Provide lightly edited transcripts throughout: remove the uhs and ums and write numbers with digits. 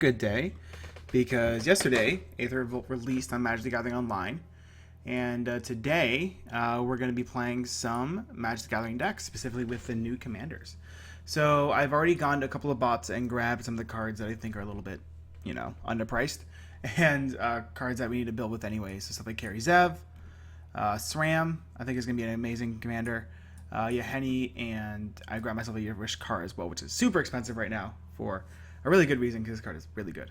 good day because yesterday Aether Revolt released on Magic the Gathering Online, and today we're going to be playing some Magic the Gathering decks, specifically with the new commanders. So I've already gone to a couple of bots and grabbed some of the cards that I think are a little bit, underpriced, and cards that we need to build with anyways. So stuff like Carry Zev, SRAM, I think is going to be an amazing commander. Yaheni, and I grabbed myself a Rishkar as well, which is super expensive right now for a really good reason because this card is really good.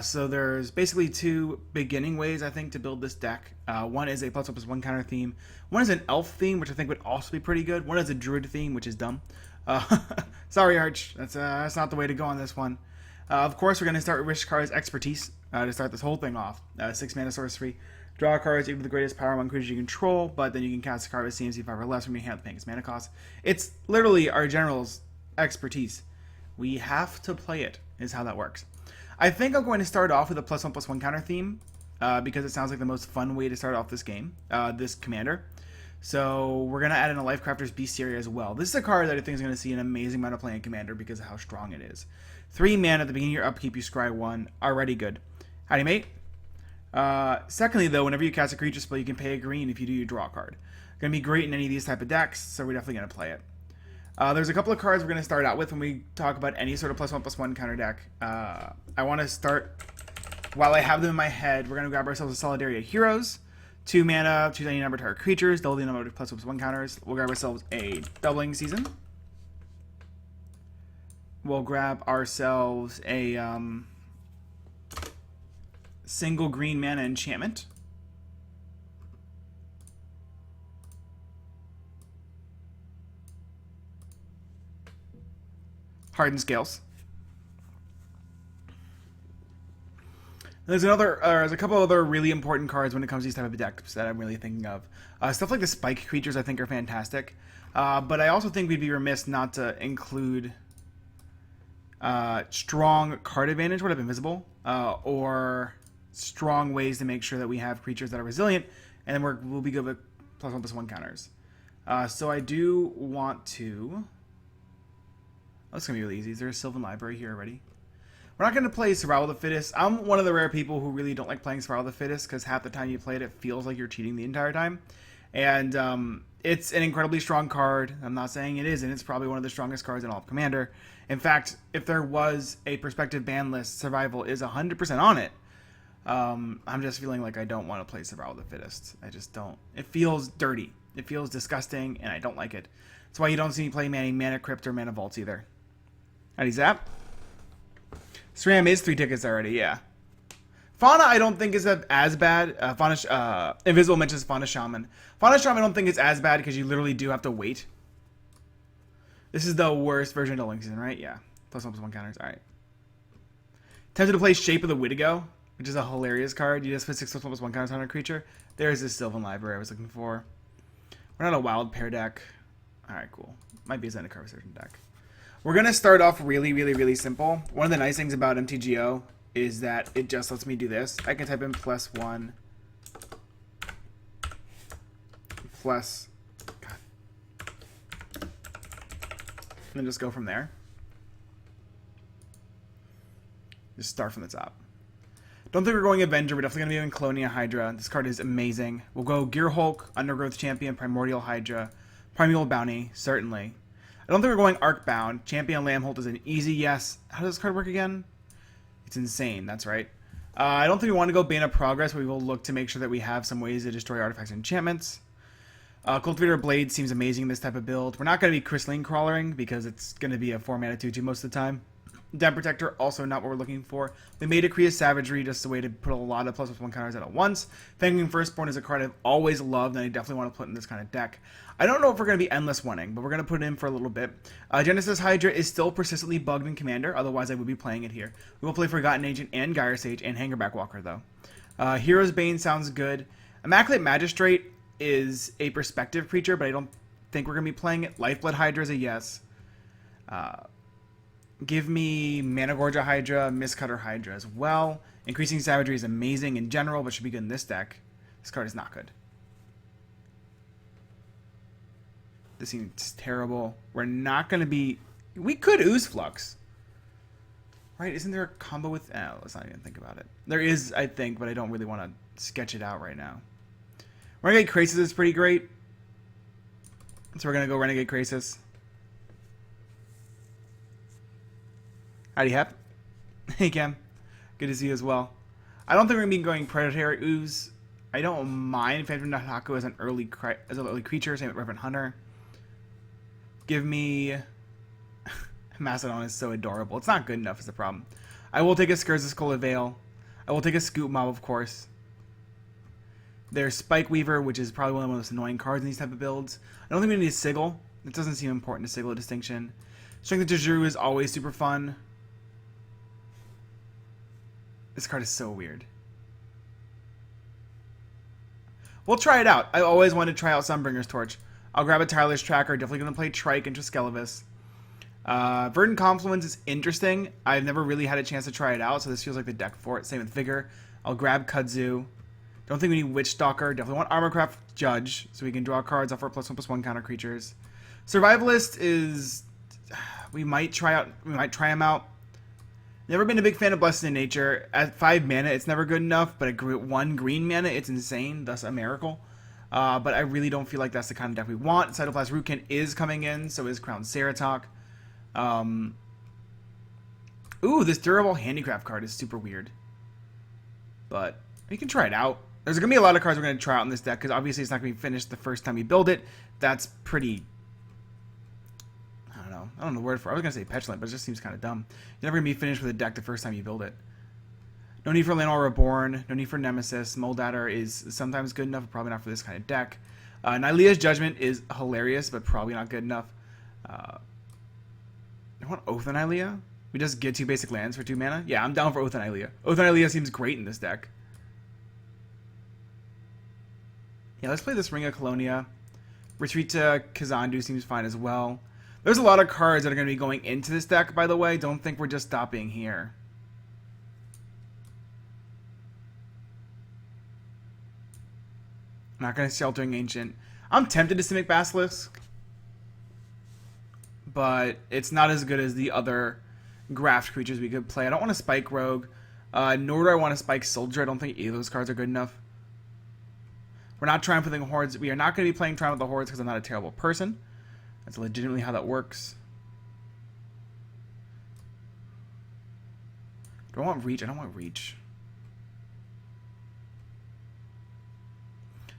So there's basically two beginning ways, I think, to build this deck. One is a +1/+1 counter theme. One is an elf theme, which I think would also be pretty good. One is a druid theme, which is dumb. Sorry, Arch. That's not the way to go on this one. Of course, we're going to start with Rishkar's Expertise to start this whole thing off. 6 mana sorcery. Draw cards equal to the greatest power among creatures you control, but then you can cast a card with CMC 5 or less from your hand paying its mana cost. It's literally our general's expertise. We have to play it, is how that works. I think I'm going to start off with a +1/+1 counter theme, because it sounds like the most fun way to start off this game, this commander. So we're going to add in a Lifecrafter's Bestiary as well. This is a card that I think is going to see an amazing amount of play in commander because of how strong it is. 3 mana at the beginning of your upkeep, you scry 1. Already good. Howdy, mate. Secondly, though, whenever you cast a creature spell, you can pay a green if you do your draw card. Going to be great in any of these type of decks, so we're definitely going to play it. There's a couple of cards we're going to start out with when we talk about any sort of +1/+1 counter deck. I want to start, while I have them in my head, we're going to grab ourselves a Solidarity of Heroes. 2 mana, choose any number of target creatures, double the number of +1/+1 counters. We'll grab ourselves a Doubling Season. We'll grab ourselves a single green mana enchantment. Hardened Scales. There's a couple other really important cards when it comes to these type of decks that I'm really thinking of. Stuff like the Spike creatures I think are fantastic, but I also think we'd be remiss not to include strong card advantage, what if invisible, or strong ways to make sure that we have creatures that are resilient, and then we'll be good with +1/+1 counters. So I do want to. Oh, that's gonna be really easy. Is there a Sylvan Library here already? We're not gonna play Survival of the Fittest. I'm one of the rare people who really don't like playing Survival of the Fittest because half the time you play it, it feels like you're cheating the entire time. And it's an incredibly strong card. I'm not saying it isn't. It's probably one of the strongest cards in all of Commander. In fact, if there was a prospective ban list, Survival is 100% on it. I'm just feeling like I don't want to play Survival of the Fittest. I just don't. It feels dirty. It feels disgusting, and I don't like it. That's why you don't see me play any Mana Crypt or Mana Vaults either. Howdy, Zap. SRAM is 3 tickets already, yeah. Fauna I don't think is as bad. Invisible mentions Fauna Shaman. Fauna Shaman I don't think it's as bad because you literally do have to wait. This is the worst version of Doubling Season, right? Yeah. +1/+1 counters. Alright. Tempted to play Shape of the Wittigo, which is a hilarious card. You just put 6 +1/+1 counters on a creature. There's this Sylvan Library I was looking for. We're not a wild pair deck. Alright, cool. Might be a Zendikar Resurgent deck. We're going to start off really simple. One of the nice things about MTGO is that it just lets me do this. I can type in +1 plus, God, and then just go from there. Just start from the top. Don't think we're going Avenger. We're definitely going to be in Colonia Hydra. This card is amazing. We'll go Gear Hulk, Undergrowth Champion, Primordial Hydra, Primeval Bounty, certainly. I don't think we're going Arcbound. Champion Lambholt is an easy yes. How does this card work again? It's insane, that's right. I don't think we want to go Bane of Progress, but we will look to make sure that we have some ways to destroy artifacts and enchantments. Cultivator Blade seems amazing in this type of build. We're not going to be Crystalline Crawling because it's going to be a 4 mana 2/2 most of the time. Den Protector, also not what we're looking for. We made Decree of Savagery just a way to put a lot of +1/+1 counters out at once. Fanging Firstborn is a card I've always loved and I definitely want to put in this kind of deck. I don't know if we're going to be Endless Oneing, but we're going to put it in for a little bit. Genesis Hydra is still persistently bugged in Commander, otherwise I would be playing it here. We will play Forgotten Agent and Gyre Sage and Hangerback Walker, though. Hero's Bane sounds good. Immaculate Magistrate is a perspective creature, but I don't think we're going to be playing it. Lifeblood Hydra is a yes. Give me Managorja Hydra, Mistcutter Hydra as well. Increasing Savagery is amazing in general, but should be good in this deck. This card is not good. This seems terrible. We're not going to be... We could Ooze Flux. Right, isn't there a combo with... let's not even think about it. There is, I think, but I don't really want to sketch it out right now. Renegade Krasis is pretty great. So we're going to go Renegade Krasis. Howdy, Hep. Hey, Cam. Good to see you as well. I don't think we're going to be going Predatory Ooze. I don't mind Phantom Nahaku as an early creature. Same with Reverend Hunter. Give me... Mastodon is so adorable. It's not good enough is the problem. I will take a Skurza Skull of Veil. I will take a Scoop Mob, of course. There's Spike Weaver, which is probably one of the most annoying cards in these type of builds. I don't think we need a Sigil. It doesn't seem important to Sigil a distinction. Strength of Tajuru is always super fun. This card is so weird. We'll try it out. I always wanted to try out Sunbringer's Torch. I'll grab a Tireless Tracker. Definitely going to play Trike and Triskelevis. Verdant Confluence is interesting. I've never really had a chance to try it out, so this feels like the deck for it. Same with Vigor. I'll grab Kudzu. Don't think we need Witch Stalker. Definitely want Armorcraft Judge, so we can draw cards off our +1/+1 counter creatures. Survivalist is... We might try him out. Never been a big fan of Blessed in Nature. At 5 mana, it's never good enough, but at 1 green mana, it's insane. Thus a miracle. But I really don't feel like that's the kind of deck we want. Cytoplast Rootkin is coming in, so is Crown Ceratok. Ooh, this Durable Handicraft card is super weird. But we can try it out. There's going to be a lot of cards we're going to try out in this deck, because obviously it's not going to be finished the first time you build it. That's pretty... I don't know the word for it. I was going to say petulant, but it just seems kind of dumb. You're never going to be finished with a deck the first time you build it. No need for Llanowar Reborn. No need for Nemesis. Moldatter is sometimes good enough, but probably not for this kind of deck. Nylea's Judgment is hilarious, but probably not good enough. I want Oath on Nylea. We just get 2 basic lands for 2 mana. Yeah, I'm down for Oath on Nylea. Oath on Nylea seems great in this deck. Yeah, let's play this Ring of Colonia. Retreat to Kazandu seems fine as well. There's a lot of cards that are going to be going into this deck, by the way. Don't think we're just stopping here. I'm not going to Sheltering Ancient. I'm tempted to Simic Basilisk, but it's not as good as the other Graft creatures we could play. I don't want to Spike Rogue, nor do I want to Spike Soldier. I don't think either of those cards are good enough. We're not Triumphing Hordes. We are not going to be playing Triumph of the Hordes because I'm not a terrible person. That's legitimately how that works. Do I want Reach? I don't want Reach.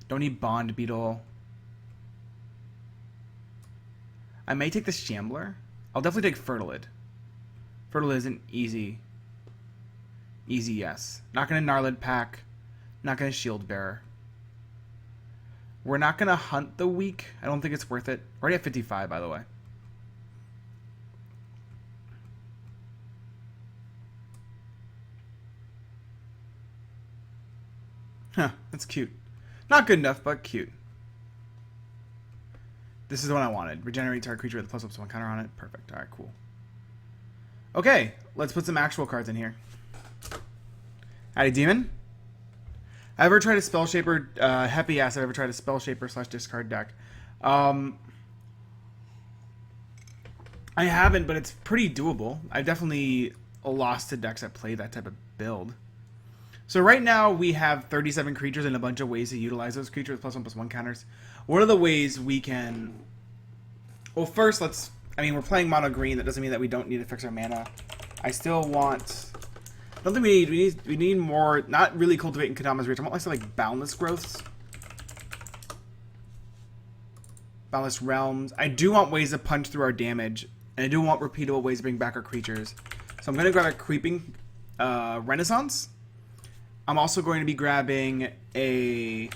Don't need Bond Beetle. I may take the Shambler. I'll definitely take Fertilid. Fertilid is an easy yes. Not going to Gnarlid Pack. Not going to Shield Bearer. We're not going to Hunt the Weak. I don't think it's worth it. We're already at 55, by the way. Huh, that's cute. Not good enough, but cute. This is the one I wanted. Regenerate target creature with a +1 counter on it. Perfect. Alright, cool. Okay, let's put some actual cards in here. Howdy, Demon. I ever tried a Spell Shaper? Happy ass. I've ever tried a Spell Shaper / discard deck. I haven't, but it's pretty doable. I've definitely lost to decks that play that type of build. So right now we have 37 creatures and a bunch of ways to utilize those creatures with +1/+1 counters. What are the ways we can... Well, first, we're playing mono green. That doesn't mean that we don't need to fix our mana. I still want... I don't think we need more, not really Cultivating Kadama's Reach. I want like Boundless Growths. Boundless Realms. I do want ways to punch through our damage. And I do want repeatable ways to bring back our creatures. So I'm going to grab a Creeping Renaissance. I'm also going to be grabbing a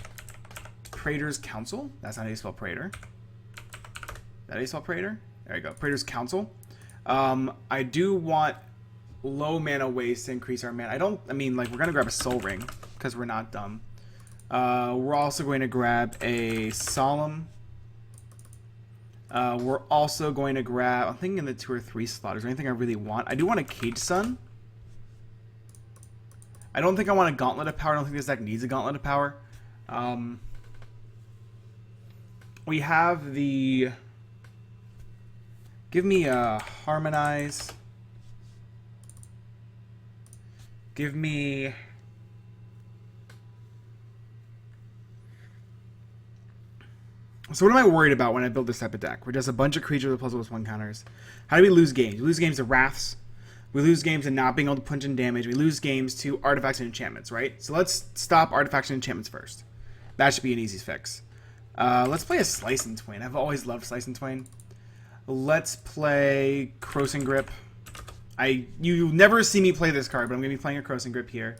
Praetor's Council. That's not how you spell Praetor. Is that how you spell Praetor? There you go. Praetor's Council. I do want low mana ways to increase our mana. we're going to grab a Soul Ring because we're not dumb. We're also going to grab a Solemn. We're also going to grab, I'm thinking in the 2 or 3 slot. Is there anything I really want? I do want a Cage Sun. I don't think I want a Gauntlet of Power. I don't think this deck needs a Gauntlet of Power. We have the... Give me a Harmonize. Give me... So what am I worried about when I build this type of deck? We're just a bunch of creatures with +1 counters. How do we lose games? We lose games to Wraths. We lose games to not being able to punch in damage. We lose games to artifacts and enchantments, right? So let's stop artifacts and enchantments first. That should be an easy fix. Let's play a Slice and Twain. I've always loved Slice and Twain. Let's play Crossing Grip. You never see me play this card, but I'm going to be playing a Crossing Grip here.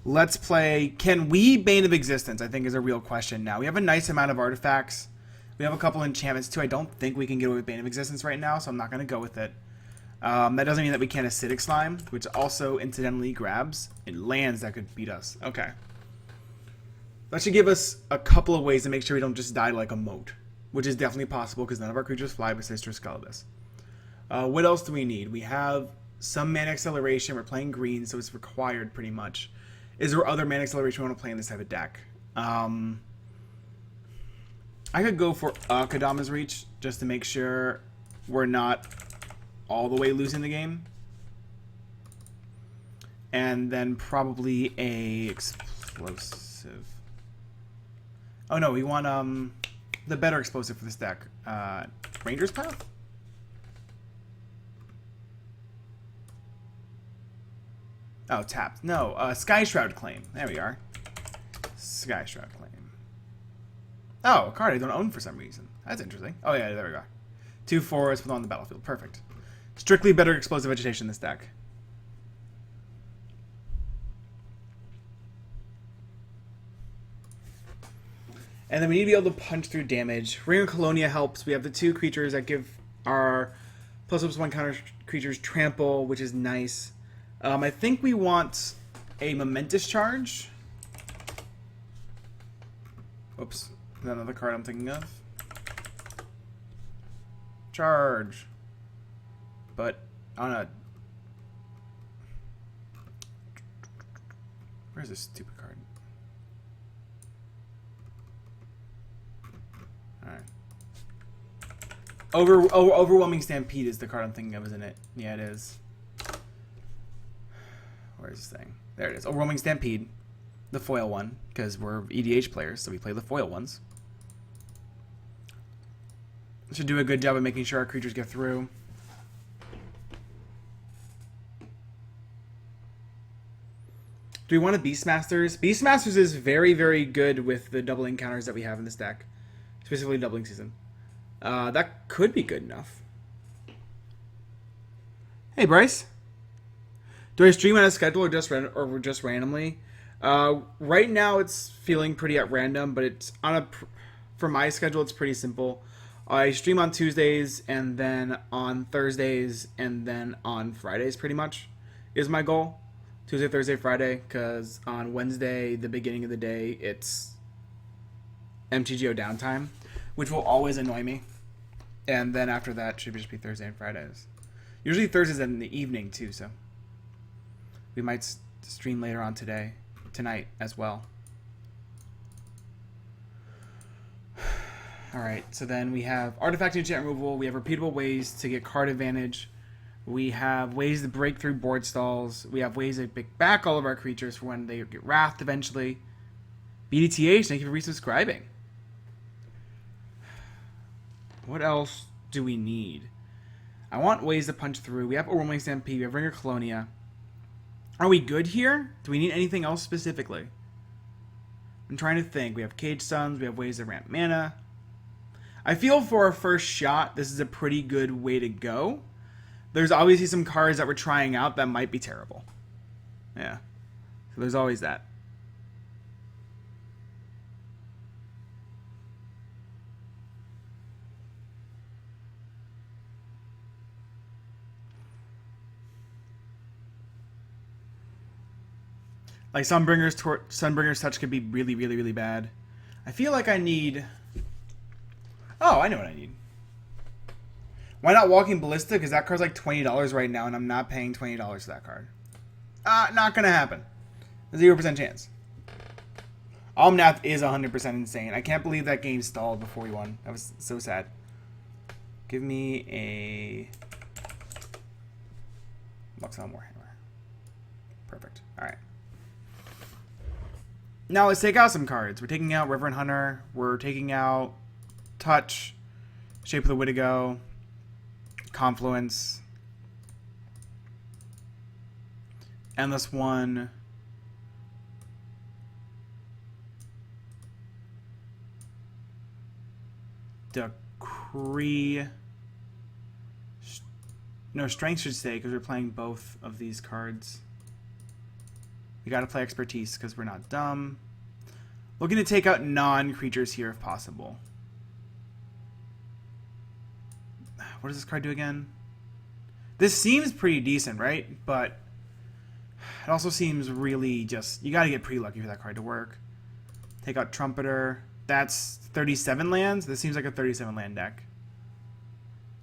Let's play... Can we Bane of Existence, I think, is a real question now. We have a nice amount of artifacts. We have a couple enchantments, too. I don't think we can get away with Bane of Existence right now, so I'm not going to go with it. That doesn't mean that we can't Acidic Slime, which also incidentally grabs in lands that could beat us. Okay. That should give us a couple of ways to make sure we don't just die like a moat, which is definitely possible because none of our creatures fly besides Triskelitis. What else do we need? We have some mana acceleration. We're playing green, so it's required pretty much. Is there other mana acceleration we want to play in this type of deck? I could go for Kadama's Reach just to make sure we're not all the way losing the game. And then probably a explosive. Oh no, we want the better explosive for this deck. Ranger's Path? Oh, tapped. No, Sky Shroud Claim. There we are. Sky Shroud Claim. Oh, a card I don't own for some reason. That's interesting. Oh yeah, there we go. 2 forests with on the battlefield. Perfect. Strictly better explosive vegetation in this deck. And then we need to be able to punch through damage. Ring of Colonia helps. We have the 2 creatures that give our +1 counter creatures trample, which is nice. I think we want a Momentous Charge. Oops. Is that another card I'm thinking of? Charge. But on a... Where's this stupid card? Alright. Overwhelming Stampede is the card I'm thinking of, isn't it? Yeah, it is. Where's this thing? There it is. Overwhelming Stampede. The foil one, because we're EDH players, so we play the foil ones. Should do a good job of making sure our creatures get through. Do we want a Beastmasters? Beastmasters is very, very good with the doubling counters that we have in this deck. Specifically doubling season. That could be good enough. Hey, Bryce. Do I stream on a schedule or just randomly? Right now it's feeling pretty at random, but it's on a... For my schedule, it's pretty simple. I stream on Tuesdays, and then on Thursdays, and then on Fridays, pretty much, is my goal. Tuesday, Thursday, Friday, because on Wednesday, the beginning of the day, it's MTGO downtime, which will always annoy me. And then after that, should just be Thursday and Fridays. Usually Thursdays in the evening, too, so... We might stream later on tonight as well. Alright, so then we have artifact enchant removal. We have repeatable ways to get card advantage. We have ways to break through board stalls. We have ways to pick back all of our creatures for when they get wrathed eventually. BDTH, thank you for resubscribing. What else do we need? I want ways to punch through. We have Overwhelming Stampede. We have Ringer Colonia. Are we good here? Do we need anything else specifically? I'm trying to think. We have Cage Suns. We have ways to ramp mana. I feel for our first shot, this is a pretty good way to go. There's obviously some cards that we're trying out that might be terrible. Yeah. So there's always that. Like Sunbringer's Touch could be really, really, really bad. I feel like I need... Oh, I know what I need. Why not Walking Ballista? Because that card's like $20 right now, and I'm not paying $20 for that card. Not gonna happen. 0% chance. Omnath is 100% insane. I can't believe that game stalled before we won. That was so sad. Give me a... Luxon Warhammer. Perfect. All right. Now let's take out some cards. We're taking out Reverend Hunter. We're taking out Touch, Shape of the Wittigo, Confluence, Endless One, Decree. No, Strength should stay because we're playing both of these cards. We gotta play Expertise because we're not dumb. Looking to take out non-creatures here if possible. What does this card do again? This seems pretty decent, right? But it also seems really just... You gotta get pretty lucky for that card to work. Take out Trumpeter. That's 37 lands? This seems like a 37 land deck.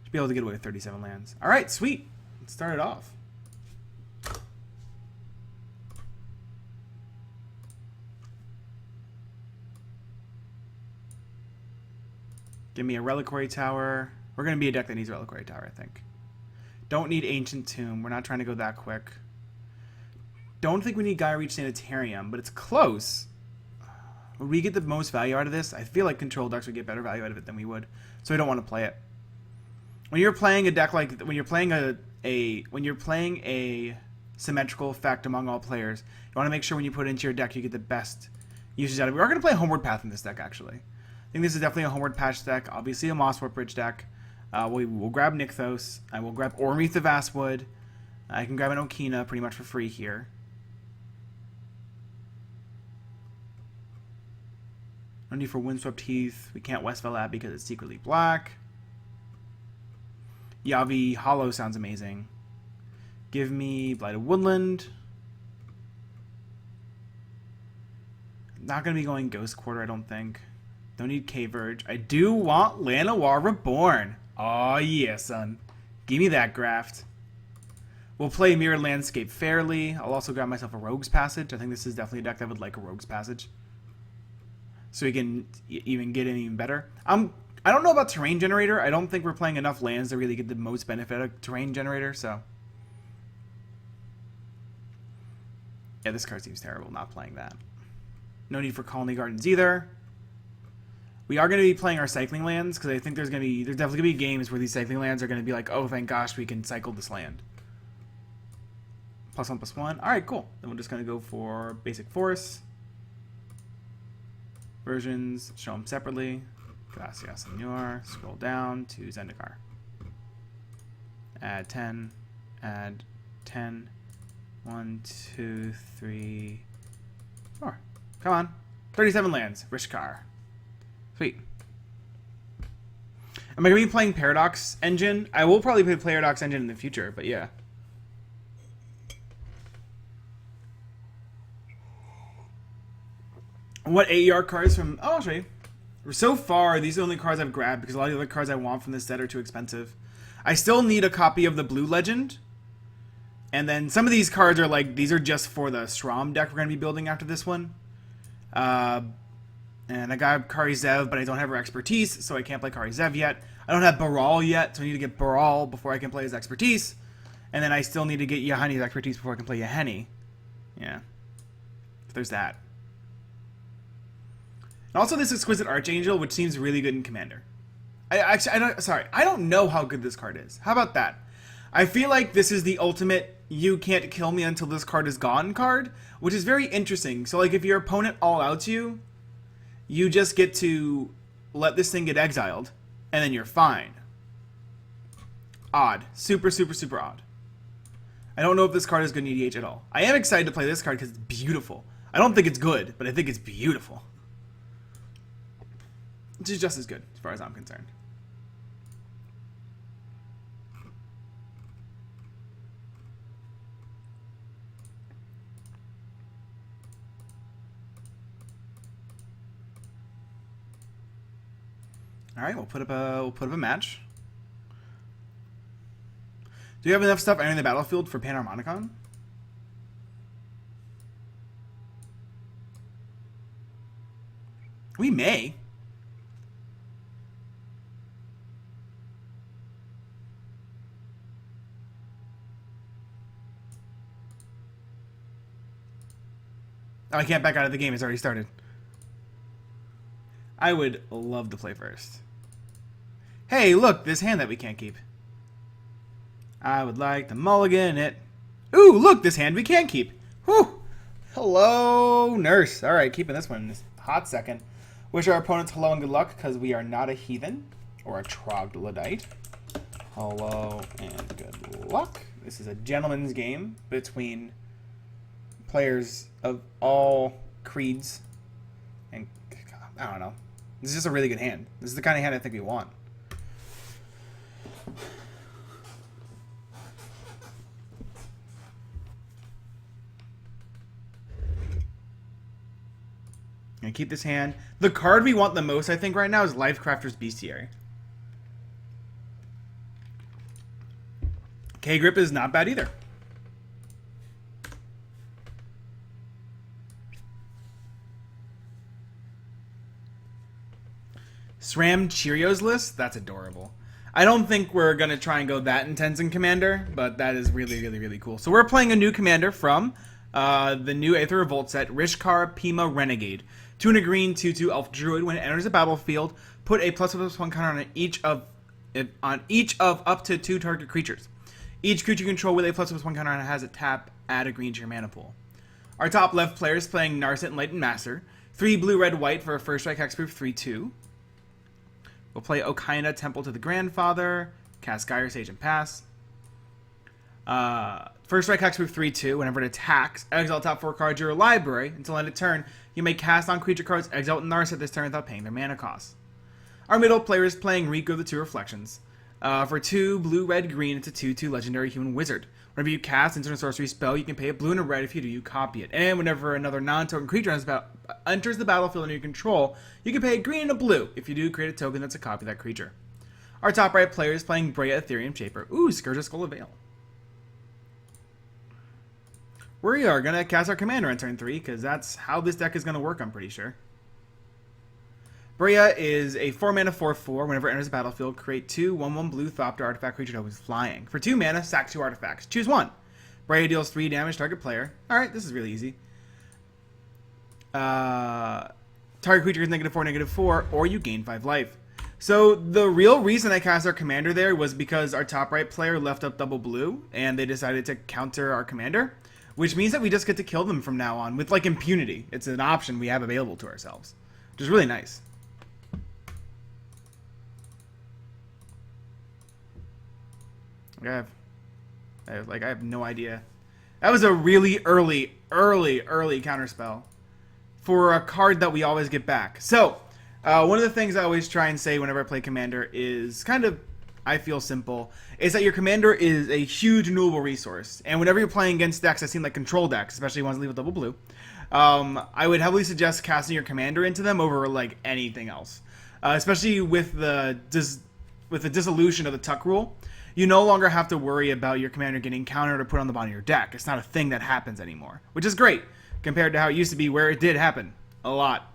Should be able to get away with 37 lands. Alright, sweet. Let's start it off. Give me a Reliquary Tower. We're going to be a deck that needs Reliquary Tower, I think. Don't need Ancient Tomb. We're not trying to go that quick. Don't think we need Gaia Reach Sanitarium, but it's close. Would we get the most value out of this? I feel like control decks would get better value out of it than we would. So we don't want to play it. When you're playing a deck like... When you're playing a symmetrical effect among all players, you want to make sure when you put it into your deck you get the best usage out of it. We are going to play Homeward Path in this deck, actually. I think this is definitely a Homeward Patch deck. Obviously a Mosswort Bridge deck. We'll grab Nykthos. I will grab Ormreath of Vastwood. I can grab an Okina pretty much for free here. No need for Windswept Heath. We can't Westvale Abbey because it's secretly black. Yavi Hollow sounds amazing. Give me Blighted Woodland. Not going to be going Ghost Quarter, I don't think. Don't need Cave Verge. I do want Llanowar Reborn. Oh yeah, son. Give me that graft. We'll play Mirrored Landscape fairly. I'll also grab myself a Rogue's Passage. I think this is definitely a deck that would like a Rogue's Passage. So we can even get it even better. I don't know about Terrain Generator. I don't think we're playing enough lands to really get the most benefit of Terrain Generator, so... Yeah, this card seems terrible, not playing that. No need for Colony Gardens either. We are going to be playing our cycling lands, because I think there's definitely going to be games where these cycling lands are going to be like, oh, thank gosh, we can cycle this land. +1/+1. Alright, cool. Then we're just going to go for basic force. Versions, show them separately. Gracias, Senor. Scroll down to Zendikar. Add 10. Add 10. 1, 2, 3, 4. Come on. 37 lands. Rishkar. Sweet. Am I going to be playing Paradox Engine? I will probably play Paradox Engine in the future, but yeah. What AER cards from... Oh, I'll show you. So far, these are the only cards I've grabbed because a lot of the other cards I want from this set are too expensive. I still need a copy of the Blue Legend. And then some of these cards are like... These are just for the Shram deck we're going to be building after this one. And I got Kari Zev, but I don't have her Expertise, so I can't play Kari Zev yet. I don't have Baral yet, so I need to get Baral before I can play his Expertise. And then I still need to get Yahani's Expertise before I can play Yahani. Yeah. So there's that. And also this Exquisite Archangel, which seems really good in Commander. I don't know how good this card is. How about that? I feel like this is the ultimate you can't kill me until this card is gone card, which is very interesting. So like if your opponent all outs you, you just get to let this thing get exiled, and then you're fine. Odd. Super, super, super odd. I don't know if this card is good in EDH at all. I am excited to play this card because it's beautiful. I don't think it's good, but I think it's beautiful. Which is just as good, as far as I'm concerned. All right, we'll put up a match. Do you have enough stuff entering the battlefield for Panharmonicon? We may. Oh, I can't back out of the game. It's already started. I would love to play first. Hey, look, this hand that we can't keep. I would like to mulligan it. Ooh, look, this hand we can keep. Whew. Hello, nurse. All right, keeping this one in this hot second. Wish our opponents hello and good luck, because we are not a heathen or a troglodyte. Hello and good luck. This is a gentleman's game between players of all creeds. And, I don't know. This is just a really good hand. This is the kind of hand I think we want. Gonna keep this hand. The card we want the most, I think, right now is Lifecrafter's Bestiary. K-Grip is not bad either. SRAM Cheerios list? That's adorable. I don't think we're going to try and go that intense in Commander, but that is really, really, really cool. So we're playing a new Commander from the new Aether Revolt set, Rishkar Pima Renegade. 2 and a green, 2/2 Elf Druid. When it enters the battlefield, put a +1/+1 counter on each of up to 2 target creatures. Each creature you control with a +1/+1 counter has a tap, add a green to your mana pool. Our top left player is playing Narset Enlightened Master. 3 blue, red, white for a first strike hexproof 3/2. We'll play Okaina Temple to the Grandfather, cast Gyre Sage and pass. First strike hexproof 3/2. Whenever it attacks, exile top 4 cards of your library. Until end of turn, you may cast on creature cards exile Narset this turn without paying their mana cost. Our middle player is playing Rico the 2 Reflections. For 2 blue, red, green, it's a 2/2 legendary human wizard. Whenever you cast instant sorcery spell, you can pay a blue and a red. If you do, you copy it. And whenever another non-token creature enters the battlefield under your control, you can pay a green and a blue. If you do, create a token that's a copy of that creature. Our top right player is playing Brea Ethereum Shaper. Ooh, Scourge of Skull of Veil. We are going to cast our commander on turn 3, because that's how this deck is going to work, I'm pretty sure. Brea is a 4 mana 4/4. Whenever it enters the battlefield, create 2 1/1 blue Thopter artifact creature tokens flying. For 2 mana, sack 2 artifacts. Choose 1. Brea deals 3 damage target player. Alright, this is really easy. Target creature is -4/-4, or you gain 5 life. So the real reason I cast our commander there was because our top right player left up double blue, and they decided to counter our commander, which means that we just get to kill them from now on with like impunity. It's an option we have available to ourselves, which is really nice. I have no idea. That was a really early counterspell for a card that we always get back. So, one of the things I always try and say whenever I play Commander is kind of, I feel simple, is that your Commander is a huge renewable resource. And whenever you're playing against decks that seem like control decks, especially ones that leave with double blue, I would heavily suggest casting your Commander into them over like anything else. Especially with the dissolution of the Tuck rule. You no longer have to worry about your commander getting countered or put on the bottom of your deck. It's not a thing that happens anymore, which is great compared to how it used to be, where it did happen a lot.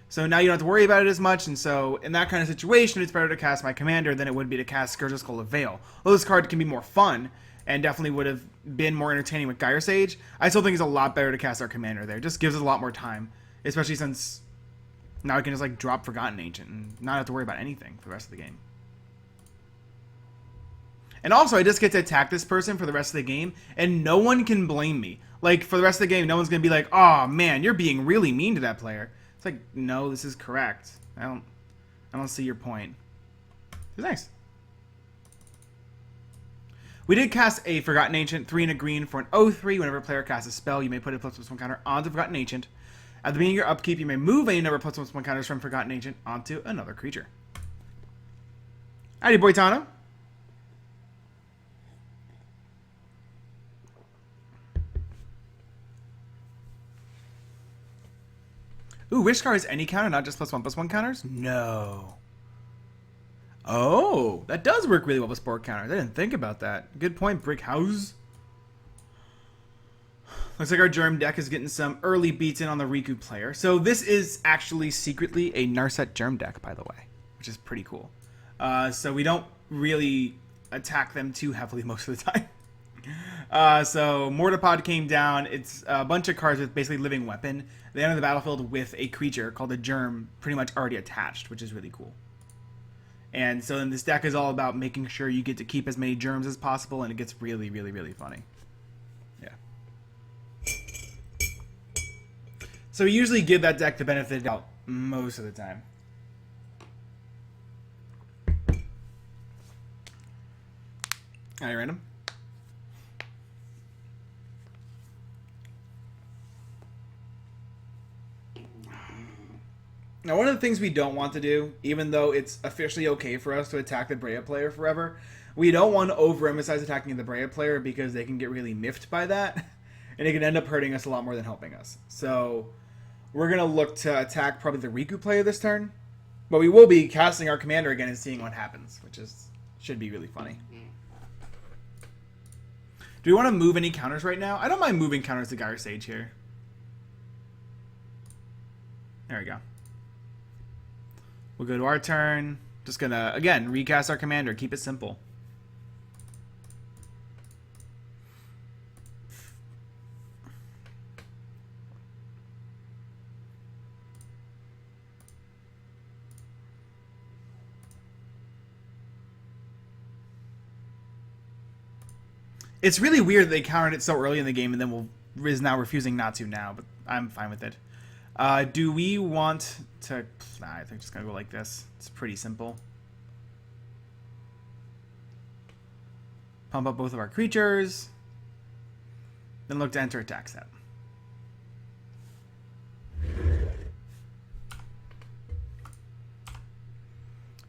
So now you don't have to worry about it as much, and so in that kind of situation, it's better to cast my commander than it would be to cast Scourge of Skull of Veil. Although this card can be more fun and definitely would have been more entertaining with Gyre Sage, I still think it's a lot better to cast our commander there. It just gives us a lot more time, especially since now we can just like drop Forgotten Ancient and not have to worry about anything for the rest of the game. And also, I just get to attack this person for the rest of the game, and no one can blame me. Like, for the rest of the game, no one's going to be like, oh, man, you're being really mean to that player. It's like, no, this is correct. I don't see your point. It's nice. We did cast a Forgotten Ancient, 3 and a green for an 0/3. Whenever a player casts a spell, you may put a +1/+1 counter onto Forgotten Ancient. At the beginning of your upkeep, you may move any number of +1/+1 counters from Forgotten Ancient onto another creature. Howdy, Boitano. Ooh, Rishkar is any counter, not just +1/+1 counters? No. Oh, that does work really well with sport counters. I didn't think about that. Good point, Brick House. Looks like our Germ deck is getting some early beats in on the Riku player. So this is actually secretly a Narset Germ deck, by the way, which is pretty cool. So we don't really attack them too heavily most of the time. So Mortarpod came down. It's a bunch of cards with basically living weapon. They enter the battlefield with a creature called a germ pretty much already attached, which is really cool. And so then this deck is all about making sure you get to keep as many germs as possible, and it gets really, really, really funny. Yeah. So we usually give that deck the benefit of the doubt most of the time. Alright, random. Now, one of the things we don't want to do, even though it's officially okay for us to attack the Brea player forever, we don't want to overemphasize attacking the Brea player because they can get really miffed by that, and it can end up hurting us a lot more than helping us. So we're going to look to attack probably the Riku player this turn, but we will be casting our commander again and seeing what happens, which should be really funny. Do we want to move any counters right now? I don't mind moving counters to Gyre Sage here. There we go. We'll go to our turn. Just gonna, again, recast our commander. Keep it simple. It's really weird that they countered it so early in the game and then is now refusing not to now, but I'm fine with it. Do we want to... Nah, I think I'm just going to go like this. It's pretty simple. Pump up both of our creatures. Then look to enter attack set.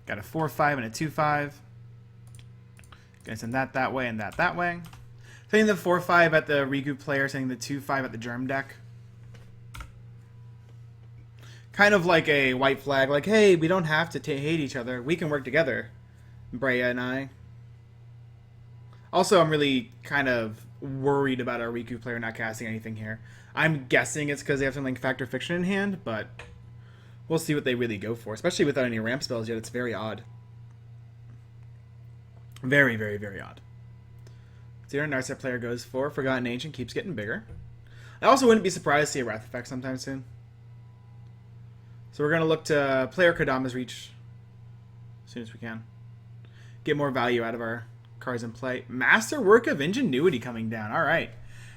Got a 4-5 and a 2-5. Gonna send that way and that way. Sending the 4-5 at the Riku player, sending the 2-5 at the Germ deck. Kind of like a white flag, like, hey, we don't have to hate each other. We can work together, Brea and I. Also, I'm really kind of worried about our Riku player not casting anything here. I'm guessing it's because they have something like Factor Fiction in hand, but we'll see what they really go for. Especially without any ramp spells yet, it's very odd. Very, very, very odd. So your Narset player goes for Forgotten Ancient, keeps getting bigger. I also wouldn't be surprised to see a Wrath effect sometime soon. So we're going to look to play our Kodama's Reach as soon as we can. Get more value out of our cards in play. Masterwork of Ingenuity coming down. Alright.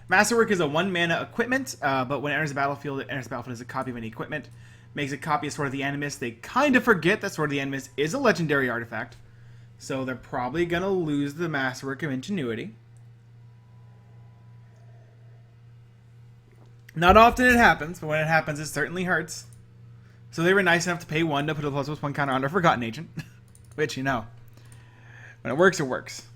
Masterwork is a 1-mana equipment, but when it enters the battlefield, it enters the battlefield as a copy of any equipment. Makes a copy of Sword of the Animus. They kind of forget that Sword of the Animus is a legendary artifact. So they're probably going to lose the Masterwork of Ingenuity. Not often it happens, but when it happens, it certainly hurts. So they were nice enough to pay 1 to put a +1 counter on our Forgotten Agent. Which, you know, when it works, it works.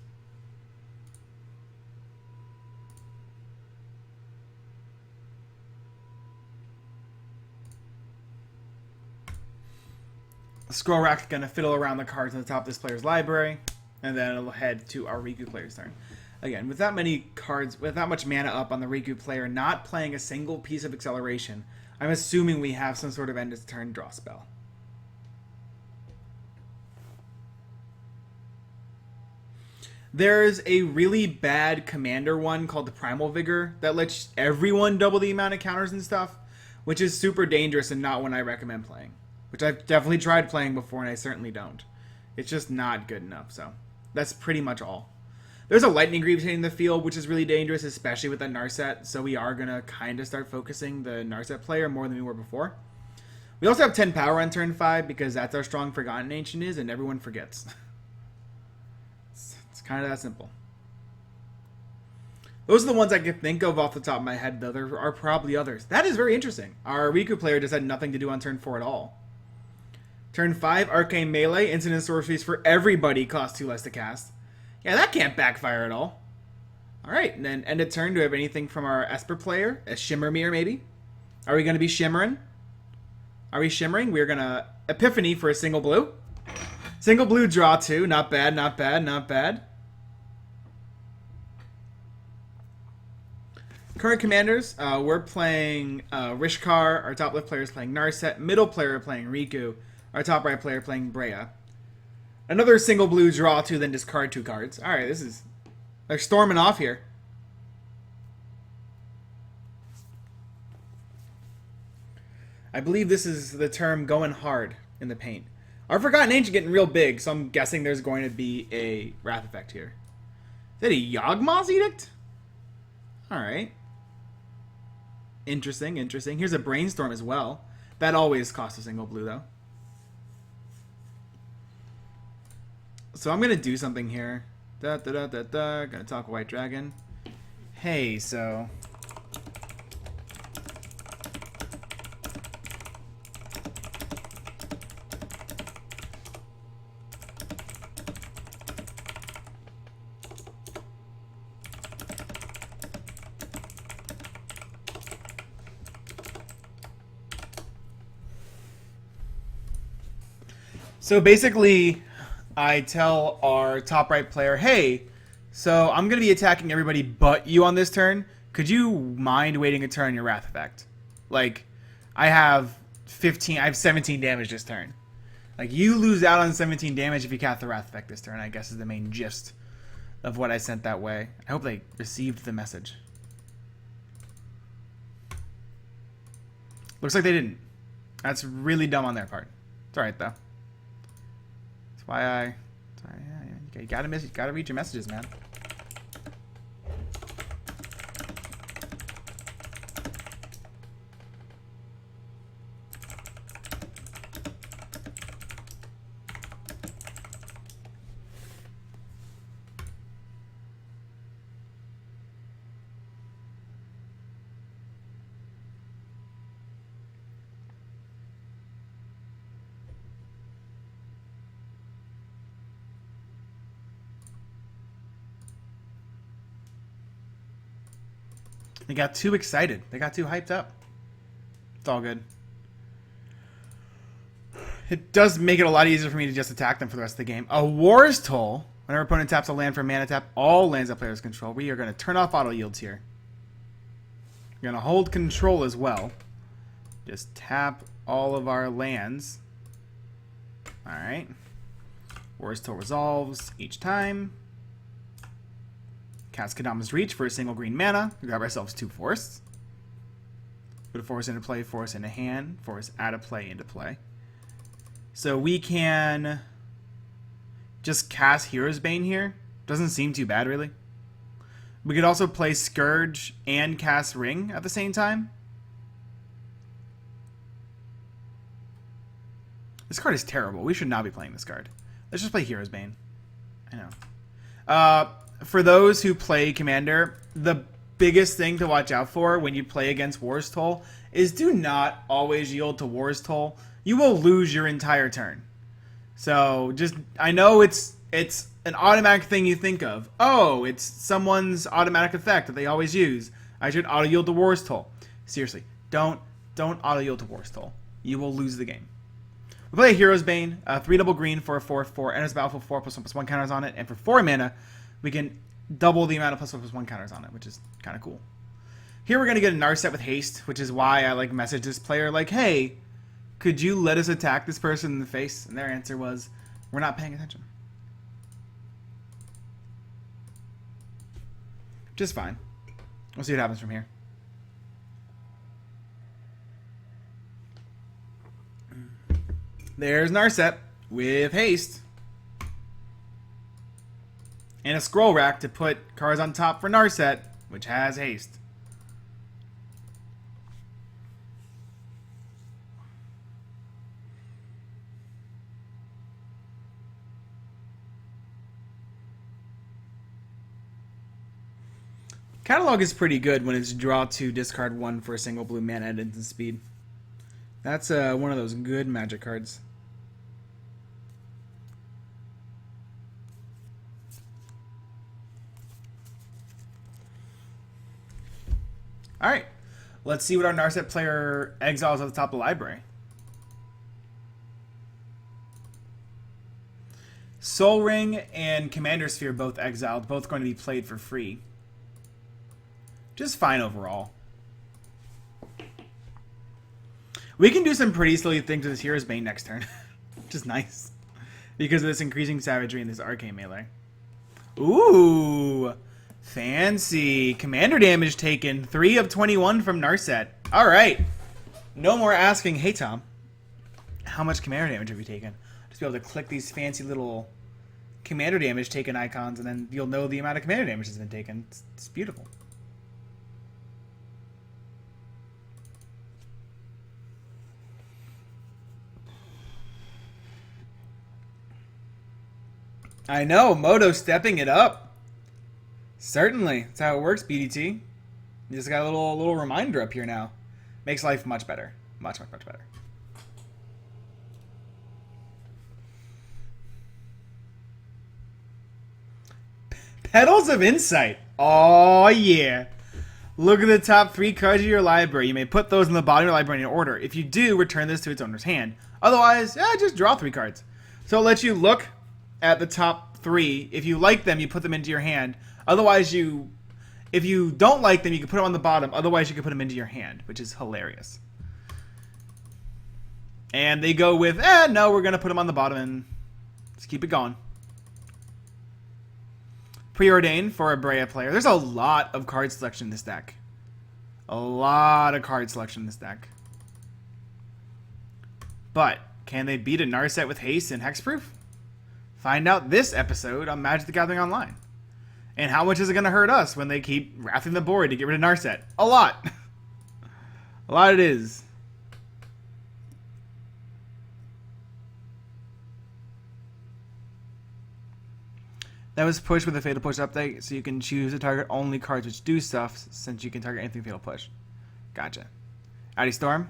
Scroll Rack's going to fiddle around the cards on the top of this player's library. And then it'll head to our Riku player's turn. Again, with that many cards, with that much mana up on the Riku player, not playing a single piece of acceleration, I'm assuming we have some sort of end of turn draw spell. There's a really bad commander one called the Primal Vigor that lets everyone double the amount of counters and stuff, which is super dangerous and not one I recommend playing. Which I've definitely tried playing before and I certainly don't. It's just not good enough, so that's pretty much all. There's a Lightning Greaves hitting the field, which is really dangerous, especially with that Narset, so we are going to kind of start focusing the Narset player more than we were before. We also have 10 power on turn 5, because that's our strong Forgotten Ancient is, and everyone forgets. It's kind of that simple. Those are the ones I can think of off the top of my head, though. There are probably others. That is very interesting. Our Riku player just had nothing to do on turn 4 at all. Turn 5, Arcane Melee, instant and sorceries for everybody cost 2 less to cast. Yeah, that can't backfire at all. Alright, and then end of turn, do we have anything from our Esper player? A Shimmermere, maybe? Are we going to be shimmering? Are we shimmering? We're going to Epiphany for a single blue. Single blue, draw 2. Not bad, not bad, not bad. Current commanders, we're playing Rishkar. Our top left player is playing Narset. Middle player playing Riku. Our top right player playing Brea. Another single blue, draw 2, then discard 2 cards. Alright, they're storming off here. I believe this is the term going hard in the paint. Our Forgotten Ancient getting real big, so I'm guessing there's going to be a Wrath effect here. Is that a Yawgmoth's Edict? Alright. Interesting, interesting. Here's a Brainstorm as well. That always costs a single blue, though. So I'm going to do something here. Gonna talk White Dragon. Hey, so... So basically, I tell our top right player, hey, so I'm going to be attacking everybody but you on this turn. Could you mind waiting a turn on your Wrath effect? Like, I have 17 damage this turn. Like, you lose out on 17 damage if you cast the Wrath effect this turn, I guess is the main gist of what I sent that way. I hope they received the message. Looks like they didn't. That's really dumb on their part. It's alright, though. That's why you gotta read your messages, man. They got too excited. They got too hyped up. It's all good. It does make it a lot easier for me to just attack them for the rest of the game. A War's Toll. Whenever opponent taps a land for mana tap, all lands that players control. We are going to turn off auto yields here. We're going to hold control as well. Just tap all of our lands. Alright. War's Toll resolves each time. Cast Kadama's Reach for a single green mana. We grab ourselves 2 forests. Put a forest into play, forest into hand, forest out of play into play. So we can just cast Hero's Bane here. Doesn't seem too bad, really. We could also play Scourge and cast Ring at the same time. This card is terrible. We should not be playing this card. Let's just play Hero's Bane. I know. For those who play Commander, the biggest thing to watch out for when you play against War's Toll is do not always yield to War's Toll. You will lose your entire turn. So just, I know it's an automatic thing you think of. Oh, it's someone's automatic effect that they always use. I should auto yield to War's Toll. Seriously, don't auto yield to War's Toll. You will lose the game. We play Hero's Bane, 3 double green for a 4/4, enters the battlefield 4+1/+1 counters on it, and for 4 mana, we can double the amount of +1/+1 counters on it, which is kind of cool. Here we're going to get a Narset with haste, which is why I like message this player like, hey, could you let us attack this person in the face? And their answer was, we're not paying attention. Just fine. We'll see what happens from here. There's Narset with haste. And a scroll rack to put cards on top for Narset, which has haste. Catalog is pretty good when it's draw 2, discard 1 for a single blue mana at instant speed. That's one of those good Magic cards. Alright, let's see what our Narset player exiles at the top of the library. Soul Ring and Commander Sphere both exiled, both going to be played for free. Just fine overall. We can do some pretty silly things with this Hero's Bane next turn, which is nice. Because of this increasing savagery and this arcane melee. Ooh! Fancy. Commander damage taken. 3 of 21 from Narset. Alright. No more asking, hey Tom, how much commander damage have you taken? Just be able to click these fancy little commander damage taken icons, and then you'll know the amount of commander damage has been taken. It's beautiful. I know, Moto stepping it up. Certainly, that's how it works, BDT. You just got a little reminder up here now. Makes life much better. Much better. Petals of Insight. Oh, yeah. Look at the top 3 cards of your library. You may put those in the bottom of your library in order. If you do, return this to its owner's hand. Otherwise, just draw 3 cards. So it lets you look at the top 3. If you like them, you put them into your hand. Otherwise, if you don't like them, you can put them on the bottom. Otherwise, you can put them into your hand, which is hilarious. And they go with, no, we're going to put them on the bottom and just keep it going. Preordained for a Brea player. There's a lot of card selection in this deck. A lot of card selection in this deck. But, can they beat a Narset with haste and hexproof? Find out this episode on Magic the Gathering Online. And how much is it going to hurt us when they keep wrathing the board to get rid of Narset? A lot. A lot it is. That was pushed with a Fatal Push update, so you can choose to target only cards which do stuff, since you can target anything Fatal Push. Gotcha. Audi Storm.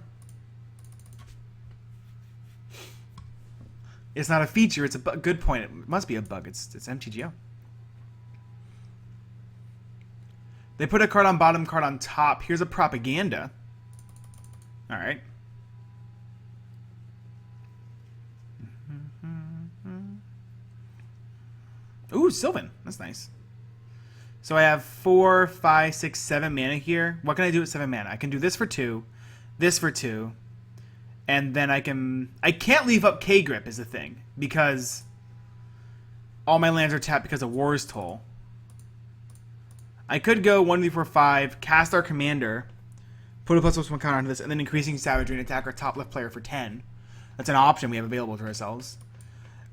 It's not a feature, it's a good point. It must be a bug. It's MTGO. They put a card on bottom, card on top. Here's a propaganda. Alright. Ooh, Sylvan. That's nice. So I have 4, 5, 6, 7 mana here. What can I do with 7 mana? I can do this for 2, this for 2, and then I can't leave up K-Grip is the thing, because all my lands are tapped because of War's Toll. I could go 1, 3, 4, 5, cast our commander, put a +1 counter onto this, and then increasing savagery and attack our top left player for 10. That's an option we have available to ourselves.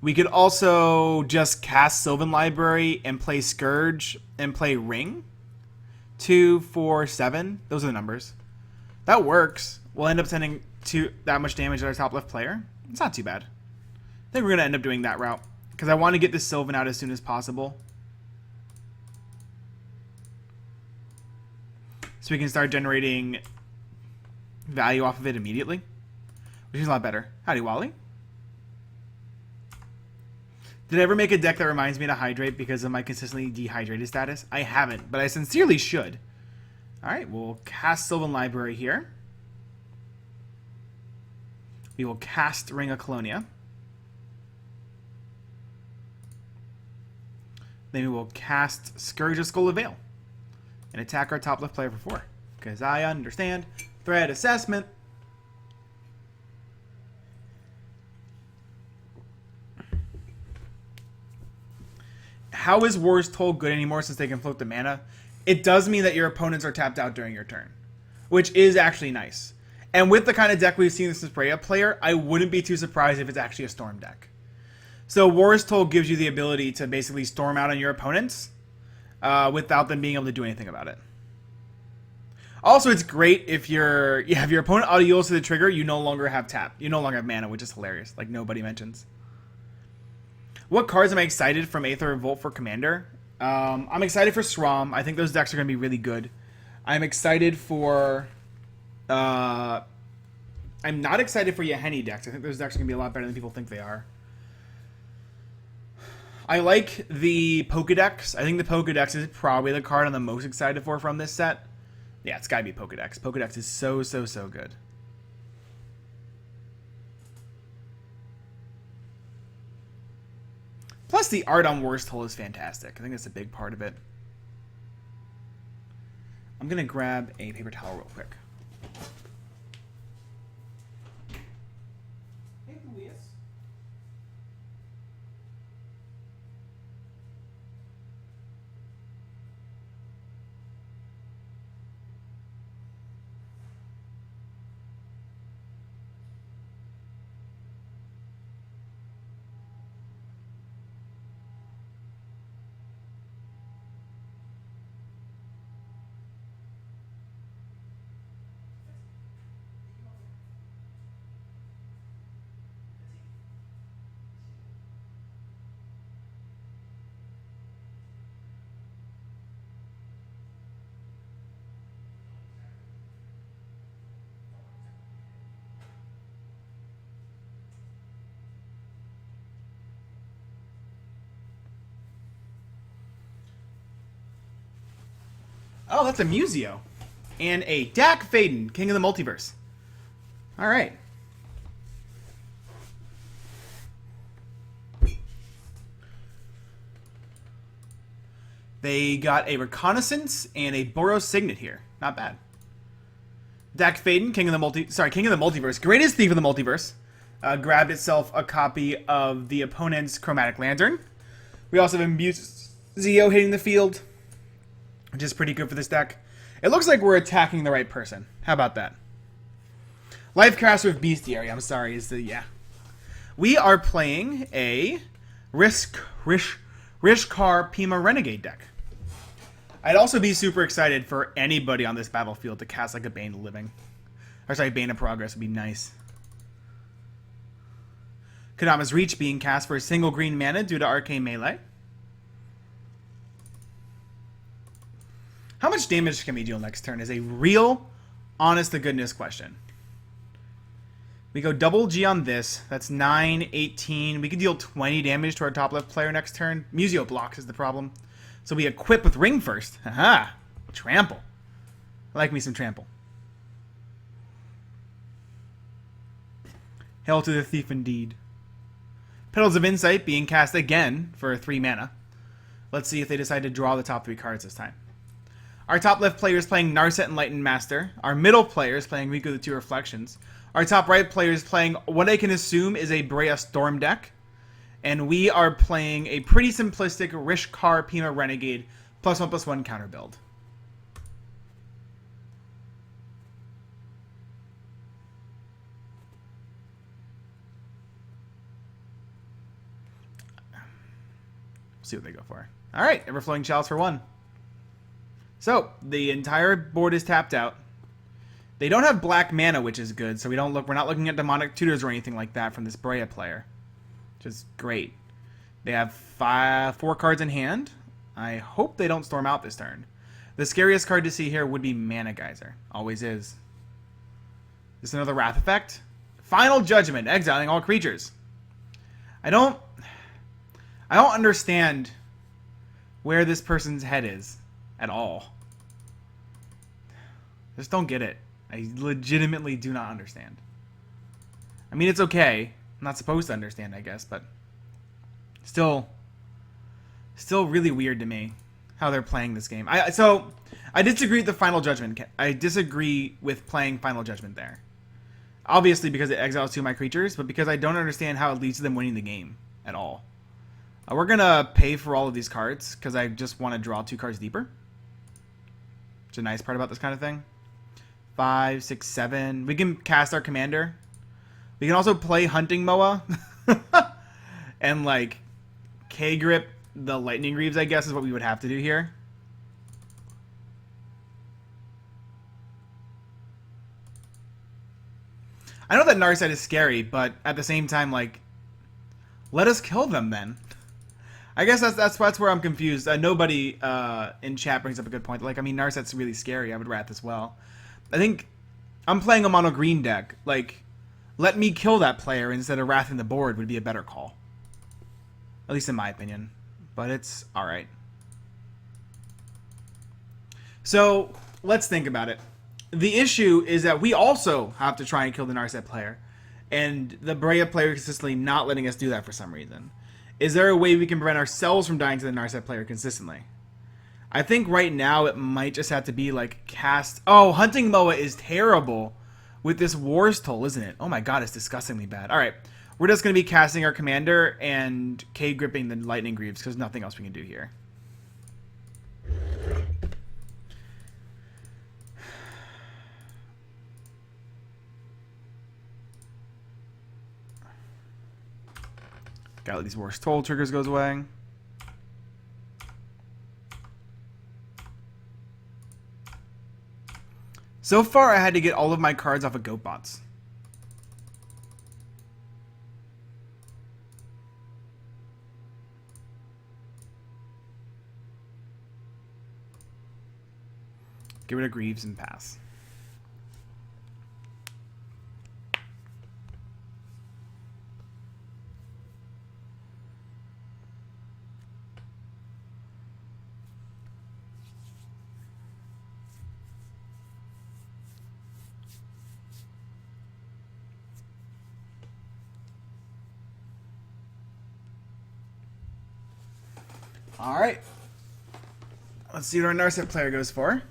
We could also just cast Sylvan Library and play Scourge and play Ring. 2, 4, 7. Those are the numbers. That works. We'll end up sending that much damage to our top left player. It's not too bad. I think we're going to end up doing that route, because I want to get this Sylvan out as soon as possible, so we can start generating value off of it immediately, which is a lot better. Howdy, Wally. Did I ever make a deck that reminds me to hydrate because of my consistently dehydrated status? I haven't, but I sincerely should. Alright, we'll cast Sylvan Library here. We will cast Ring of Colonia. Then we will cast Scourge of Skull of Vale and attack our top left player for 4. Because I understand threat assessment. How is War's Toll good anymore since they can float the mana? It does mean that your opponents are tapped out during your turn, which is actually nice. And with the kind of deck we've seen this Brea player, I wouldn't be too surprised if it's actually a Storm deck. So War's Toll gives you the ability to basically storm out on your opponents without them being able to do anything about it. Also, it's great if your opponent auto yields to the trigger, you no longer have tap. You no longer have mana, which is hilarious, like nobody mentions. What cards am I excited from Aether Revolt for Commander? I'm excited for Srom. I think those decks are going to be really good. I'm excited for... I'm not excited for Yahenni decks. I think those decks are going to be a lot better than people think they are. I like the Pokedex. I think the Pokedex is probably the card I'm the most excited for from this set. Yeah, it's got to be Pokedex. Pokedex is so good. Plus, the art on War's Toll is fantastic. I think that's a big part of it. I'm going to grab a paper towel real quick. Hey, Luis. Oh, that's a Museo. And a Dak Faden, King of the Multiverse. Alright. They got a Reconnaissance and a Boros Signet here. Not bad. Dak Faden, King of the Multiverse. Greatest Thief of the Multiverse. Grabbed itself a copy of the opponent's Chromatic Lantern. We also have a Museo hitting the field, which is pretty good for this deck. It looks like we're attacking the right person. How about that? Lifecaster with Bestiary, I'm sorry, is the, yeah. We are playing a Rishkar Pima Renegade deck. I'd also be super excited for anybody on this battlefield to cast like a Bane of Living. Or sorry, Bane of Progress would be nice. Kadama's Reach being cast for a single green mana due to Arcane Melee. How much damage can we deal next turn is a real, honest-to-goodness question. We go double G on this. That's 9, 18. We can deal 20 damage to our top left player next turn. Museo blocks is the problem. So we equip with Ring first. Haha. Trample. I like me some Trample. Hail to the Thief indeed. Petals of Insight being cast again for 3 mana. Let's see if they decide to draw the top 3 cards this time. Our top left player is playing Narset Enlightened Master. Our middle player is playing Riku the Two Reflections. Our top right player is playing what I can assume is a Brea Storm deck. And we are playing a pretty simplistic Rishkar Pima Renegade +1/+1 counter build. See what they go for. All right, Everflowing Chalice for 1. So the entire board is tapped out. They don't have black mana, which is good. So we're not looking at Demonic Tutors or anything like that from this Brea player, which is great. They have 4 cards in hand. I hope they don't storm out this turn. The scariest card to see here would be Mana Geyser. Always is. Is this another Wrath effect? Final Judgment, exiling all creatures. I don't understand where this person's head is at all. Just don't get it. I legitimately do not understand. I mean, it's okay. I'm not supposed to understand, I guess, but still really weird to me how they're playing this game. So I disagree with the Final Judgment. I disagree with playing Final Judgment there. Obviously because it exiles 2 of my creatures, but because I don't understand how it leads to them winning the game at all. We're going to pay for all of these cards because I just want to draw 2 cards deeper. Which is a nice part about this kind of thing. 5, 6, 7. We can cast our commander. We can also play Hunting Moa. And like K-Grip the Lightning Greaves, I guess, is what we would have to do here. I know that Narset is scary, but at the same time, like, let us kill them then. I guess that's where I'm confused. Nobody in chat brings up a good point. Like, I mean, Narset's really scary. I would Wrath as well. I think I'm playing a mono green deck. Like, let me kill that player instead of Wrathing the board would be a better call. At least in my opinion. But it's alright. So, let's think about it. The issue is that we also have to try and kill the Narset player. And the Brea player consistently not letting us do that for some reason. Is there a way we can prevent ourselves from dying to the Narset player consistently? I think right now it might just have to be like cast... Oh, Hunting Moa is terrible with this War's Toll, isn't it? Oh my god, it's disgustingly bad. Alright, we're just going to be casting our commander and K-Gripping the Lightning Greaves because nothing else we can do here. Gotta let these War's Toll triggers goes away. So far, I had to get all of my cards off of GoatBots. Get rid of Greaves and pass. Alright. Let's see what our Narset player goes for.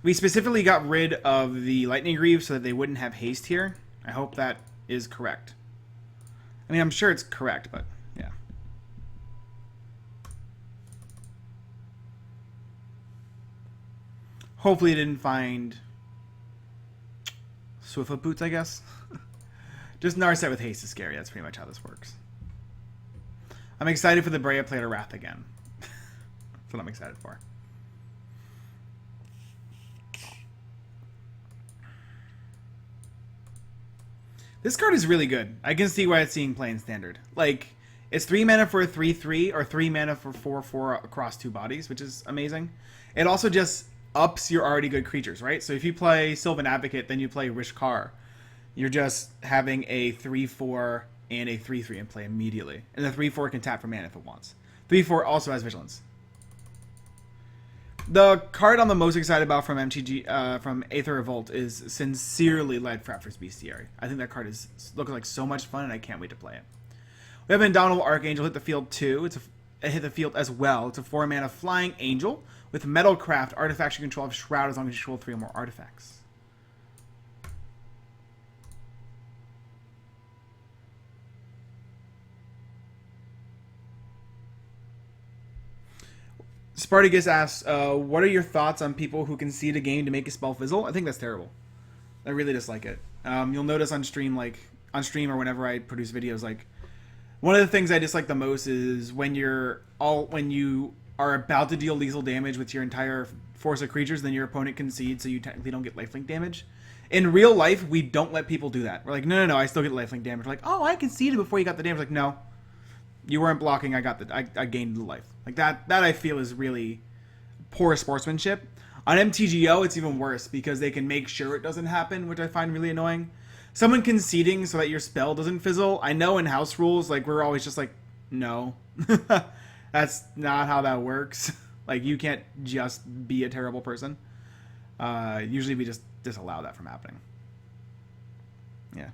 We specifically got rid of the Lightning Greaves so that they wouldn't have haste here. I hope that is correct. I mean, I'm sure it's correct, but yeah. Hopefully it didn't find Swiftfoot Boots, I guess. Just Narset with haste is scary. That's pretty much how this works. I'm excited for the Brea Player Wrath again. That's what I'm excited for. This card is really good. I can see why it's seeing play in Standard. Like, it's 3 mana for a 3/3 or 3 mana for 4/4 across 2 bodies, which is amazing. It also just ups your already good creatures, right? So if you play Sylvan Advocate, then you play Rishkar, you're just having a 3/4 and a 3/3 in play immediately. And the 3/4 can tap for mana if it wants. 3/4 also has Vigilance. The card I'm the most excited about from MTG, from Aether Revolt is Sincerely Led Fraptor's Bestiary. I think that card is looking like so much fun, and I can't wait to play it. We have Indomitable Archangel hit the field too. It hit the field as well. It's a 4 mana flying angel with Metalcraft. Artifacts you control have Shroud as long as you control 3 or more artifacts. Spartacus asks, what are your thoughts on people who concede a game to make a spell fizzle? I think that's terrible. I really dislike it. You'll notice on stream, or whenever I produce videos, like, one of the things I dislike the most is when you are about to deal lethal damage with your entire force of creatures, then your opponent concedes, so you technically don't get lifelink damage. In real life, we don't let people do that. We're like, no, I still get lifelink damage. We're like, oh, I conceded before you got the damage. Like, no. You weren't blocking, I gained the life. Like that I feel is really poor sportsmanship. On MTGO, it's even worse because they can make sure it doesn't happen, which I find really annoying. Someone conceding so that your spell doesn't fizzle. I know in house rules, like, we're always just like, no. That's not how that works. Like, you can't just be a terrible person. Usually we just disallow that from happening. Yeah.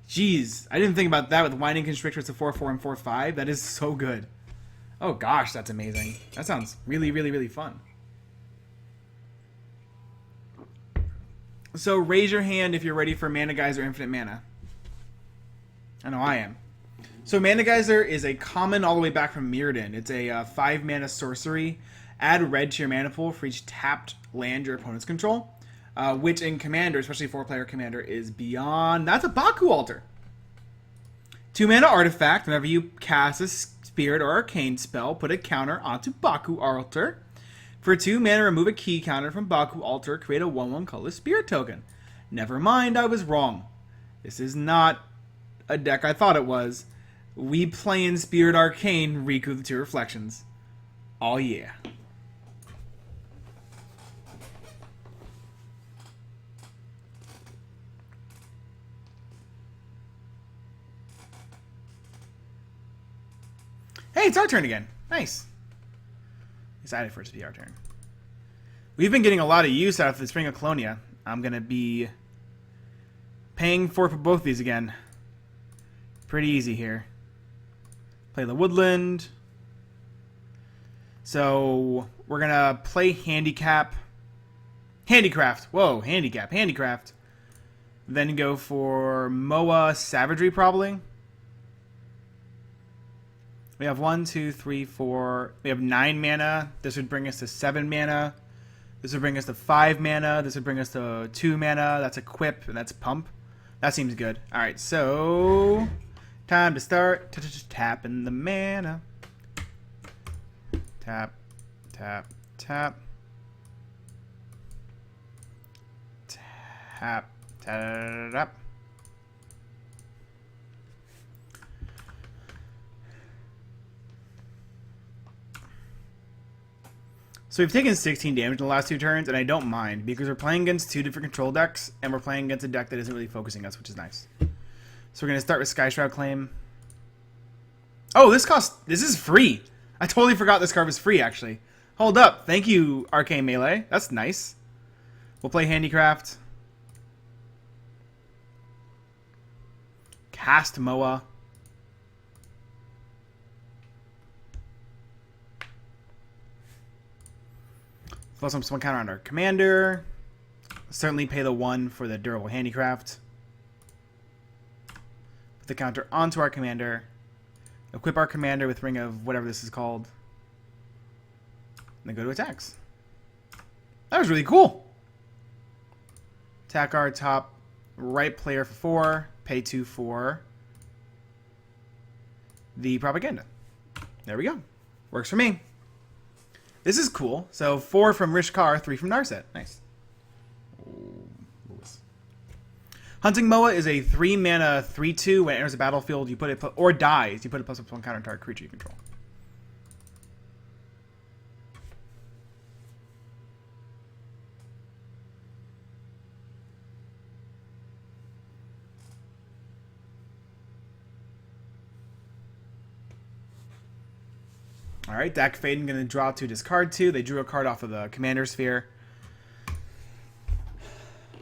Jeez, I didn't think about that with Winding Constrictor. It's a 4/4 and 4/5. That is so good. Oh gosh, that's amazing. That sounds really, really, really fun. So raise your hand if you're ready for Mana Geyser Infinite Mana. I know I am. So Mana Geyser is a common all the way back from Mirrodin. It's a 5 mana sorcery. Add red to your mana pool for each tapped land your opponents control. Which in Commander, especially 4-player Commander, is beyond... That's a Baku Altar. 2 mana artifact. Whenever you cast a Spirit or Arcane spell, put a counter onto Baku Altar. For 2 mana, remove a key counter from Baku Altar. Create a 1/1 colorless Spirit token. Never mind, I was wrong. This is not a deck I thought it was. We play in Spirit Arcane, Riku the 2 Reflections. Oh yeah. Hey, it's our turn again. Nice. Excited for it to be our turn. We've been getting a lot of use out of the Spring of Colonia. I'm going to be paying for both these again. Pretty easy here. Play the Woodland. So, we're going to play Handicraft. Whoa, Handicraft. Then go for Moa Savagery, probably. We have 1, 2, 3, 4. We have 9 mana. This would bring us to 7 mana. This would bring us to 5 mana. This would bring us to 2 mana. That's Equip, and that's Pump. That seems good. Alright, so... Time to start tapping the mana. Tap, tap, tap. Tap, tap. So we've taken 16 damage in the last 2 turns, and I don't mind, because we're playing against 2 different control decks, and we're playing against a deck that isn't really focusing us, which is nice. So we're going to start with Sky Shroud Claim. Oh, this is free! I totally forgot this card was free, actually. Hold up. Thank you, Arcane Melee. That's nice. We'll play Handicraft. Cast Moa. +1/+1 counter on our commander. Certainly pay the 1 for the durable handicraft. Put the counter onto our commander. Equip our commander with Ring of whatever this is called. And then go to attacks. That was really cool. Attack our top right player for 4. Pay 2 for the propaganda. There we go. Works for me. This is cool. So 4 from Rishkar, 3 from Narset. Nice. Hunting Moa is a 3-mana 3/2. When it enters the battlefield, you put it or dies. You put a +1 counter on target creature you control. All right, Dak Faden going to draw 2, discard 2. They drew a card off of the Commander Sphere.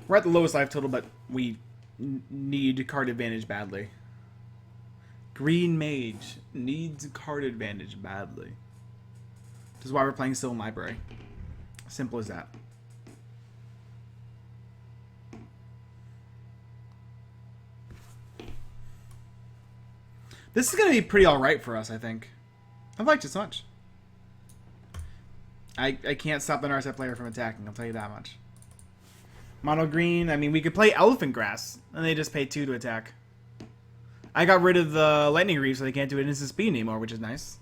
We're at the lowest life total, but we need card advantage badly. Green Mage needs card advantage badly. Which is why we're playing Sylvan Library. Simple as that. This is going to be pretty alright for us, I think. I've liked it so much. I can't stop the Narset player from attacking, I'll tell you that much. Mono green, I mean, we could play Elephant Grass, and they just pay 2 to attack. I got rid of the Lightning Reef, so they can't do it instant speed anymore, which is nice.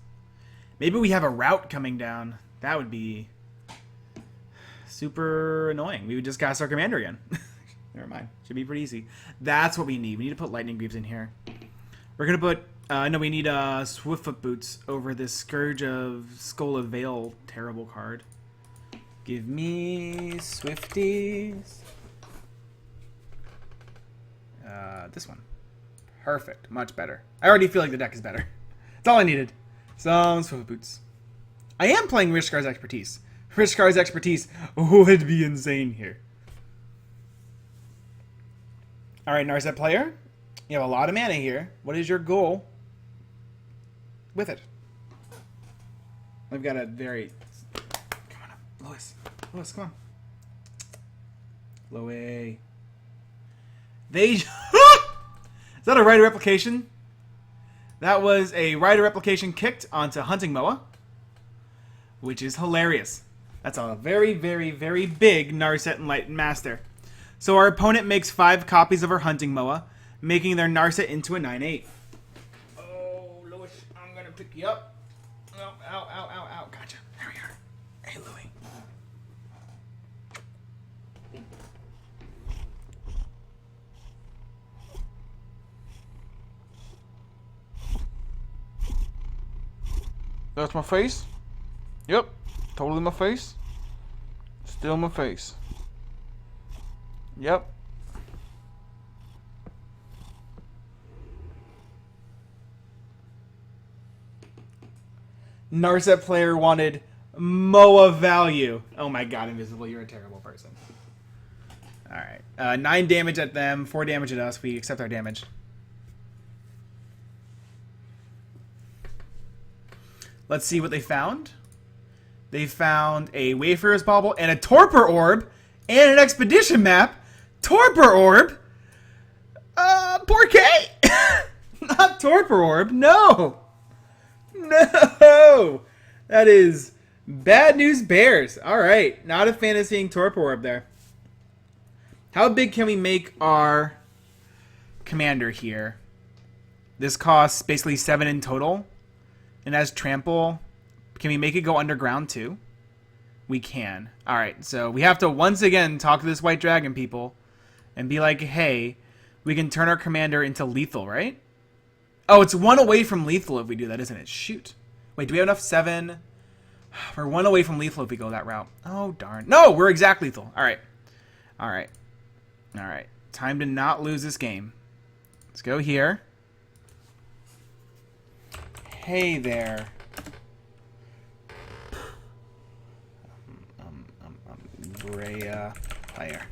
Maybe we have a route coming down. That would be super annoying. We would just cast our commander again. Never mind. Should be pretty easy. That's what we need. We need to put Lightning Greaves in here. We're going to put... no, we need Swiftfoot Boots over this Scourge of Skull of Vale terrible card. Give me Swifties. This one. Perfect. Much better. I already feel like the deck is better. That's all I needed. Some Swiftfoot Boots. I am playing Rishkar's Expertise. Rishkar's Expertise would be insane here. Alright, Narset player. You have a lot of mana here. What is your goal with it? I've got a very... Come on up. Lois. Lois, come on. Loey. They... Is that a Rider Replication? That was a Rider Replication kicked onto Hunting Moa, which is hilarious. That's a very, very, very big Narset Enlightened Master. So our opponent makes 5 copies of her Hunting Moa, making their Narset into a 9/8. Oh, Louis, I'm gonna pick you up. Oh, ow, ow, ow, ow. Gotcha. There we are. Hey, Louis. That's my face? Yep. Totally my face. Still my face. Yep. Narset player wanted Moa value. Oh my god, Invisible, you're a terrible person. Alright. 9 damage at them, 4 damage at us. We accept our damage. Let's see what they found. They found a Wayfarer's Bauble and a Torpor Orb and an Expedition Map. Torpor Orb? Porquet? Not Torpor Orb, no! No! That is bad news bears. Alright, not a fan of seeing Torpor Orb there. How big can we make our commander here? This costs basically 7 in total. And as trample, can we make it go underground too? We can. Alright, so we have to once again talk to this white dragon people and be like, hey, we can turn our commander into lethal, right? Oh, it's 1 away from lethal if we do that, isn't it? Shoot. Wait, do we have enough 7? We're 1 away from lethal if we go that route. Oh, darn. No, we're exact lethal. Alright. Alright. Alright. Time to not lose this game. Let's go here. Hey there. Brea player.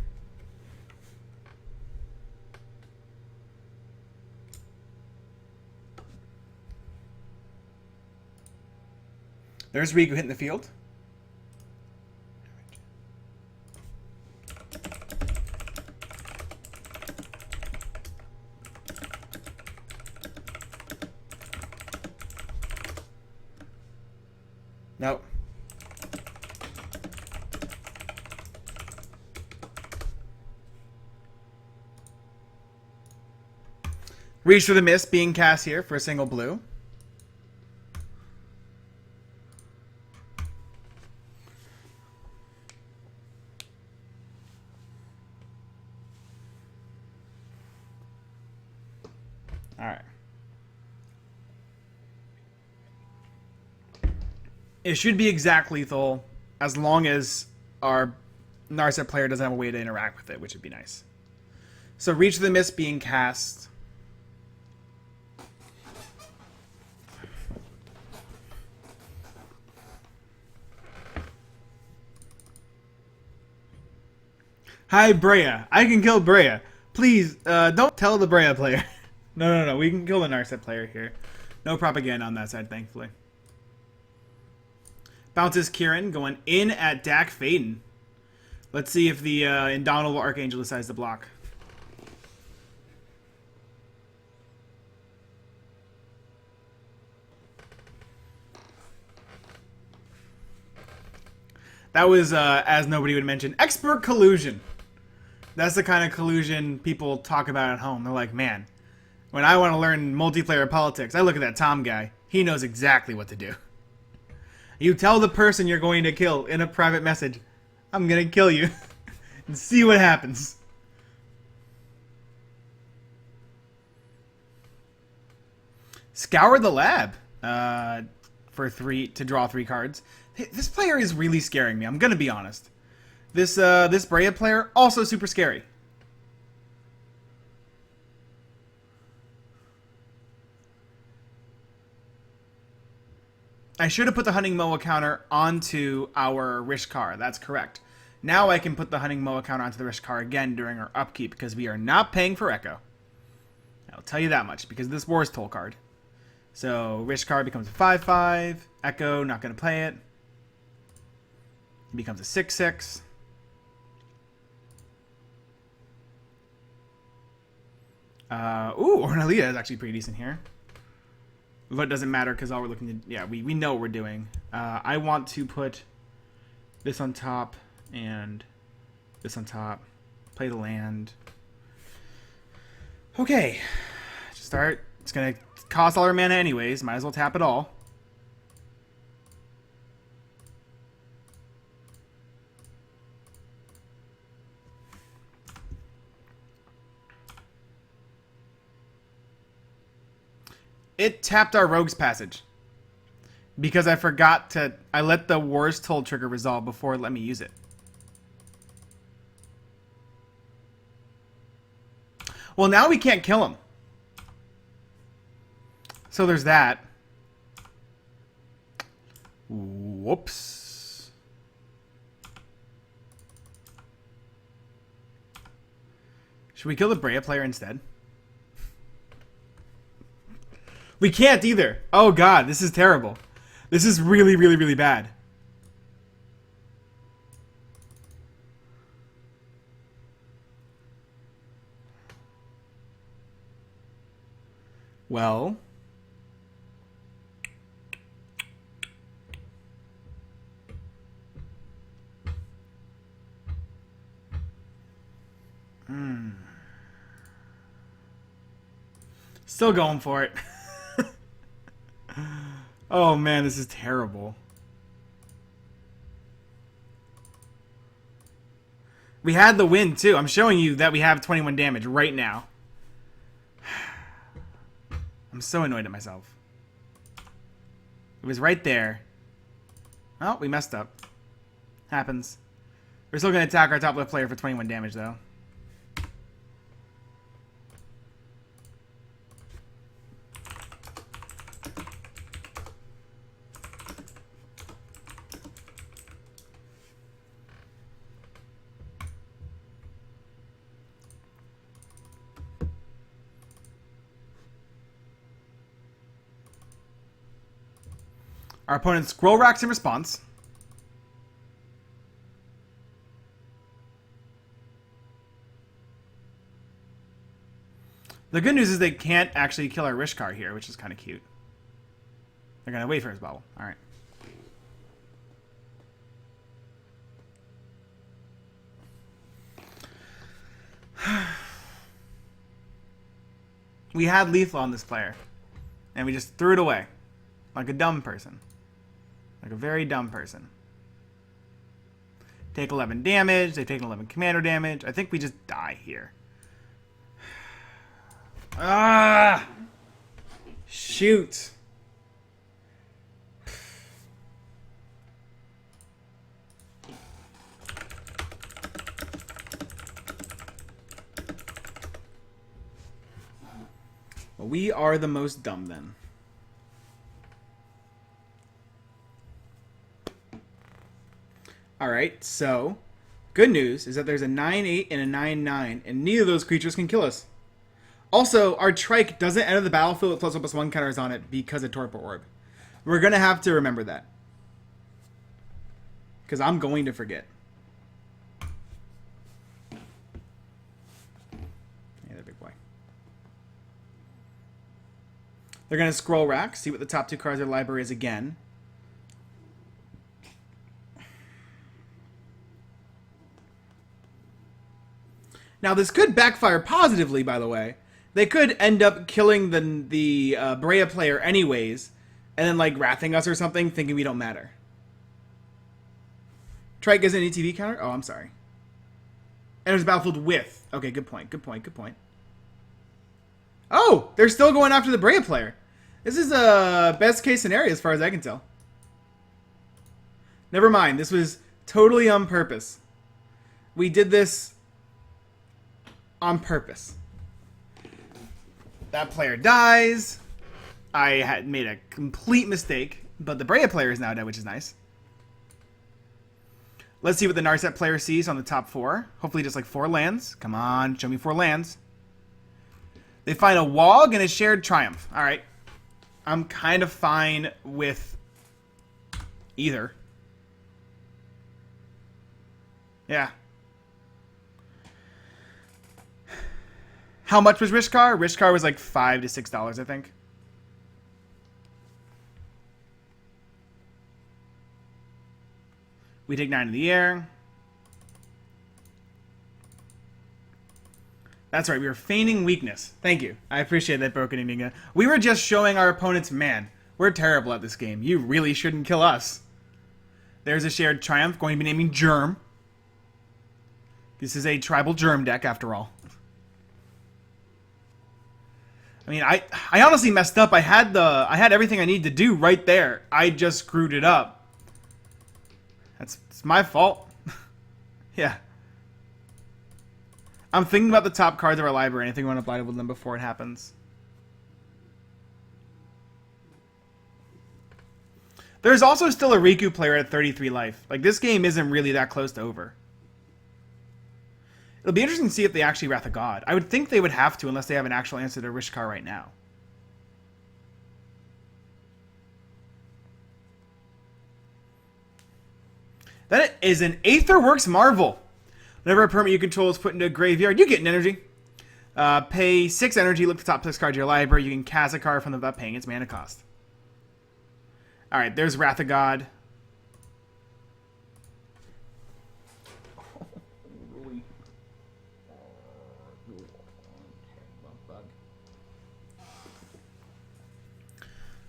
There's Riku hitting the field. Nope. Reach for the Mist being cast here for a single blue. Alright. It should be exact lethal as long as our Narset player doesn't have a way to interact with it, which would be nice. So Reach of the Mist being cast. Hi, Brea. I can kill Brea. Please, don't tell the Brea player. No. We can kill the Narset player here. No propaganda on that side, thankfully. Bounces Kieran going in at Dak Faden. Let's see if the Indomitable Archangel decides to block. That was, as nobody would mention, expert collusion. That's the kind of collusion people talk about at home. They're like, man, when I want to learn multiplayer politics, I look at that Tom guy. He knows exactly what to do. You tell the person you're going to kill in a private message, I'm going to kill you, and see what happens. Scour the Lab for 3 to draw 3 cards. This player is really scaring me. I'm going to be honest. This Brea player, also super scary. I should have put the Hunting Moa counter onto our Rishkar. That's correct. Now I can put the Hunting Moa counter onto the Rishkar again during our upkeep because we are not paying for Echo. I'll tell you that much because this War's Toll card. So Rishkar becomes a 5/5. Echo, not going to play it. It becomes a 6/6. Ooh, Ornelia is actually pretty decent here. But it doesn't matter because all we're looking to... Yeah, we know what we're doing. I want to put this on top and this on top. Play the land. Okay. Start. It's going to cost all our mana anyways. Might as well tap it all. It tapped our Rogue's Passage. Because I forgot to... I let the War's Toll trigger resolve before it let me use it. Well, now we can't kill him. So there's that. Whoops. Should we kill the Brea player instead? We can't either. Oh god, this is terrible. This is really, really, really bad. Well... Still going for it. Oh man, this is terrible. We had the win too. I'm showing you that we have 21 damage right now. I'm so annoyed at myself. It was right there. Oh, we messed up. Happens. We're still going to attack our top left player for 21 damage though. Our opponent scroll racks in response. The good news is they can't actually kill our Rishkar here, which is kind of cute. They're going to wait for his bubble. Alright. We had lethal on this player. And we just threw it away. Like a dumb person. Like a very dumb person. Take 11 damage. They take 11 commander damage. I think we just die here. Ah! Shoot. Well, we are the most dumb then. Alright, so good news is that there's a 9-8 and a 9-9, and neither of those creatures can kill us. Also, our Trike doesn't enter the battlefield with +1/+1 counters on it because of Torpor Orb. We're going to have to remember that. Because I'm going to forget. Yeah, that big boy. They're going to scroll rack, see what the top 2 cards of their library is again. Now, this could backfire positively, by the way. They could end up killing the Brea player anyways, and then, like, wrathing us or something, thinking we don't matter. Trike is an ETV counter? Oh, I'm sorry. Enters battlefield with. Okay, good point, good point, good point. Oh! They're still going after the Brea player. This is a best case scenario as far as I can tell. Never mind, this was totally on purpose. We did this on purpose. That player dies. I had made a complete mistake, but the Brea player is now dead, which is nice. Let's see what the Narset player sees on the top 4. Hopefully just like 4 lands. Come on, show me 4 lands. They find a Wog and a Shared Triumph. Alright. I'm kind of fine with either. Yeah. How much was Rishkar? Rishkar was like $5 to $6, I think. We take 9 in the air. That's right, we were feigning weakness. Thank you. I appreciate that, Broken Enigma. We were just showing our opponents, man, we're terrible at this game. You really shouldn't kill us. There's a Shared Triumph, going to be naming Germ. This is a tribal Germ deck, after all. I mean, I honestly messed up. I had everything I need to do right there. I just screwed it up. It's my fault. Yeah. I'm thinking about the top cards of our library. Anything we want to blind with them before it happens. There's also still a Riku player at 33 life. Like, this game isn't really that close to over. It'll be interesting to see if they actually Wrath of God. I would think they would have to unless they have an actual answer to Rishkar right now. That is an Aether Works Marvel. Whenever a permanent you control is put into a graveyard, you get an energy. Pay 6 energy, look at the top 6 cards of your library. You can cast a card from them without paying its mana cost. Alright, there's Wrath of God.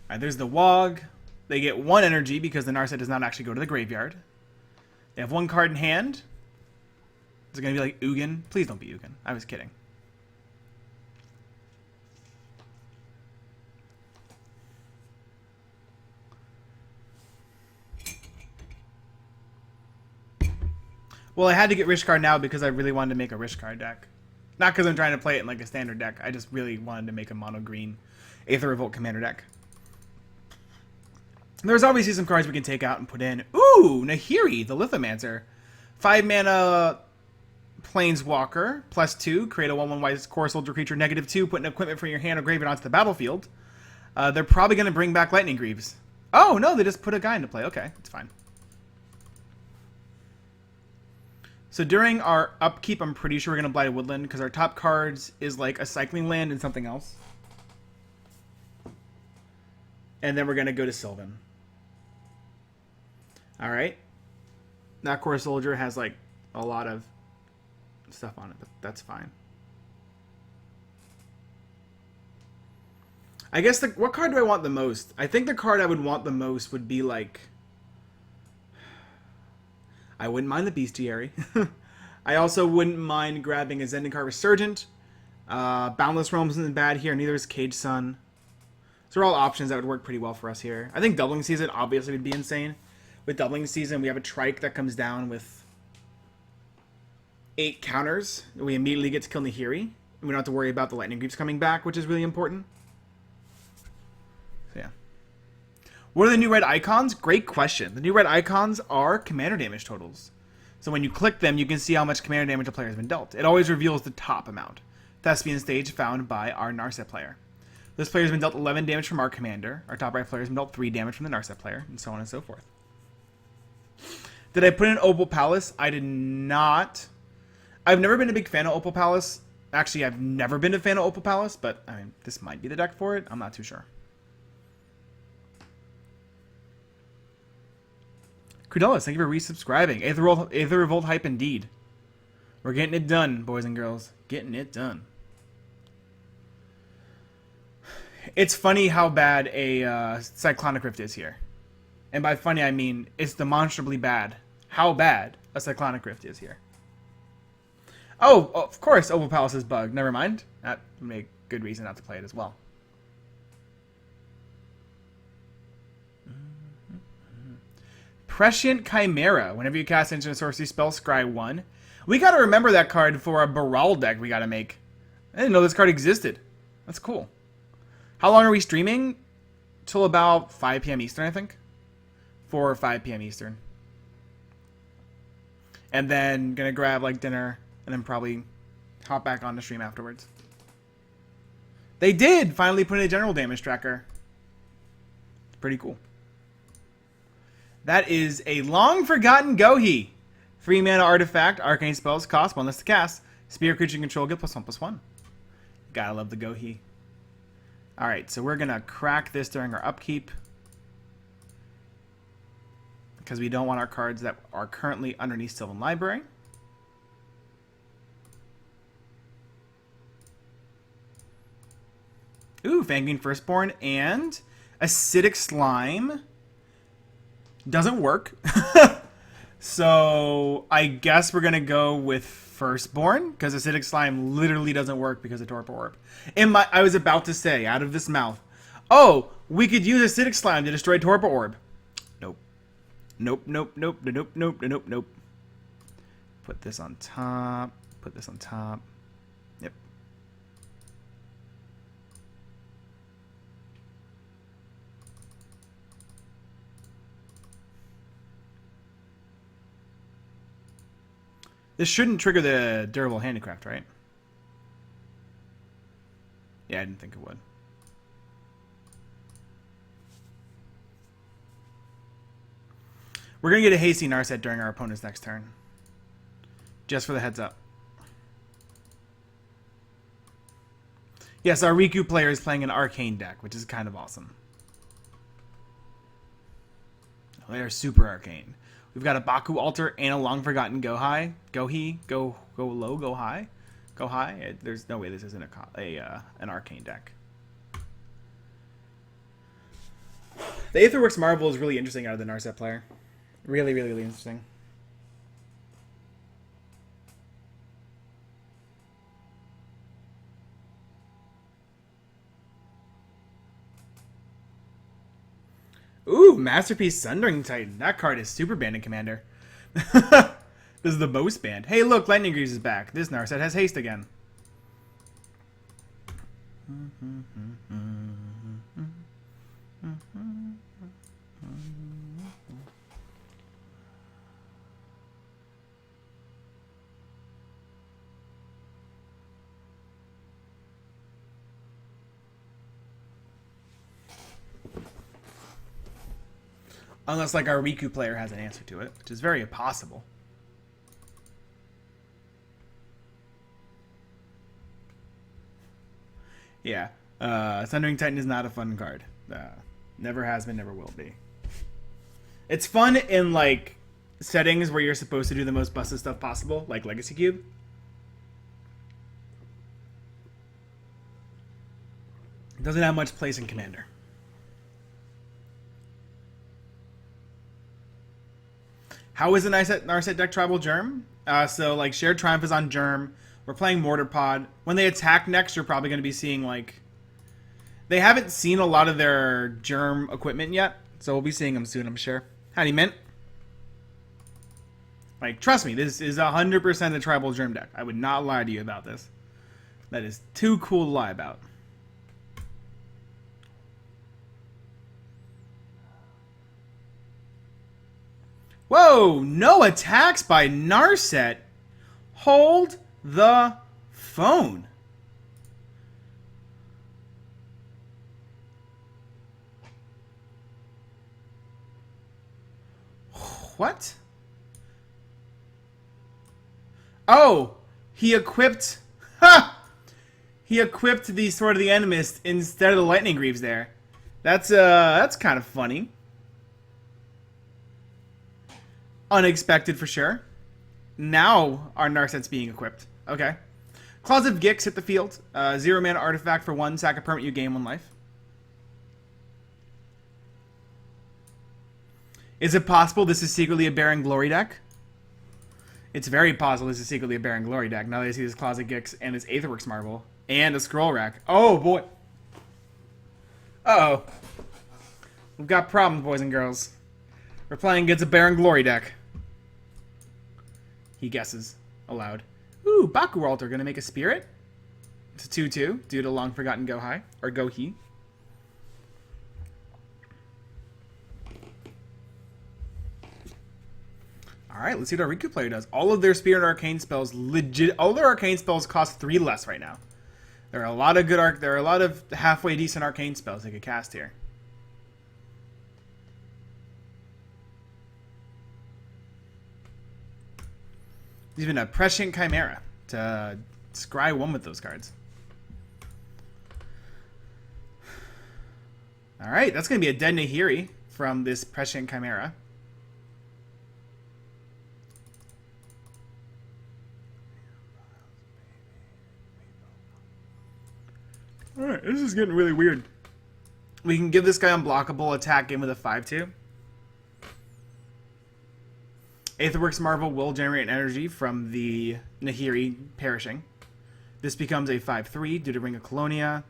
Alright, there's the Wog. They get 1 energy because the Narset does not actually go to the graveyard. They have 1 card in hand. Is it going to be like Ugin? Please don't be Ugin. I was kidding. Well, I had to get Rishkar now because I really wanted to make a Rishkar deck. Not because I'm trying to play it in like a standard deck. I just really wanted to make a mono green Aether Revolt commander deck. There's obviously some cards we can take out and put in. Ooh, Nahiri, the Lithomancer. 5 mana Planeswalker, +2. Create a 1/1 white core soldier creature, -2. Put an equipment from your hand or graveyard onto the battlefield. They're probably going to bring back Lightning Greaves. Oh, no, they just put a guy into play. Okay, it's fine. So during our upkeep, I'm pretty sure we're going to Blighted Woodland because our top cards is like a cycling land and something else. And then we're going to go to Sylvan. Alright. That core soldier has like a lot of stuff on it, but that's fine. I guess what card do I want the most? I think the card I would want the most would be like... I wouldn't mind the Bestiary. I also wouldn't mind grabbing a Zendikar Resurgent. Boundless Realms isn't bad here, neither is Cage Sun. Those are all options that would work pretty well for us here. I think Doubling Season obviously would be insane. With Doubling Season, we have a Trike that comes down with 8 counters. We immediately get to kill Nahiri. We don't have to worry about the Lightning Greaves coming back, which is really important. So yeah. What are the new red icons? Great question. The new red icons are commander damage totals. So when you click them, you can see how much commander damage a player has been dealt. It always reveals the top amount. Thespian stage found by our Narset player. This player has been dealt 11 damage from our commander. Our top right player has been dealt 3 damage from the Narset player, and so on and so forth. Did I put in Opal Palace? I did not. I've never been a big fan of Opal Palace. Actually, I've never been a fan of Opal Palace, but I mean, this might be the deck for it. I'm not too sure. Crudellis, thank you for resubscribing. Aether Revolt hype indeed. We're getting it done, boys and girls. Getting it done. It's funny how bad a Cyclonic Rift is here. And by funny, I mean it's demonstrably bad how bad a Cyclonic Rift is here. Oh, of course, Opal Palace is bugged. Never mind. That would make good reason not to play it as well. Prescient Chimera. Whenever you cast Instant Sorcery spell, scry 1. We gotta remember that card for a Baral deck we gotta make. I didn't know this card existed. That's cool. How long are we streaming? Till about 5 p.m. Eastern, I think. 4 or 5 p.m. Eastern. And then gonna grab like dinner and then probably hop back on the stream afterwards. They did finally put in a general damage tracker. It's pretty cool. That is a long forgotten Gohi. 3 mana artifact, arcane spells cost 1 less to cast. Spear creature control get +1/+1. Gotta love the Gohi. Alright, so we're gonna crack this during our upkeep. Because we don't want our cards that are currently underneath Sylvan Library. Ooh, Fanggreen Firstborn and Acidic Slime. Doesn't work. So I guess we're gonna go with Firstborn because Acidic Slime literally doesn't work because of Torpor Orb. I was about to say out of this mouth, oh, we could use Acidic Slime to destroy Torpor Orb. Nope. Nope. Nope. Nope. Nope. Nope. Nope. Nope. Put this on top. Put this on top. Yep. This shouldn't trigger the Durable Handicraft, right? Yeah, I didn't think it would. We're going to get a Hasty Narset during our opponent's next turn. Just for the heads up. Yes, our Riku player is playing an Arcane deck, which is kind of awesome. They are super arcane. We've got a Baku Altar and a Long Forgotten Go High. Go low, go high. Go high. There's no way this isn't an arcane deck. The Aetherworks Marvel is really interesting out of the Narset player. Really, really, really interesting. Ooh, Masterpiece Sundering Titan. That card is super Bandit Commander. This is the most band. Hey, look, Lightning Greaves is back. This Narset has haste again. Unless, like, our Riku player has an answer to it, which is very possible. Yeah. Thundering Titan is not a fun card. Never has been, never will be. It's fun in, like, settings where you're supposed to do the most busted stuff possible, like Legacy Cube. Doesn't have much place in Commander. How is the Narset deck Tribal Germ? So, like, Shared Triumph is on Germ. We're playing Mortar Pod. When they attack next, you're probably going to be seeing, like... They haven't seen a lot of their Germ equipment yet, so we'll be seeing them soon, I'm sure. Howdy, Mint. Like, trust me, this is 100% a Tribal Germ deck. I would not lie to you about this. That is too cool to lie about. Whoa! No attacks by Narset. Hold the phone. What? Oh! He equipped... Ha! He equipped the Sword of the Animist instead of the Lightning Greaves there. That's kind of funny. Unexpected for sure. Now our Narset's being equipped. Okay. Closet of Gix hit the field. 0 mana artifact for 1. Sack a permanent, you gain 1 life. Is it possible this is secretly a Baron Glory deck? It's very possible this is secretly a Baron Glory deck. Now that I see this Closet Gix and this Aetherworks Marvel. And a Scroll Rack. Oh, boy. Uh-oh. We've got problems, boys and girls. We're playing against a Baron Glory deck. He guesses aloud. Ooh, Baku Altar gonna make a Spirit. It's a 2/2 due to Long Forgotten Go High. Or Go He. Alright, let's see what our Riku player does. All of their Spirit and Arcane spells all their Arcane spells cost 3 less right now. There are a lot of there are a lot of halfway decent Arcane spells they could cast here. Even a Prescient Chimera to scry 1 with those cards. Alright, that's going to be a Dead Nahiri from this Prescient Chimera. Alright, this is getting really weird. We can give this guy unblockable attack in with a 5/2. Aetherworks Marvel will generate an energy from the Nahiri perishing. This becomes a 5/3 due to Ring of Colonia.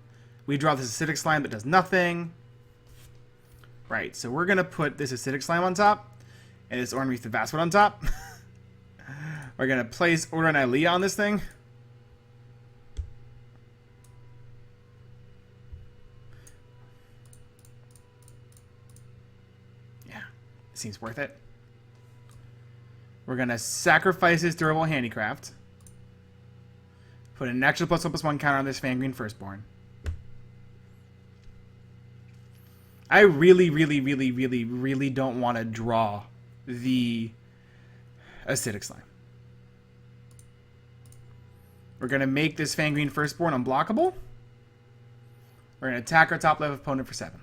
We draw this Acidic Slime that does nothing. Right, so we're going to put this Acidic Slime on top and this Ornreath of Vastwood on top. We're going to place Order and Ilea on this thing. Yeah, seems worth it. We're going to sacrifice his Durable Handicraft. Put an extra +1/+1 counter on this Fangreen Firstborn. I really, really, really, really, really don't want to draw the Acidic Slime. We're going to make this Fangreen Firstborn unblockable. We're going to attack our top left opponent for 7.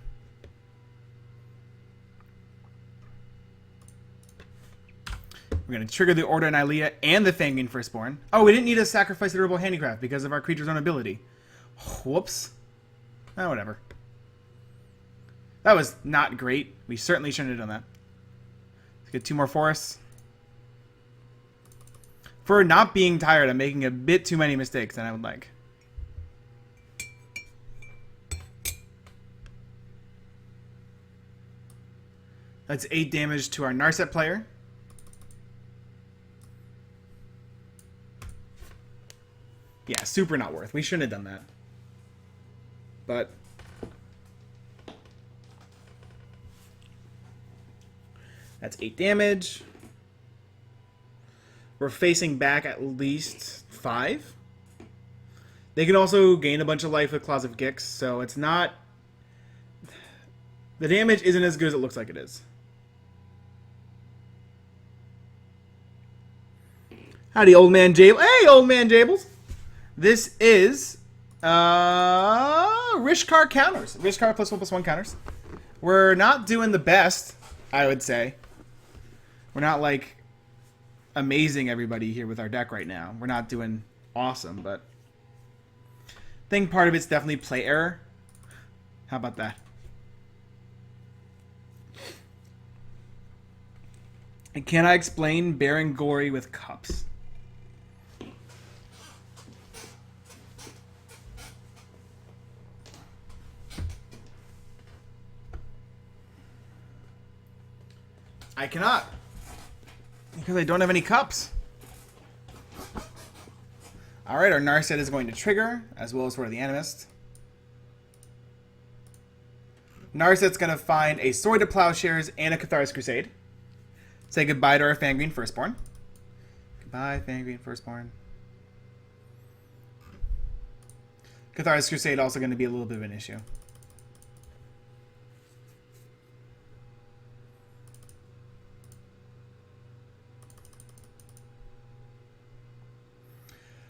We're going to trigger the Order and Ilea and the Fangreen Firstborn. Oh, we didn't need to sacrifice the Durable Handicraft because of our creature's own ability. Whoops. Oh, whatever. That was not great. We certainly shouldn't have done that. Let's get 2 more forests. For not being tired, I'm making a bit too many mistakes than I would like. That's 8 damage to our Narset player. Yeah, super not worth. We shouldn't have done that. But that's 8 damage. We're facing back at least 5. They can also gain a bunch of life with Closet of Gix, so it's not... The damage isn't as good as it looks like it is. Howdy, old man Jable. Hey, old man Jables! This is Rishkar counters. Rishkar +1/+1 counters. We're not doing the best, I would say. We're not like amazing everybody here with our deck right now. We're not doing awesome, but I think part of it's definitely play error. How about that? And can I explain Baron Gory with cups? I cannot. Because I don't have any cups. Alright, our Narset is going to trigger, as well as Sword of the Animist. Narset's going to find a Sword of Plowshares and a Cathar's Crusade. Say goodbye to our Fangreen Firstborn. Goodbye, Fangreen Firstborn. Cathar's Crusade also going to be a little bit of an issue.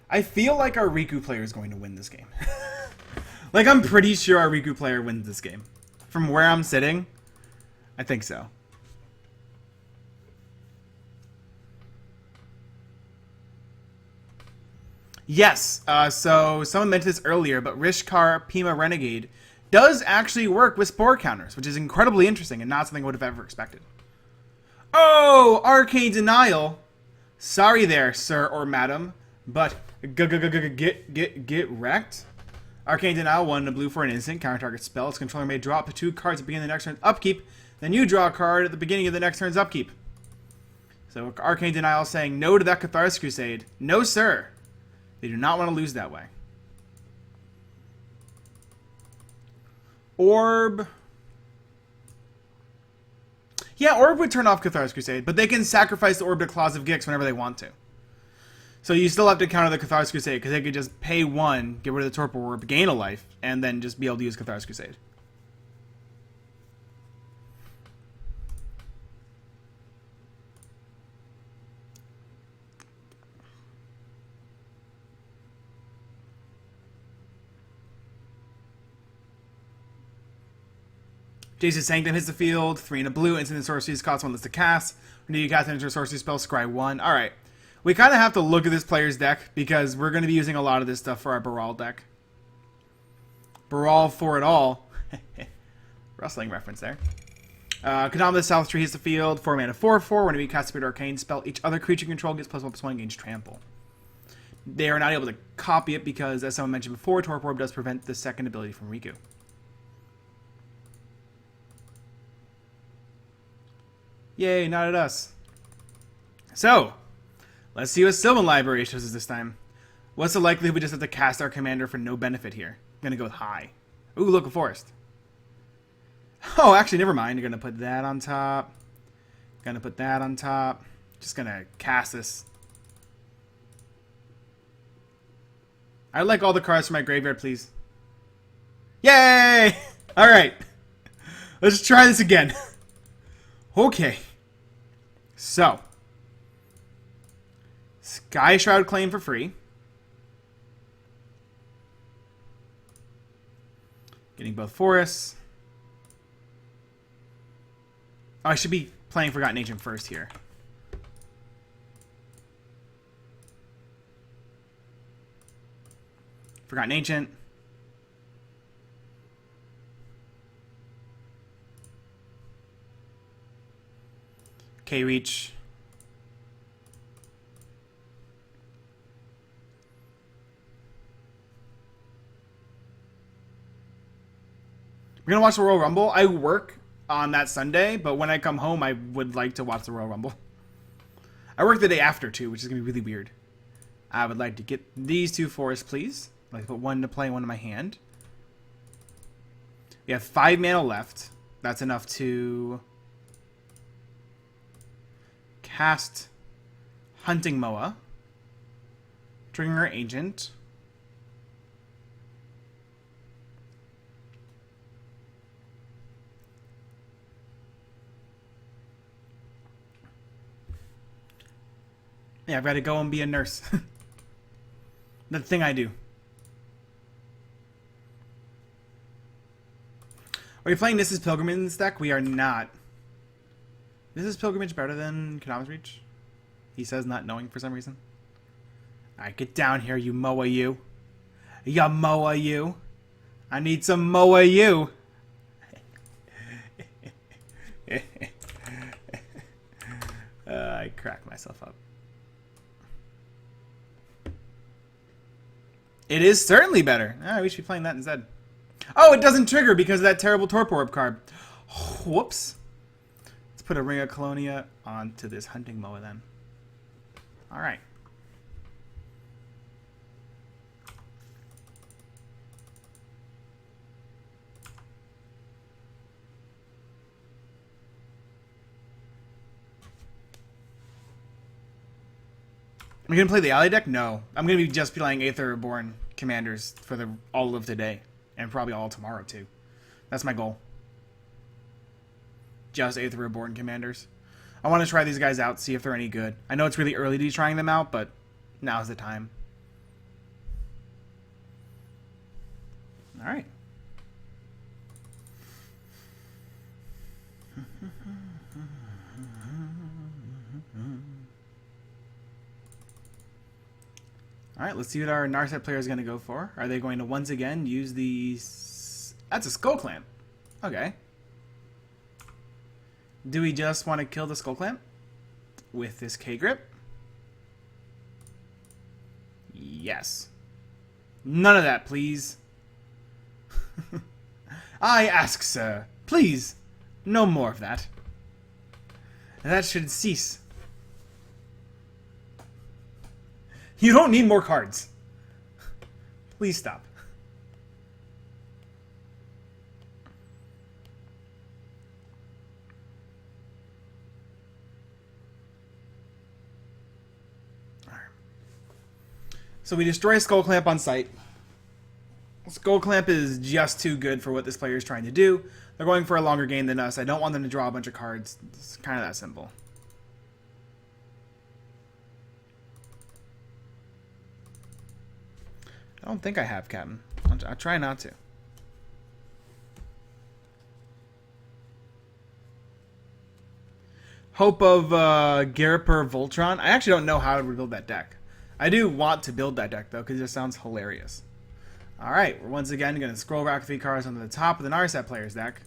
I feel like our Riku player is going to win this game. Like, I'm pretty sure our Riku player wins this game. From where I'm sitting, I think so. Yes, so someone mentioned this earlier, but Rishkar Pima Renegade does actually work with Spore counters, which is incredibly interesting and not something I would have ever expected. Oh, Arcane Denial. Sorry there, sir or madam, but get wrecked. Arcane Denial, 1 blue for an instant. Counter target spell. Its controller may drop 2 cards at the beginning of the next turn's upkeep. Then you draw a card at the beginning of the next turn's upkeep. So Arcane Denial is saying no to that Cathar's Crusade. No, sir. They do not want to lose that way. Orb. Yeah, Orb would turn off Cathar's Crusade, but they can sacrifice the Orb to Claws of Gix whenever they want to. So you still have to counter the Cathar's Crusade, because they could just pay 1, get rid of the Torpor Orb, gain a life, and then just be able to use Cathar's Crusade. Jace's Sanctum hits the field, 3 and a blue, instant and sorceries cost 1 less to cast. When you cast an instant sorcery spell, scry 1. Alright. We kind of have to look at this player's deck, because we're going to be using a lot of this stuff for our Baral deck. Baral for it all. Rustling reference there. Kadama the South Tree hits the field, 4 mana 4/4. Whenever you cast a Spirit Arcane spell, each other creature you control gets +1/+1 against trample. They are not able to copy it because, as someone mentioned before, Torpor Orb does prevent the second ability from Riku. Yay, not at us. So, let's see what Sylvan Library shows us this time. What's the likelihood we just have to cast our commander for no benefit here? I'm going to go with high. Ooh, look, a forest. Oh, actually, never mind. You're going to put that on top. Going to put that on top. Just going to cast this. I'd like all the cards from my graveyard, please. Yay! All right. Let's try this again. Okay. So. Sky Shroud claim for free. Getting both forests. Oh, I should be playing Forgotten Ancient first here. Forgotten Ancient. K-Reach. We're going to watch the Royal Rumble. I work on that Sunday, but when I come home, I would like to watch the Royal Rumble. I work the day after, too, which is going to be really weird. I would like to get these 2 forests, please. I'd like to put 1 to play, 1 in my hand. We have 5 mana left. That's enough to cast Hunting Moa. Triggering our Agent. Yeah, I've got to go and be a nurse. The thing I do. Are we playing This Is Pilgrimage in this deck? We are not. This is Pilgrimage better than Kadama's Reach? He says, not knowing for some reason. Alright, get down here, you Moa, you. Ya Moa, you. I need some Moa, you. I cracked myself up. It is certainly better. We should be playing that instead. Oh, it doesn't trigger because of that terrible Torpor Orb card. Whoops. Let's put a Ring of Colonia onto this Hunting Moa then. Alright. Am I going to play the ally deck? No. I'm going to be just playing Aether Reborn commanders for all of today. And probably all tomorrow, too. That's my goal. Just Aether Reborn commanders. I want to try these guys out, see if they're any good. I know it's really early to be trying them out, but now's the time. Alright. Alright, let's see what our Narset player is going to go for. Are they going to once again use these... That's a Skull Clamp. Okay. Do we just want to kill the Skull Clamp with this K-Grip? Yes. None of that, please. I ask, sir. Please. No more of that. That should cease. You don't need more cards. Please stop. Alright. So we destroy Skull Clamp on sight. Skull Clamp is just too good for what this player is trying to do. They're going for a longer game than us. I don't want them to draw a bunch of cards. It's kind of that simple. I don't think I have, Captain. I'll try not to. Hope of Gariper Voltron. I actually don't know how to rebuild that deck. I do want to build that deck, though, because it just sounds hilarious. Alright, we're once again going to scroll back 3 cards onto the top of the Narset player's deck.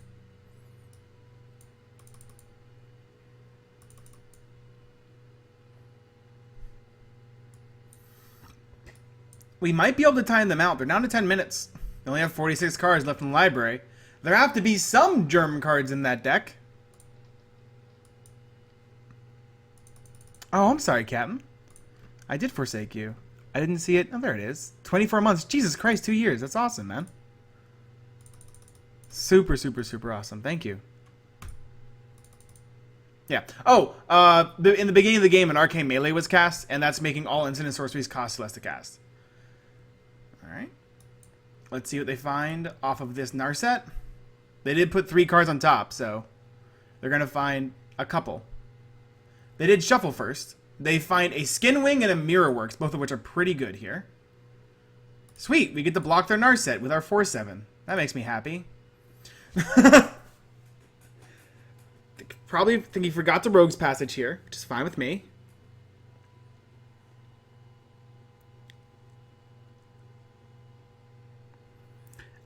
We might be able to time them out. They're down to 10 minutes. They only have 46 cards left in the library. There have to be some German cards in that deck. Oh, I'm sorry, Captain. I did forsake you. I didn't see it. Oh, there it is. 24 months. Jesus Christ, 2 years. That's awesome, man. Super, super, super awesome. Thank you. Yeah. Oh, in the beginning of the game, an Arcane Melee was cast, and that's making all instant sorceries cost less to cast. Alright. Let's see what they find off of this Narset. They did put 3 cards on top, so they're going to find a couple. They did shuffle first. They find a Skinwing and a Mirror Works, both of which are pretty good here. Sweet, we get to block their Narset with our 4/7. That makes me happy. Probably think he forgot the Rogue's Passage here, which is fine with me.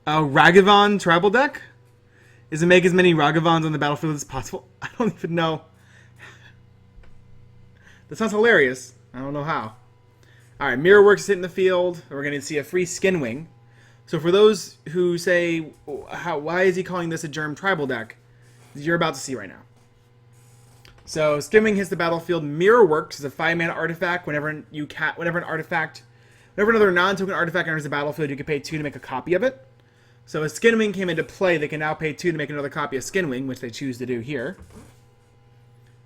Ragavan Tribal Deck? Is it make as many Ragavans on the battlefield as possible? I don't even know. That sounds hilarious. I don't know how. Alright, Mirror Works is hitting the field. We're going to see a free Skinwing. So for those who say, why is he calling this a Germ Tribal Deck? You're about to see right now. So Skinwing hits the battlefield. Mirror Works is a 5-mana artifact. Whenever another non-token artifact enters the battlefield, you can pay 2 to make a copy of it. So as Skinwing came into play, they can now pay 2 to make another copy of Skinwing, which they choose to do here.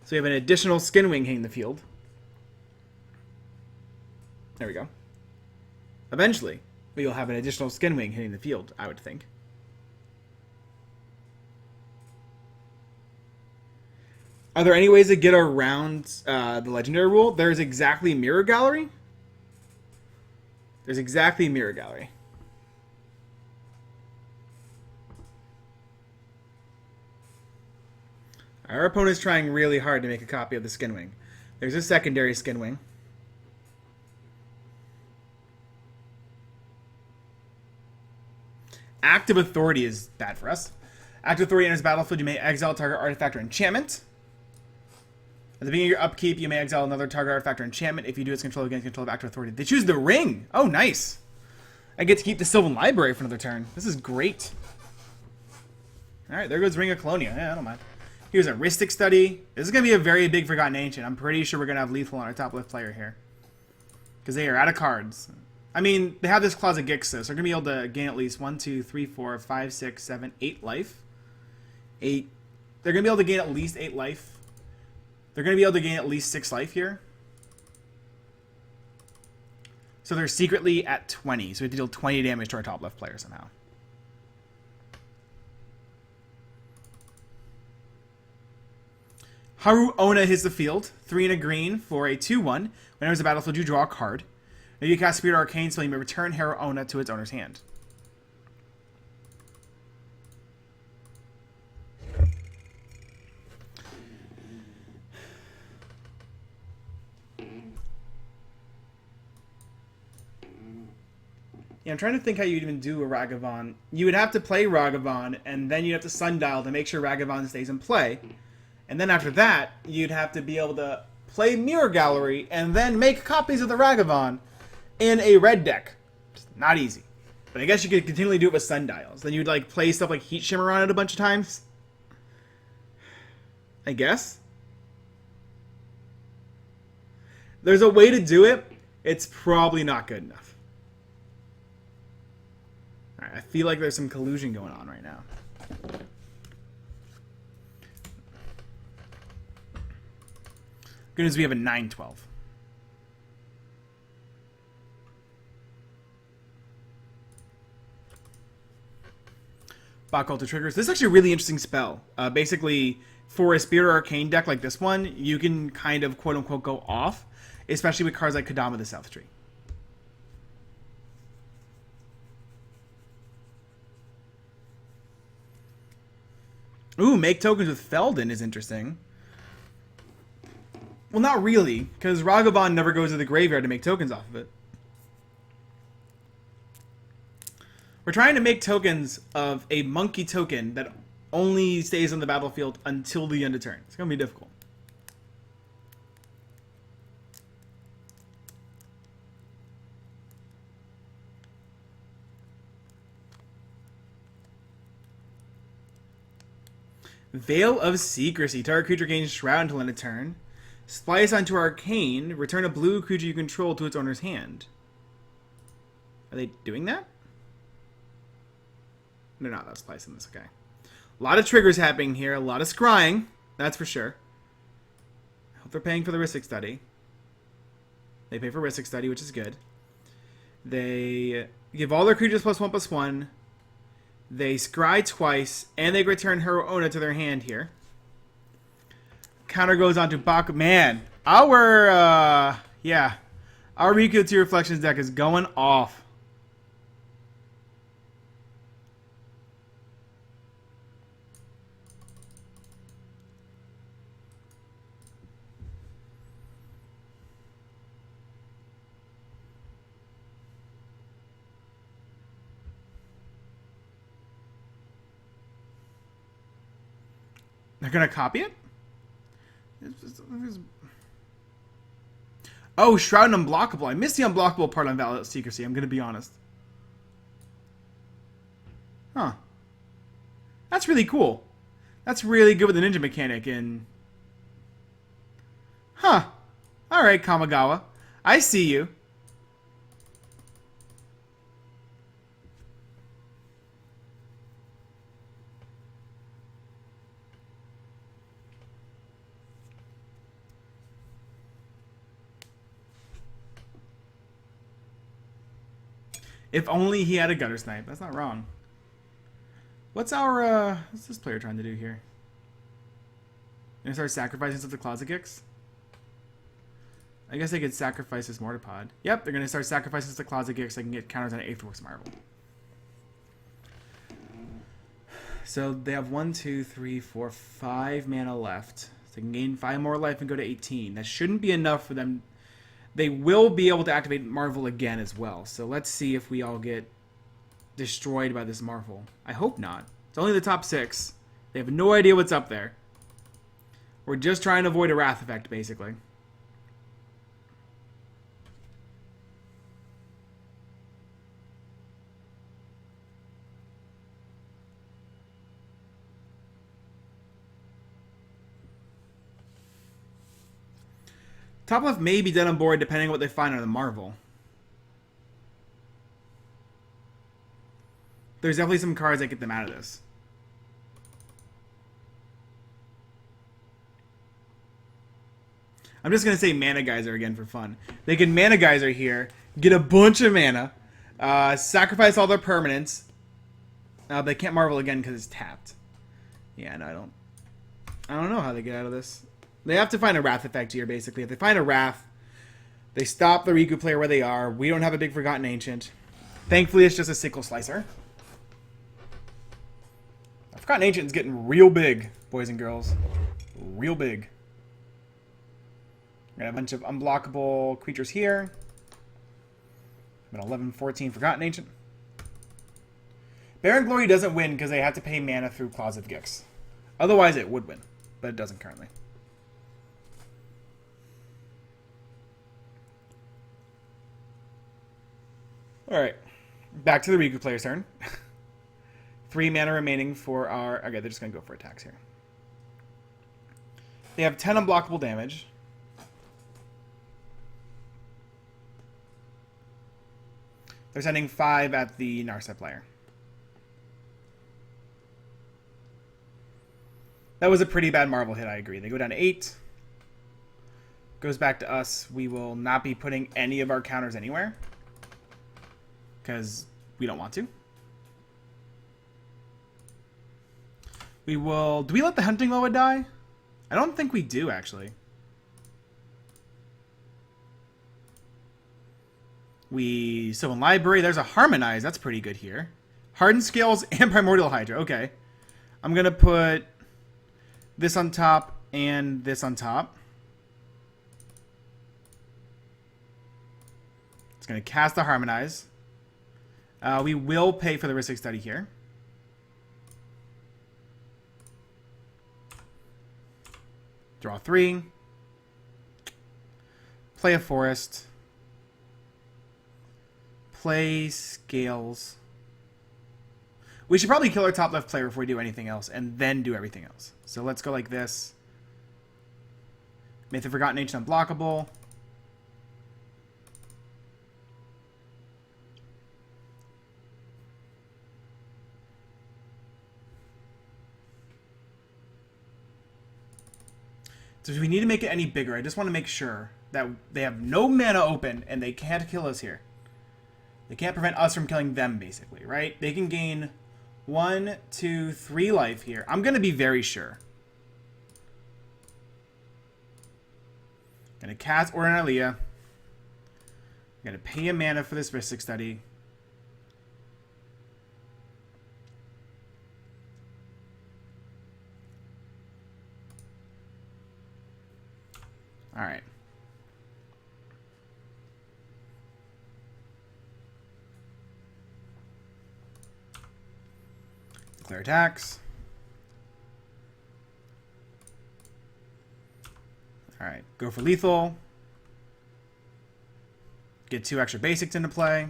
So we have an additional Skinwing hitting the field. There we go. Eventually, we will have an additional Skinwing hitting the field, I would think. Are there any ways to get around the Legendary rule? There's exactly Mirror Gallery. There's exactly Mirror Gallery. Our opponent's trying really hard to make a copy of the Skinwing. There's a secondary Skinwing. Active Authority is bad for us. Active authority enters the battlefield, you may exile target artifact or enchantment. At the beginning of your upkeep, you may exile another target artifact or enchantment. If you do, its control against control of active authority. They choose the ring. Oh, nice. I get to keep the Sylvan Library for another turn. This is great. Alright, there goes Ring of Colonia. Yeah, I don't mind. Here's a Rhystic Study. This is going to be a very big Forgotten Ancient. I'm pretty sure we're going to have lethal on our top left player here. Because they are out of cards. I mean, they have this Closet Gix, so they're going to be able to gain at least 1, 2, 3, 4, 5, 6, 7, 8 life. 8. They're going to be able to gain at least 8 life. They're going to be able to gain at least 6 life here. So they're secretly at 20. So we have to deal 20 damage to our top left player somehow. Haru Ona hits the field. 3 and a green for a 2-1. When it enters the battlefield, you draw a card. Now you cast Spirit Arcane spell, you may return Haru Ona to its owner's hand. Yeah, I'm trying to think how you'd even do a Ragavan. You would have to play Ragavan, and then you'd have to Sundial to make sure Ragavan stays in play. And then after that, you'd have to be able to play Mirror Gallery, and then make copies of the Ragavan in a red deck. Just not easy. But I guess you could continually do it with Sundials. Then you'd like play stuff like Heat Shimmer on it a bunch of times. I guess. There's a way to do it. It's probably not good enough. Alright, I feel like there's some collusion going on right now. Good news, we have a 9-12. Bach Alter triggers. This is actually a really interesting spell. Basically, for a Spirit Arcane deck like this one, you can kind of quote-unquote go off, especially with cards like Kodama the South Tree. Ooh, make tokens with Feldon is interesting. Well, not really, because Ragavan never goes to the graveyard to make tokens off of it. We're trying to make tokens of a monkey token that only stays on the battlefield until the end of turn. It's going to be difficult. Veil of Secrecy. Target creature gains Shroud until end of turn. Splice onto Arcane. Return a blue creature you control to its owner's hand. Are they doing that? They're not. That's splicing this. Okay. A lot of triggers happening here. A lot of scrying. That's for sure. I hope they're paying for the Rhystic Study. They pay for Rhystic Study, which is good. They give all their creatures +1/+1. They scry twice, and they return Haru Ona to their hand here. Counter goes on to Bak. Man, our Riku 2 Reflections deck is going off. They're gonna copy it? Oh, Shroud and Unblockable. I missed the unblockable part on Veil of Secrecy, I'm gonna be honest. Huh. That's really cool. That's really good with the ninja mechanic and... Huh. Alright, Kamigawa. I see you. If only he had a Gutter Snipe. That's not wrong. What's this player trying to do here? Gonna start sacrificing stuff to Closet Gix? I guess they could sacrifice this Mortar Pod. Yep, they're gonna start sacrificing stuff to Closet Gix so they can get counters on Aetherworks Marvel. So they have 1, 2, 3, 4, 5 mana left. So they can gain 5 more life and go to 18. That shouldn't be enough for them. They will be able to activate Marvel again as well. So let's see if we all get destroyed by this Marvel. I hope not. It's only the top 6. They have no idea what's up there. We're just trying to avoid a Wrath effect, basically. Top left may be dead on board depending on what they find on the Marvel. There's definitely some cards that get them out of this. I'm just going to say Mana Geyser again for fun. They can Mana Geyser here, get a bunch of mana, sacrifice all their permanents. They can't Marvel again because it's tapped. Yeah, no, I don't know how they get out of this. They have to find a Wrath effect here, basically. If they find a Wrath, they stop the Riku player where they are. We don't have a big Forgotten Ancient. Thankfully, it's just a Sickle Slicer. Forgotten Ancient is getting real big, boys and girls. Real big. We're going to have a bunch of unblockable creatures here. An 11-14 Forgotten Ancient. Baron Glory doesn't win because they have to pay mana through Claws of Gix. Otherwise, it would win, but it doesn't currently. Alright, back to the Riku player's turn. 3 mana remaining for our... Okay, they're just going to go for attacks here. They have 10 unblockable damage. They're sending 5 at the Narset player. That was a pretty bad Marvel hit, I agree. They go down to 8. Goes back to us. We will not be putting any of our counters anywhere. Because we don't want to. We will... Do we let the Hunting Loa die? I don't think we do, actually. We... So in Library, there's a Harmonize. That's pretty good here. Hardened Scales and Primordial Hydra. Okay. I'm going to put this on top and this on top. It's going to cast the Harmonize. We will pay for the Rhystic Study here. Draw 3. Play a Forest. Play Scales. We should probably kill our top left player before we do anything else, and then do everything else. So let's go like this. Make the Forgotten Ancient unblockable. So if we need to make it any bigger, I just want to make sure that they have no mana open and they can't kill us here. They can't prevent us from killing them, basically, right? They can gain 1, 2, 3 life here. I'm going to be very sure. Going to cast Ornalia. Going to pay a mana for this Rhystic Study. All right. Declare attacks. All right. Go for lethal. Get 2 extra basics into play.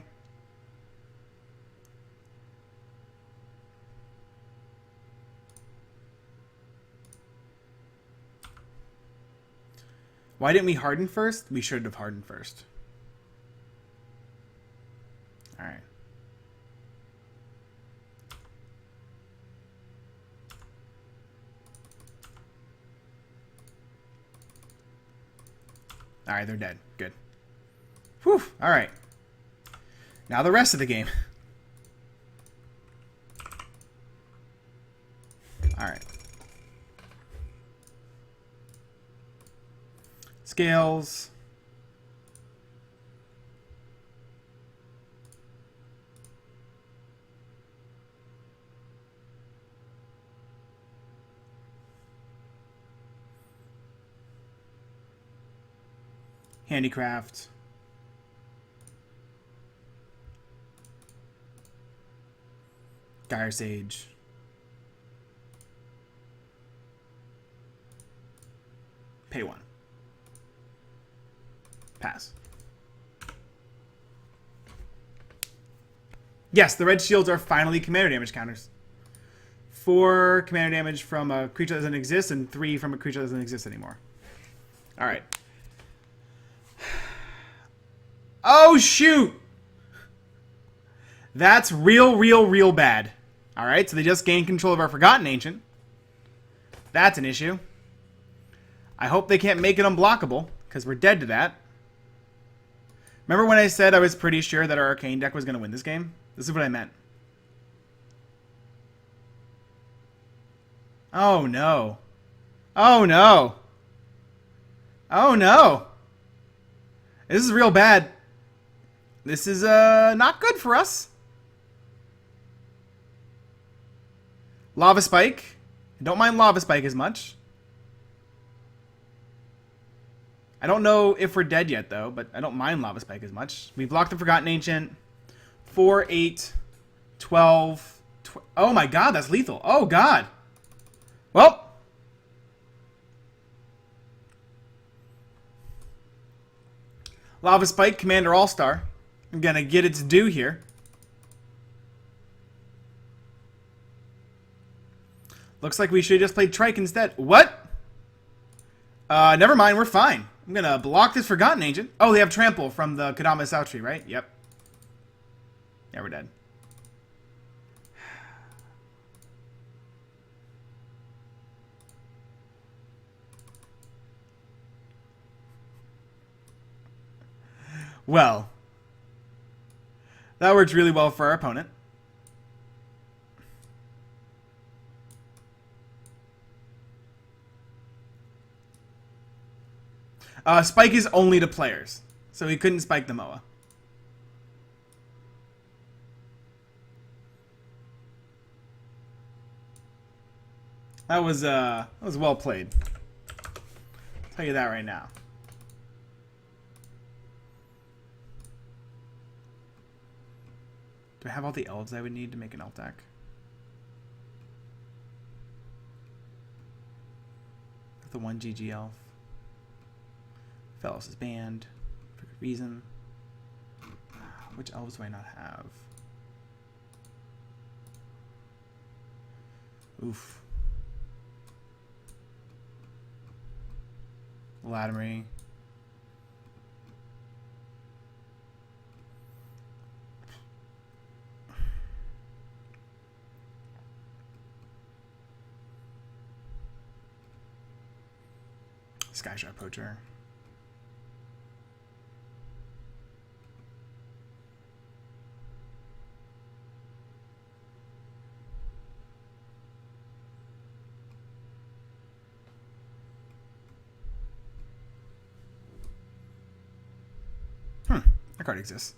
Why didn't we harden first? We should have hardened first. Alright. Alright, they're dead. Good. Whew. Alright. Now the rest of the game. Alright. Scales. Handicraft. Dire Sage. Pay 1. Pass. Yes, the red shields are finally commander damage counters. 4 commander damage from a creature that doesn't exist, and 3 from a creature that doesn't exist anymore. Alright. Oh, shoot! That's real bad. Alright, so they just gained control of our Forgotten Ancient. That's an issue. I hope they can't make it unblockable, because we're dead to that. Remember when I said I was pretty sure that our Arcane deck was going to win this game? This is what I meant. Oh, no. Oh, no. Oh, no. This is real bad. This is not good for us. Lava Spike. I don't mind Lava Spike as much. I don't know if we're dead yet, though, but I don't mind Lava Spike as much. We blocked the Forgotten Ancient. 4, 8, 12. Oh my god, that's lethal. Oh god. Well. Lava Spike, Commander All-Star. I'm gonna get its due here. Looks like we should have just played Trike instead. What? Never mind, we're fine. I'm gonna block this Forgotten Ancient. Oh, they have Trample from the Kodama South Tree, right? Yep. Yeah, we're dead. Well, that works really well for our opponent. Spike is only to players, so he couldn't spike the Moa. That was well played. I'll tell you that right now. Do I have all the elves I would need to make an elf deck? The 1 GG elf. Fellows is banned for good reason. Which elves do I not have? Oof. Latimery. Skyshark Poacher. That card exists.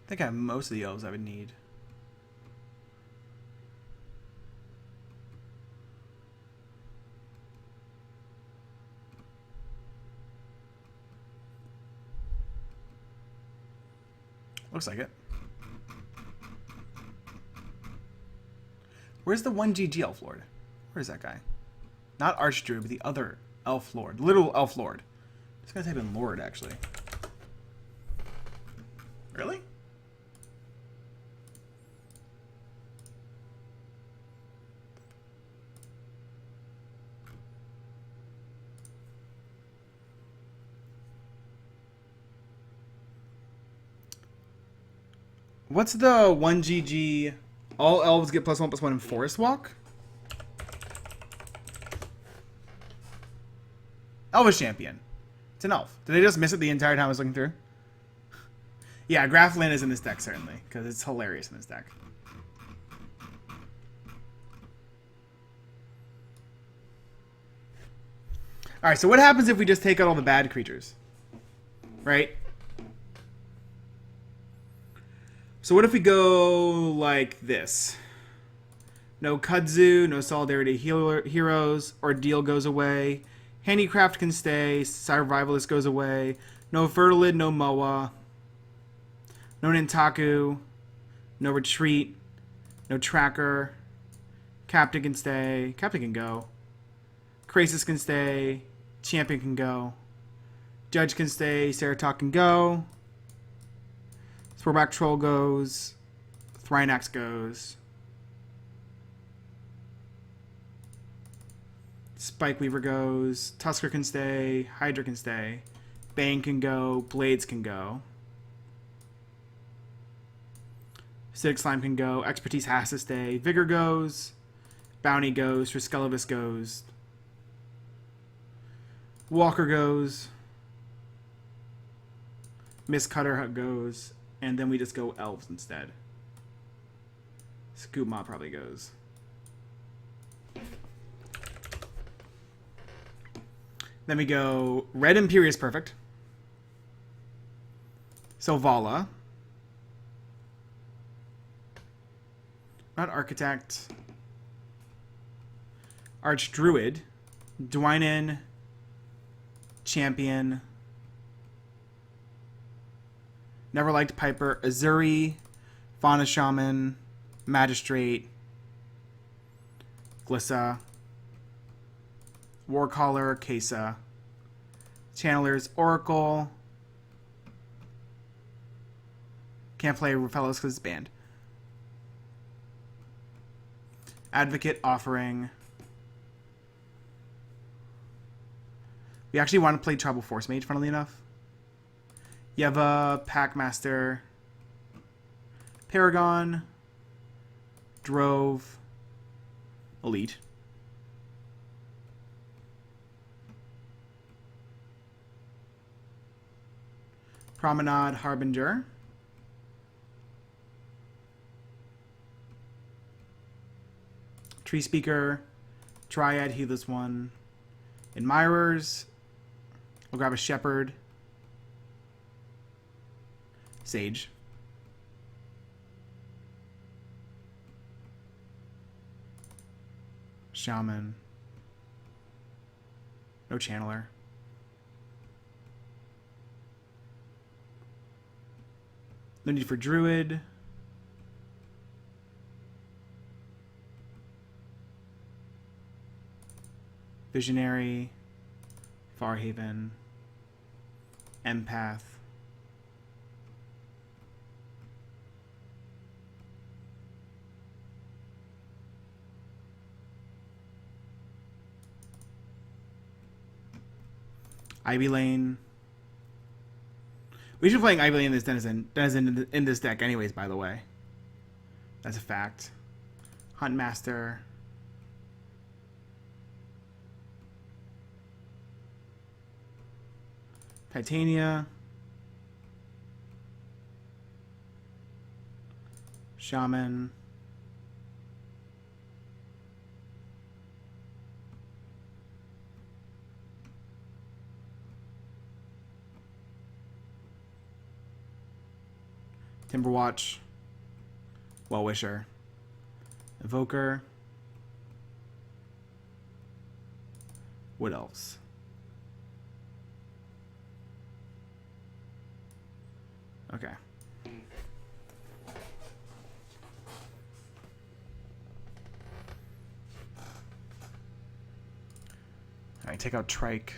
I think I have most of the elves I would need. Looks like it. Where's the 1 GG Elf Lord? Where's that guy? Not Archdruid, but the other Elf Lord. Little Elf Lord. I'm just gonna type in Lord, actually. Really? What's the 1 GG all elves get +1/+1 in Forest Walk? Elvish Champion. It's an elf. Did they just miss it the entire time I was looking through? Yeah, Graflin is in this deck, certainly, because it's hilarious in this deck. Alright, so what happens if we just take out all the bad creatures? Right? So what if we go like this? No Kudzu, no Solidarity Heroes, Ordeal goes away, Handicraft can stay, Survivalist goes away, no Fertilid, no Moa, no Nintaku, no Retreat, no Tracker, Captain can stay. Captain can go. Krasis can stay. Champion can go. Judge can stay. Ceratok can go. Sporback Troll goes. Thrynax goes. Spike Weaver goes. Tusker can stay. Hydra can stay. Bane can go. Blades can go. Acidic Slime can go. Expertise has to stay. Vigor goes. Bounty goes. Triskellivis goes. Walker goes. Miss Cutter goes. And then we just go Elves instead. Scoop Mob probably goes. Then we go Red Imperious Perfect. Selvala. Not Architect. Archdruid. Dwynen. Champion. Never Liked Piper. Azuri. Fauna Shaman. Magistrate. Glissa. Warcaller. Kesa. Channelers. Oracle. Can't play Fellows because it's banned. Advocate. Offering. We actually want to play Tribal Force Mage, funnily enough. Yeva, Packmaster, Paragon, Drove, Elite. Promenade, Harbinger. Tree Speaker, Triad, Heedless One. Admirers. We'll grab a Shepherd. Sage. Shaman. No Channeler. No need for Druid. Visionary. Farhaven. Empath. Ivy Lane. We should be playing Ivy Lane in this Denizen in this deck anyways, by the way. That's a fact. Huntmaster. Titania. Shaman. Timberwatch. Well-Wisher. Evoker. Wood Elves. Okay. Alright, take out Trike.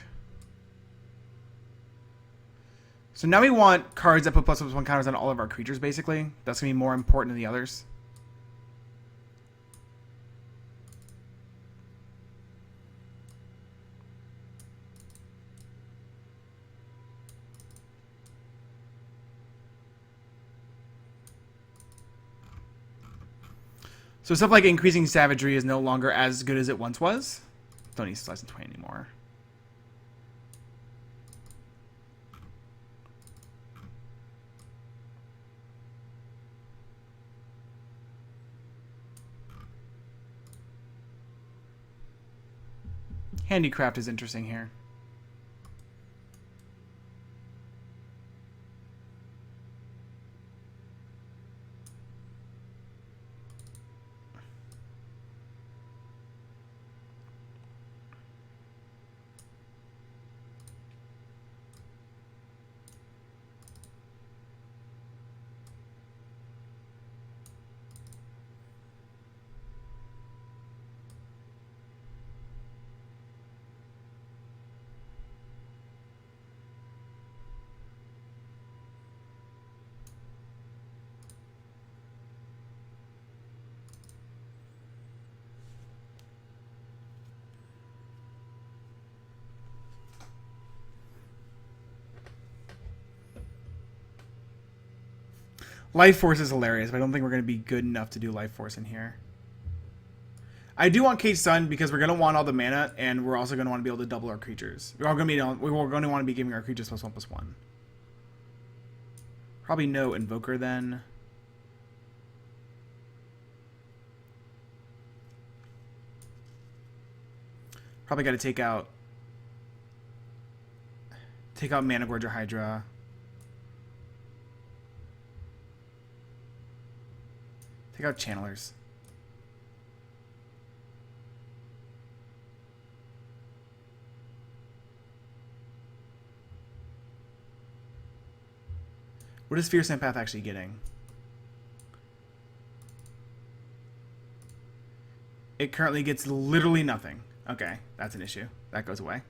So now we want cards that put +1 counters on all of our creatures, basically. That's going to be more important than the others. So stuff like increasing savagery is no longer as good as it once was. Don't need less than 20 anymore. Handicraft is interesting here. Life Force is hilarious, but I don't think we're going to be good enough to do Life Force in here. I do want Cage Sun because we're going to want all the mana, and we're also going to want to be able to double our creatures. We're going to want to be giving our creatures +1/+1. Probably no Invoker then. Probably got to take out Mana Gorge or Hydra. Take out Channelers. What is Fierce Empath actually getting? It currently gets literally nothing. Okay, that's an issue. That goes away.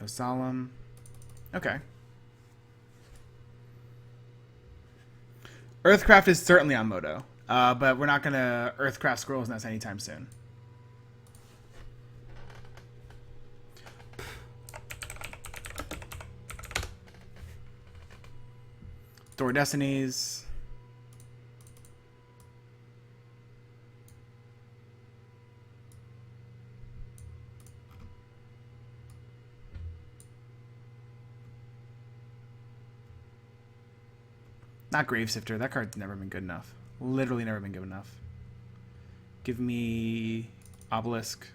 No Solemn. Okay. Earthcraft is certainly on Moto, but we're not going to Earthcraft Scrolls Nest anytime soon. Door Destinies. Not Gravesifter. That card's never been good enough. Literally never been good enough. Give me Obelisk.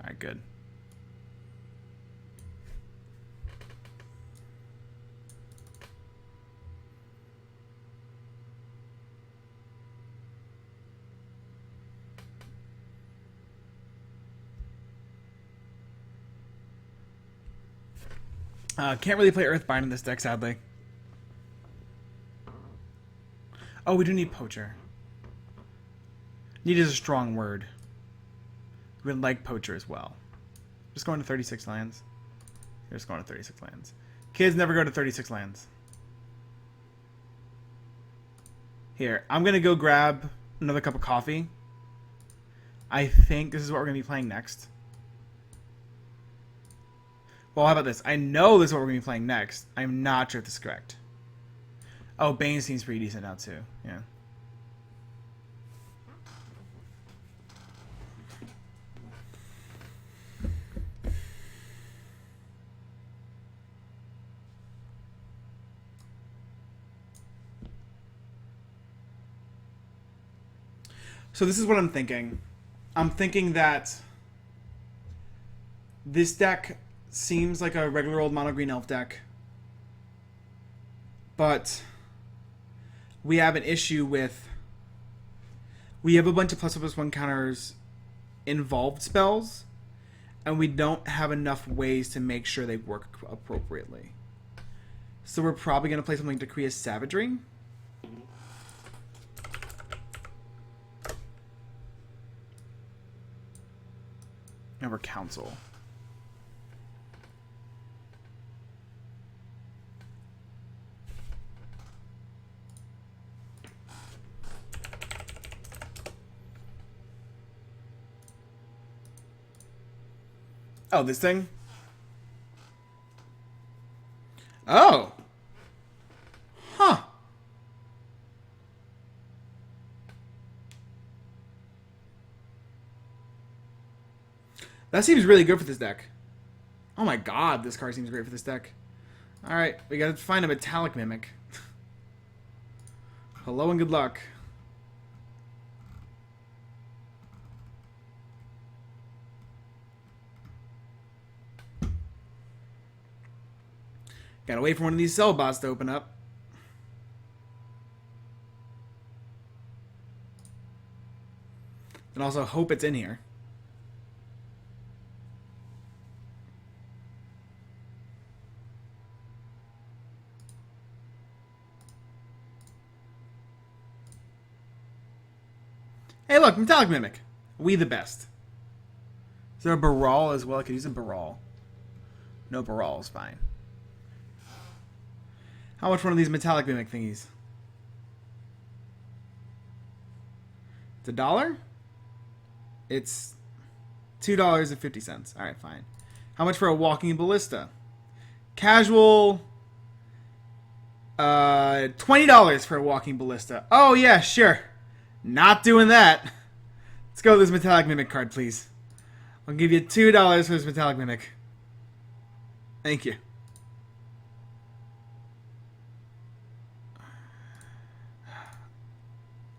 Alright, good. Can't really play Earthbind in this deck, sadly. Oh, we do need Poacher. Need is a strong word. We would like Poacher as well. Just going to 36 lands. You're just going to 36 lands. Kids never go to 36 lands. Here, I'm going to go grab another cup of coffee. I think this is what we're going to be playing next. Well, how about this? I know this is what we're going to be playing next. I'm not sure if this is correct. Oh, Bane seems pretty decent now, too. Yeah. So this is what I'm thinking. I'm thinking that this deck seems like a regular old mono green elf deck, but we have an issue with, we have a bunch of +1/+1 counters involved spells, and we don't have enough ways to make sure they work appropriately. So we're probably going to play something like Decree of Savagery. Over Council. Oh, this thing? Oh. Huh. That seems really good for this deck. Oh my god, this card seems great for this deck. Alright, we gotta find a Metallic Mimic. Hello and good luck. Gotta wait for one of these cell bots to open up. And also hope it's in here. Hey look, Metallic Mimic. We the best. Is there a Baral as well? I could use a Baral. No Baral is fine. How much one of these Metallic Mimic thingies? It's $1? It's $2.50. All right, fine. How much for a walking ballista? Casual. $20 for a walking ballista. Oh yeah, sure. Not doing that. Let's go with this metallic mimic card, please. I'll give you $2 for this metallic mimic. Thank you.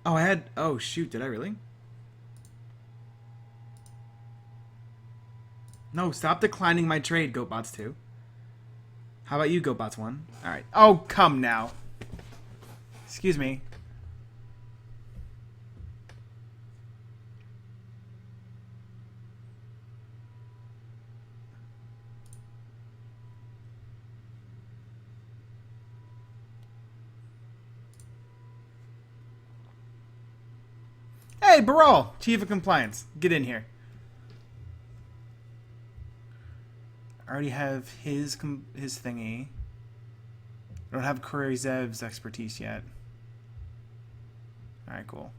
Oh, I had. Oh shoot! Did I really? No, stop declining my trade, GoatBots 2. How about you, GoatBots 1? Alright. Oh, come now. Excuse me. Hey, Baral, Chief of Compliance. Get in here. I already have his thingy. I don't have Kurizev's expertise yet. Alright, cool.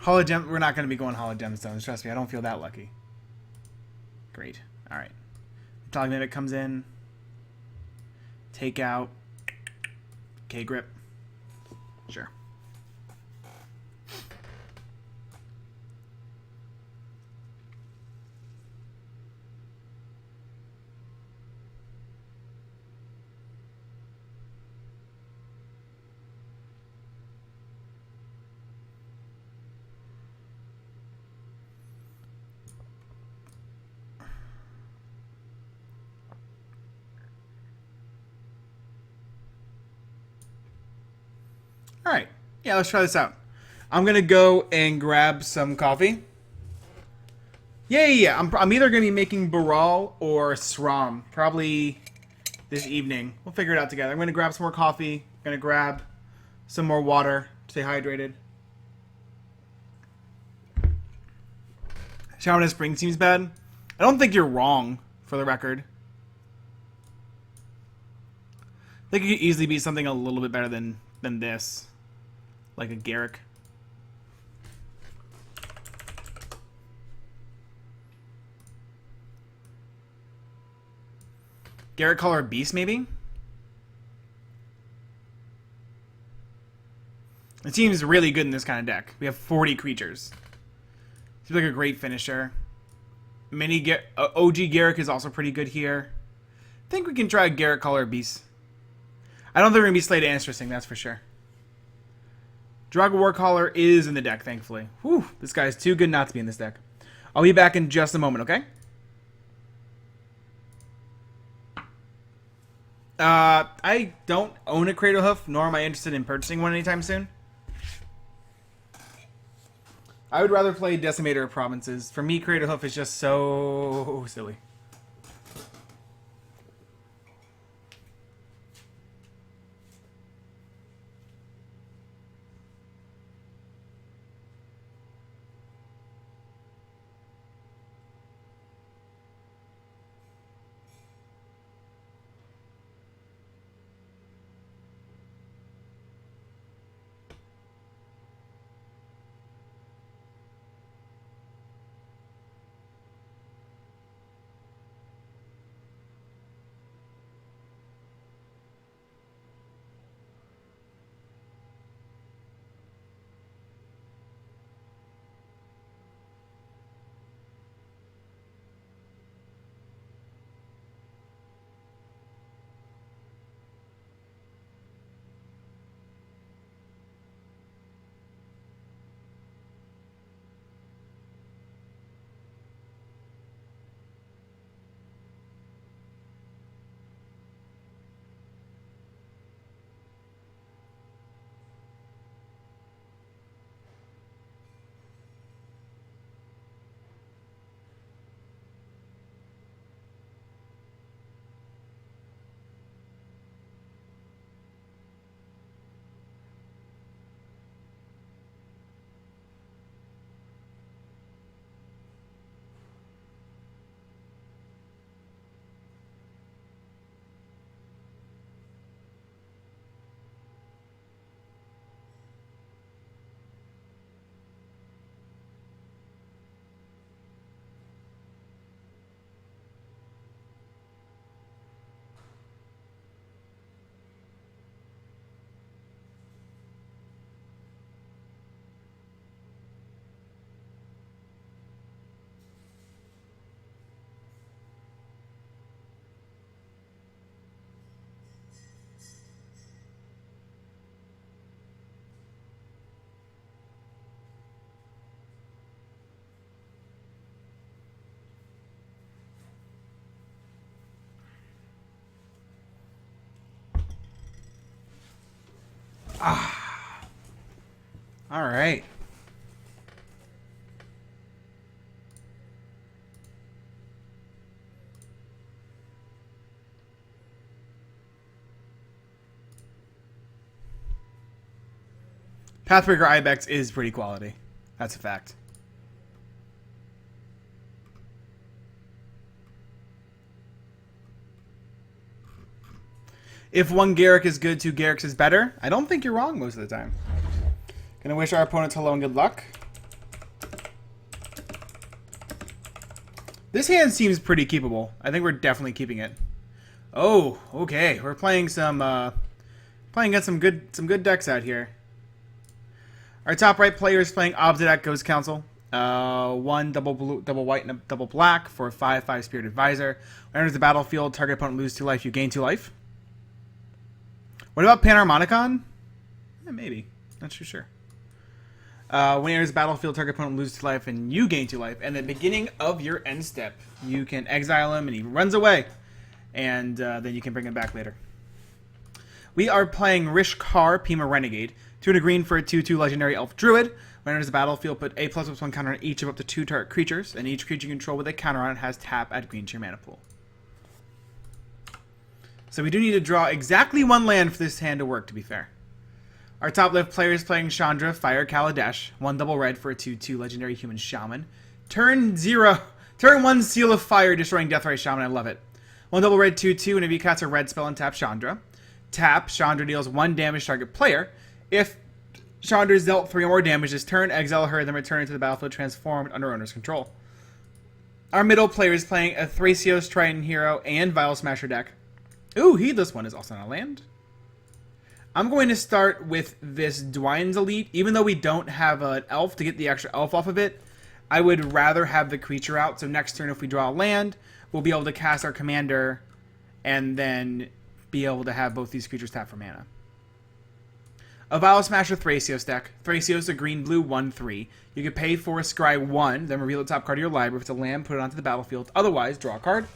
Hologem, we're not going to be going Hologemstones. Trust me, I don't feel that lucky. Great. Alright. Metallic Mimic comes in. Take out. K-Grip. Sure. Alright. Yeah, let's try this out. I'm going to go and grab some coffee. Yeah. I'm either going to be making Baral or Sram. Probably this evening. We'll figure it out together. I'm going to grab some more coffee. I'm going to grab some more water to stay hydrated. Shower in the spring seems bad. I don't think you're wrong, for the record. I think it could easily be something a little bit better than this. Like a Garrick. Garrick Color Beast, maybe? It seems really good in this kind of deck. We have 40 creatures. Seems like a great finisher. OG Garrick is also pretty good here. I think we can try Garrick Color Beast. I don't think we're going to be Slate Answering, that's for sure. Dragon Warcaller is in the deck, thankfully. Whew, this guy is too good not to be in this deck. I'll be back in just a moment, okay? I don't own a Cradle Hoof, nor am I interested in purchasing one anytime soon. I would rather play Decimator of Provinces. For me, Cradle Hoof is just so silly. All right. Pathbreaker Ibex is pretty quality. That's a fact. If one Garrick is good, two Garricks is better. I don't think you're wrong most of the time. Gonna wish our opponents hello and good luck. This hand seems pretty keepable. I think we're definitely keeping it. Oh, okay. We're playing playing against some good decks out here. Our top right player is playing Obsidian Ghost Council. One double blue, double white, and a double black for a 5/5 Spirit Advisor. When enters the battlefield, target opponent loses 2 life, you gain 2 life. What about Panharmonicon? Yeah, maybe. Not too sure. When enters the battlefield, target opponent loses 2 life, and you gain 2 life. And at the beginning of your end step, you can exile him, and he runs away. And then you can bring him back later. We are playing Rishkar, Pima Renegade. 2 and a green for a 2/2 Legendary Elf Druid. When enters the battlefield, put a +1 counter on each of up to 2 target creatures, and each creature you control with a counter on it has tap, add green to your mana pool. So we do need to draw exactly 1 land for this hand to work, to be fair. Our top left player is playing Chandra, Fire Kaladesh. 1 double red for a 2/2 Legendary Human Shaman. Turn 1 Seal of Fire, destroying Deathray Shaman. I love it. 1 double red 2/2, and if you cast a red spell and tap Chandra. Tap, Chandra deals 1 damage to target player. If Chandra is dealt 3 or more damage this turn, exile her, then return it to the battlefield transformed under owner's control. Our middle player is playing a Thracios Triton Hero and Vial Smasher deck. Ooh, Heedless One is also on a land. I'm going to start with this Dwyne's Elite. Even though we don't have an elf to get the extra elf off of it, I would rather have the creature out. So next turn, if we draw a land, we'll be able to cast our commander and then be able to have both these creatures tap for mana. A Vial Smasher Thracios deck. Thracios, a green-blue 1/3. You can pay for a Scry 1, then reveal the top card of your library. If it's a land, put it onto the battlefield. Otherwise, draw a card.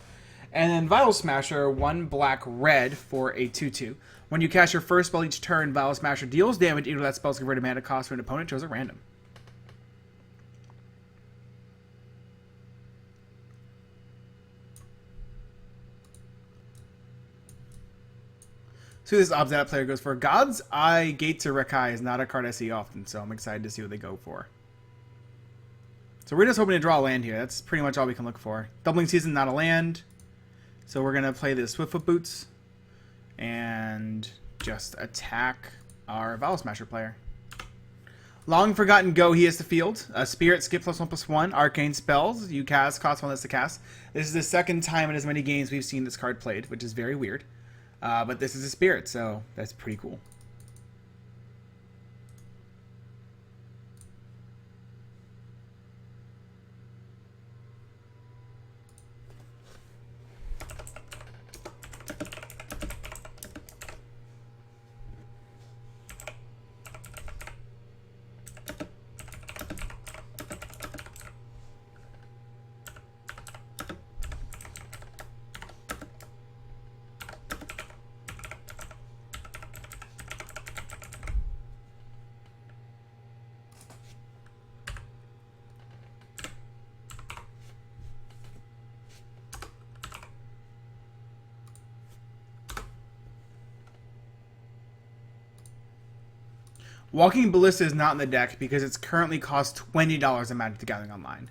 And then Vial Smasher, 1 black-red for a 2/2. When you cast your first spell each turn, Vial Smasher deals damage equal to that spell's converted mana cost for an opponent chose at random. So this Obsidian player goes for God's Eye Gate to Rekai is not a card I see often, so I'm excited to see what they go for. So we're just hoping to draw a land here. That's pretty much all we can look for. Doubling Season, not a land. So we're going to play the Swiftfoot Boots and just attack our Vial Smasher player. Long Forgotten Go, he has to field. Spirit, skip +1/+1. Arcane spells. You cast, cost 1 less to cast. This is the second time in as many games we've seen this card played, which is very weird. But this is a Spirit, so that's pretty cool. Walking Ballista is not in the deck because it's currently cost $20 in Magic the Gathering Online.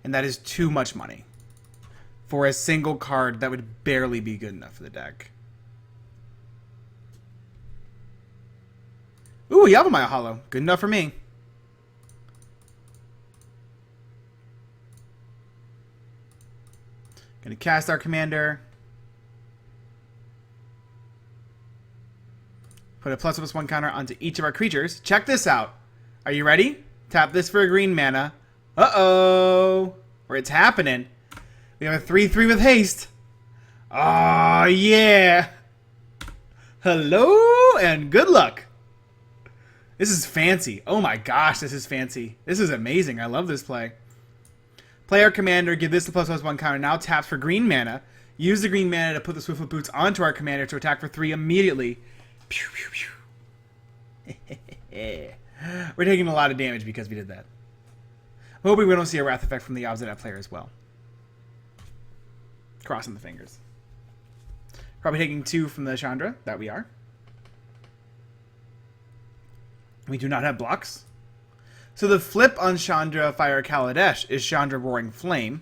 And that is too much money for a single card that would barely be good enough for the deck. Ooh, Yavimaya Hollow. Good enough for me. Gonna cast our commander. Put a +1/+1 counter onto each of our creatures. Check this out. Are you ready? Tap this for a green mana. Uh-oh. Or it's happening. We have a 3/3 with haste. Oh, yeah. Hello and good luck. This is fancy. Oh my gosh, this is fancy. This is amazing. I love this play. Play our commander. Give this the +1/+1 counter. Now taps for green mana. Use the green mana to put the Swiftfoot Boots onto our commander to attack for 3 immediately. Pew, pew, pew. We're taking a lot of damage because we did that. Hoping we don't see a Wrath effect from the opposite player as well. Crossing the fingers. Probably taking 2 from the Chandra. That we are. We do not have blocks. So the flip on Chandra Fire Kaladesh is Chandra Roaring Flame.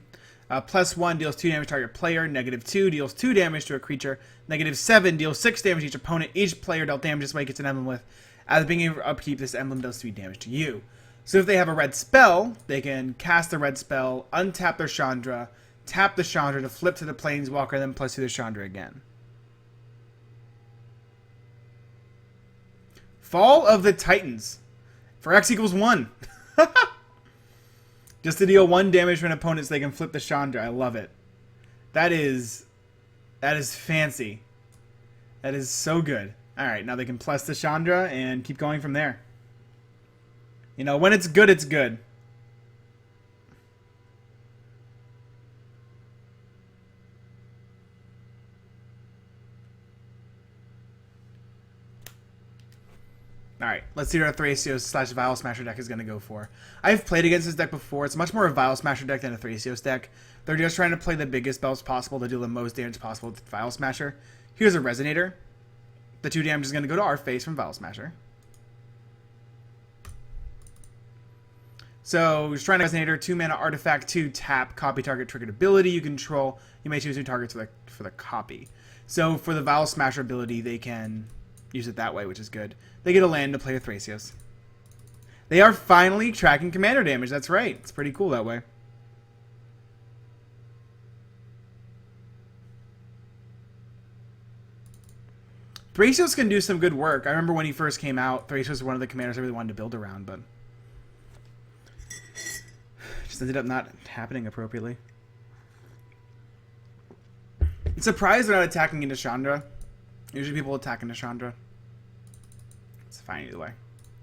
+1 deals 2 damage to target player. -2 deals 2 damage to a creature. -7 deals 6 damage to each opponent. Each player dealt damage this way gets an emblem with. As being able to upkeep, this emblem does 3 damage to you. So if they have a red spell, they can cast the red spell, untap their Chandra, tap the Chandra to flip to the Planeswalker, then +2 the Chandra again. Fall of the Titans. For X equals 1. Just to deal 1 damage to an opponent so they can flip the Chandra. I love it. That is fancy. That is so good. Alright, now they can plus the Chandra and keep going from there. You know, when it's good, it's good. Alright, let's see what our Thrasios / Vial Smasher deck is going to go for. I've played against this deck before. It's much more a Vial Smasher deck than a Thrasios deck. They're just trying to play the biggest spells possible to deal the most damage possible with Vial Smasher. Here's a Resonator. The 2 damage is going to go to our face from Vial Smasher. So, just trying to Resonator, 2 mana artifact, 2 tap, copy target triggered ability you control. You may choose 2 targets for the copy. So, for the Vial Smasher ability, they can use it that way, which is good. They get a land to play with Thrasios. They are finally tracking commander damage. That's right. It's pretty cool that way. Thrasios can do some good work. I remember when he first came out, Thrasios was one of the commanders I really wanted to build around, but just ended up not happening appropriately. I'm surprised they're not attacking into Chandra. Usually people attack into Chandra. It's fine either way.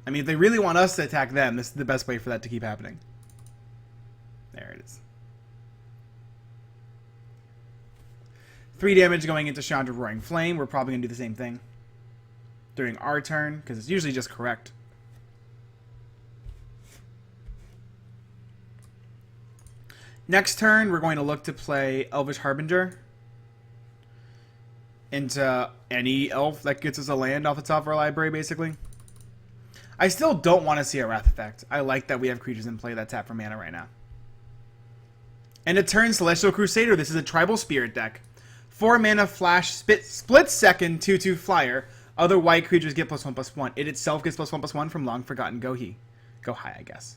I mean, if they really want us to attack them, this is the best way for that to keep happening. There it is. 3 damage going into Chandra Roaring Flame. We're probably going to do the same thing during our turn, because it's usually just correct. Next turn, we're going to look to play Elvish Harbinger into any elf that gets us a land off the top of our library, basically. I still don't want to see a Wrath effect. I like that we have creatures in play that tap for mana right now. And a turn Celestial Crusader. This is a Tribal Spirit deck. 4 mana flash, split second, 2/2 flyer. Other white creatures get +1/+1. It itself gets +1/+1 from Long Forgotten Gohi. Go high, I guess.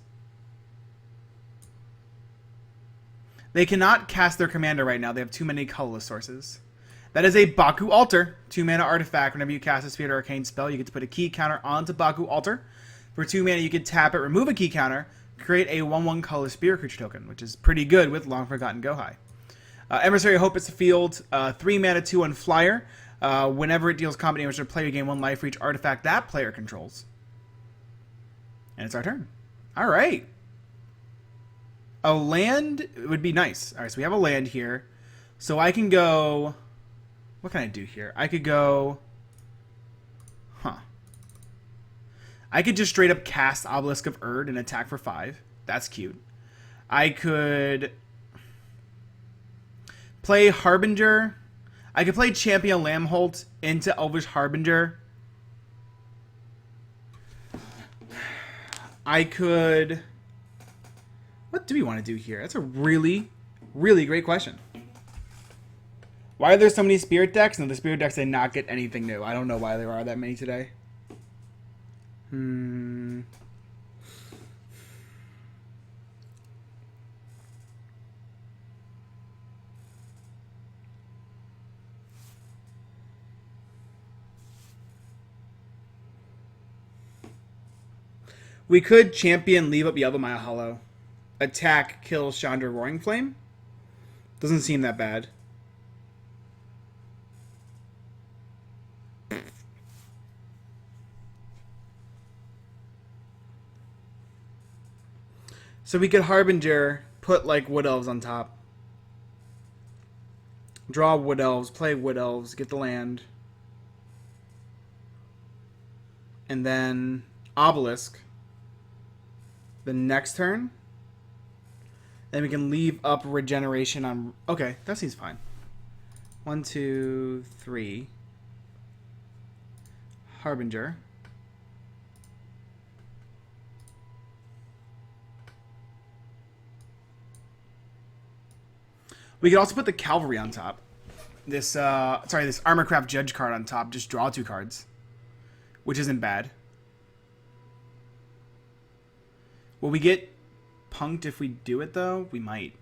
They cannot cast their commander right now. They have too many colorless sources. That is a Baku Altar. 2 mana artifact. Whenever you cast a Spirit or Arcane spell, you get to put a key counter onto Baku Altar. For 2 mana, you can tap it, remove a key counter, create a 1/1 colorless spirit creature token, which is pretty good with Long Forgotten Gohi. Emissary of Hope is a field. 3 mana, 2/1 flyer. Whenever it deals combat damage to a player, you gain 1 life for each artifact that player controls. And it's our turn. Alright. A land would be nice. Alright, so we have a land here. So I can go... What can I do here? I could go... I could just straight up cast Obelisk of Erd and attack for 5. That's cute. I could play Harbinger. I could play Champion Lambholt into Elvish Harbinger. I could... What do we want to do here? That's a really, really great question. Why are there so many spirit decks? No, the spirit decks did not get anything new. I don't know why there are that many today. We could champion leave up Yavimaya Hollow. Attack, kill Chandra Roaring Flame. Doesn't seem that bad. So we could Harbinger, put like Wood Elves on top. Draw Wood Elves, play Wood Elves, get the land. and then Obelisk the next turn. Then we can leave up regeneration on... Okay, that seems fine. 1, 2, 3. Harbinger. We could also put the Cavalry on top. This Armorcraft Judge card on top. Just draw 2 cards. Which isn't bad. Will we get punked if we do it, though? We might.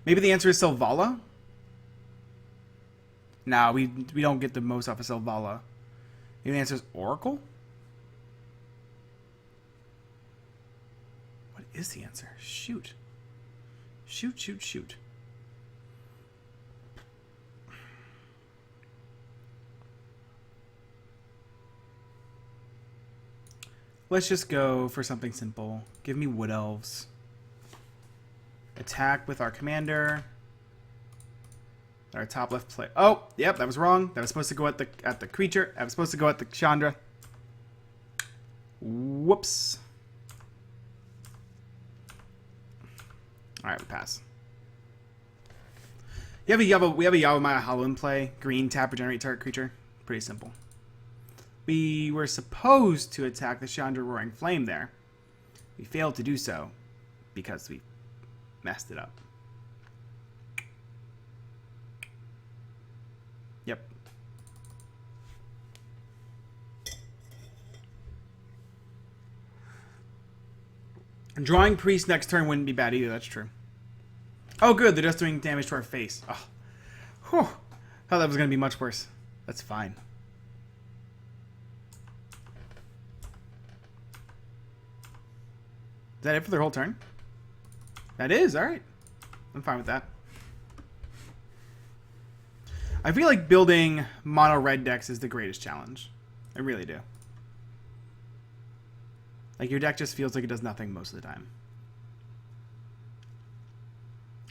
Maybe the answer is Selvala? Nah, we don't get the most off of Selvala. Maybe the answer is Oracle? What is the answer? Shoot. Shoot. Let's just go for something simple. Give me Wood Elves. Attack with our commander. Our top left play. Oh, yep, that was wrong. That was supposed to go at the creature. That was supposed to go at the Chandra. Whoops. All right, we pass. We have a Yawamaya Hollow in play. Green, tap, regenerate target creature. Pretty simple. We were supposed to attack the Chandra Roaring Flame there. We failed to do so because we messed it up. Yep. Drawing Priest next turn wouldn't be bad either, that's true. Oh good, they're just doing damage to our face. Oh. Whew. Thought that was going to be much worse. That's fine. Is that it for their whole turn? That is, alright. I'm fine with that. I feel like building mono red decks is the greatest challenge. I really do. Like your deck just feels like it does nothing most of the time.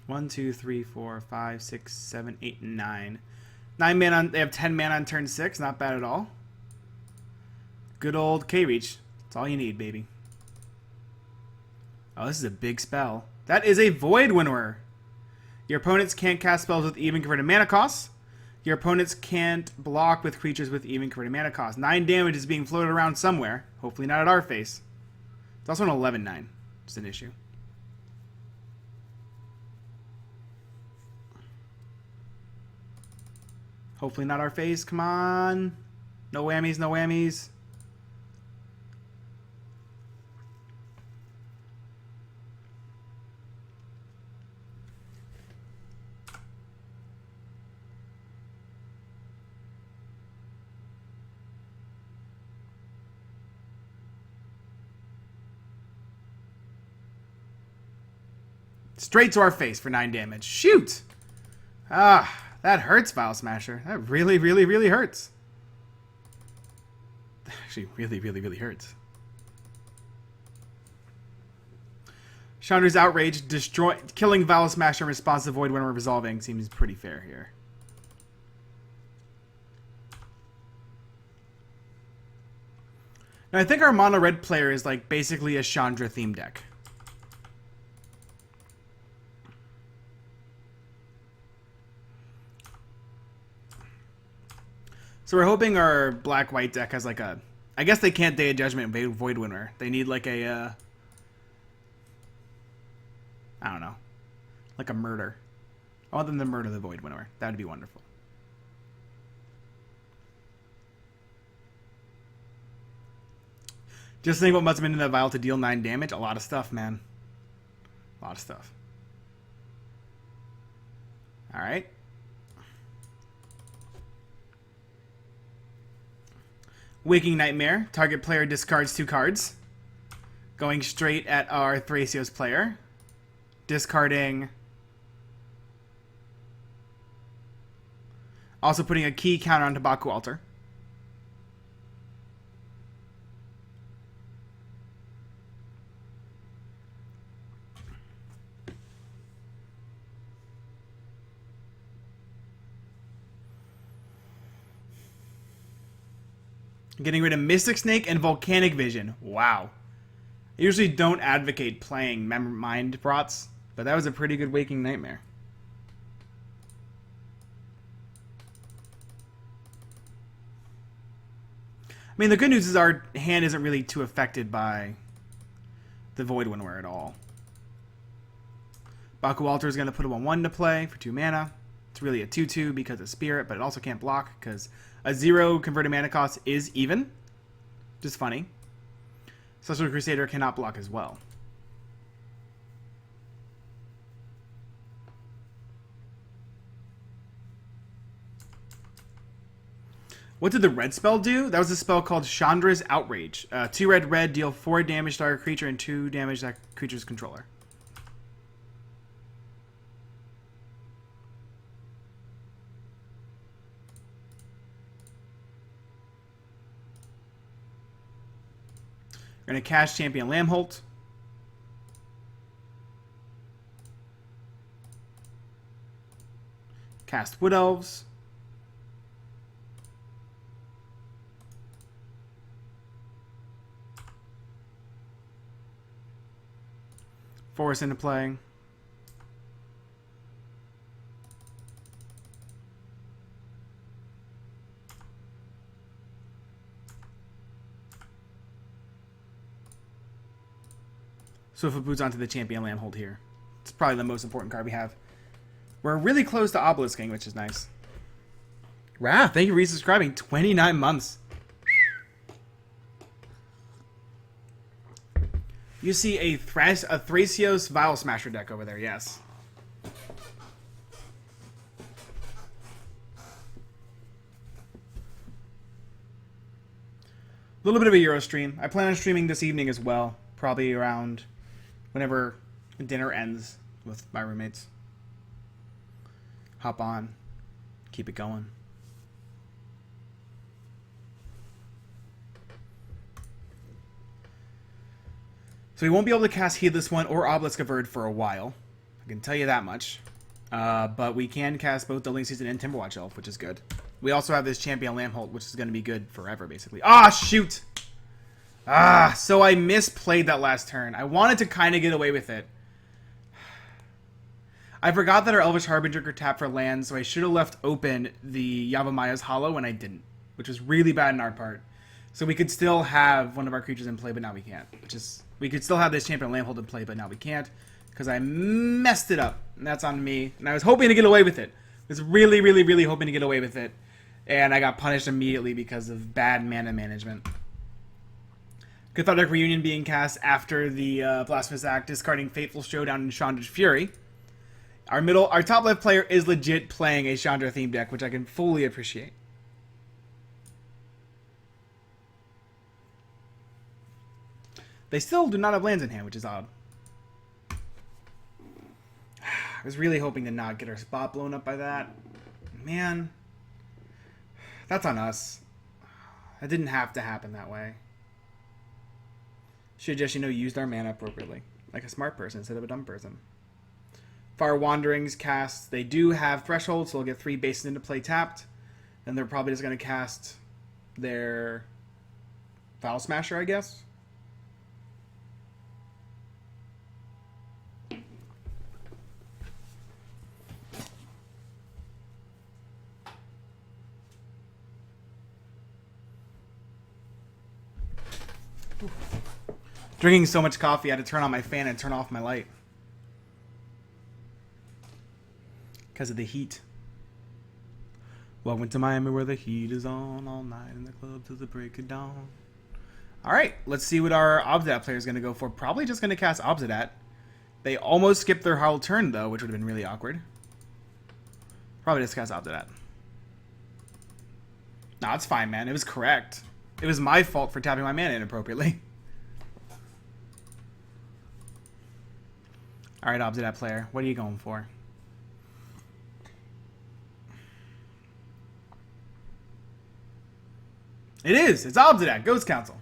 1, 2, 3, 4, 5, 6, 7, 8, 9. 9 mana on, they have 10 mana on turn 6, not bad at all. Good old K-Reach. That's all you need, baby. Oh, this is a big spell. That is a Void Winnower. Your opponents can't cast spells with even converted mana costs. Your opponents can't block with creatures with even converted mana costs. 9 damage is being floated around somewhere. Hopefully not at our face. It's also an 11-9. It's an issue. Hopefully not our face. Come on. No whammies, no whammies. Straight to our face for 9 damage. Shoot! Ah, that hurts, Vial Smasher. That really, really, really hurts. Actually, really, really, really hurts. Chandra's outrage, killing Vial Smasher in response to Void when we're resolving seems pretty fair here. Now, I think our mono red player is like basically a Chandra theme deck. So we're hoping our black-white deck has like a... I guess they can't Day of Judgment Void Winner. They need like a... I don't know. Like a murder. I want them to murder the Void Winner. That would be wonderful. Just think what must have been in that vial to deal 9 damage. A lot of stuff, man. A lot of stuff. Alright. Waking Nightmare. Target player discards 2 cards. Going straight at our Thrasios player. Discarding. Also putting a key counter on Tabaku Altar. Getting rid of Mystic Snake and Volcanic Vision. Wow. I usually don't advocate playing Mind Rots, but that was a pretty good Waking Nightmare. I mean, the good news is our hand isn't really too affected by the Void Winnower at all. Baku Altar is going to put a 1/1 to play for 2 mana. It's really a 2/2 because of Spirit, but it also can't block because a 0 converted mana cost is even. Just funny. Celestial Crusader cannot block as well. What did the red spell do? That was a spell called Chandra's Outrage. 2 red, deal 4 damage to our creature and 2 damage to that creature's controller. We're going to cast Champion Lambholt. Cast Wood Elves. Force into play. Swiftfoot Boots onto the Champion Lambholt here. It's probably the most important card we have. We're really close to Obelisking, which is nice. Wow, thank you for resubscribing. 29 months. You see a Thrasios Vial Smasher deck over there, yes. A little bit of a Euro stream. I plan on streaming this evening as well. Probably around whenever dinner ends with my roommates. Hop on. Keep it going. So we won't be able to cast Heedless One or Obelisk of Erd for a while. I can tell you that much. But we can cast both Dueling Season and Timberwatch Elf, which is good. We also have this Champion Lambholt, which is going to be good forever, basically. Ah, shoot! Ah, so I misplayed that last turn. I wanted to kind of get away with it. I forgot that our Elvish Harbinger could tap for land, so I should have left open the Yavimaya Hollow, and I didn't. Which was really bad on our part. So we could still have one of our creatures in play, but now we can't. Which is... We could still have this Champion Lambholt in play, but now we can't. Because I messed it up. And that's on me. And I was hoping to get away with it. I was really, really, really hoping to get away with it. And I got punished immediately because of bad mana management. Cathartic Reunion being cast after the Blasphemous Act, discarding Fateful Showdown and Chandra's Fury. Our top left player is legit playing a Chandra themed deck, which I can fully appreciate. They still do not have lands in hand, which is odd. I was really hoping to not get our spot blown up by that. Man. That's on us. That didn't have to happen that way. Should just, used our mana appropriately. Like a smart person instead of a dumb person. Far Wanderings cast. They do have Threshold, so they'll get 3 bases into play tapped. And they're probably just going to cast their Vial Smasher, I guess. Drinking so much coffee, I had to turn on my fan and turn off my light. Because of the heat. Welcome to Miami where the heat is on all night in the club till the break of dawn. Alright, let's see what our Obsidat player is going to go for. Probably just going to cast Obsidat. They almost skipped their whole turn though, which would have been really awkward. Probably just cast Obsidat. Nah, it's fine, man. It was correct. It was my fault for tapping my mana inappropriately. Alright, Obsidat player. What are you going for? It is! It's Obsidat! Ghost Council!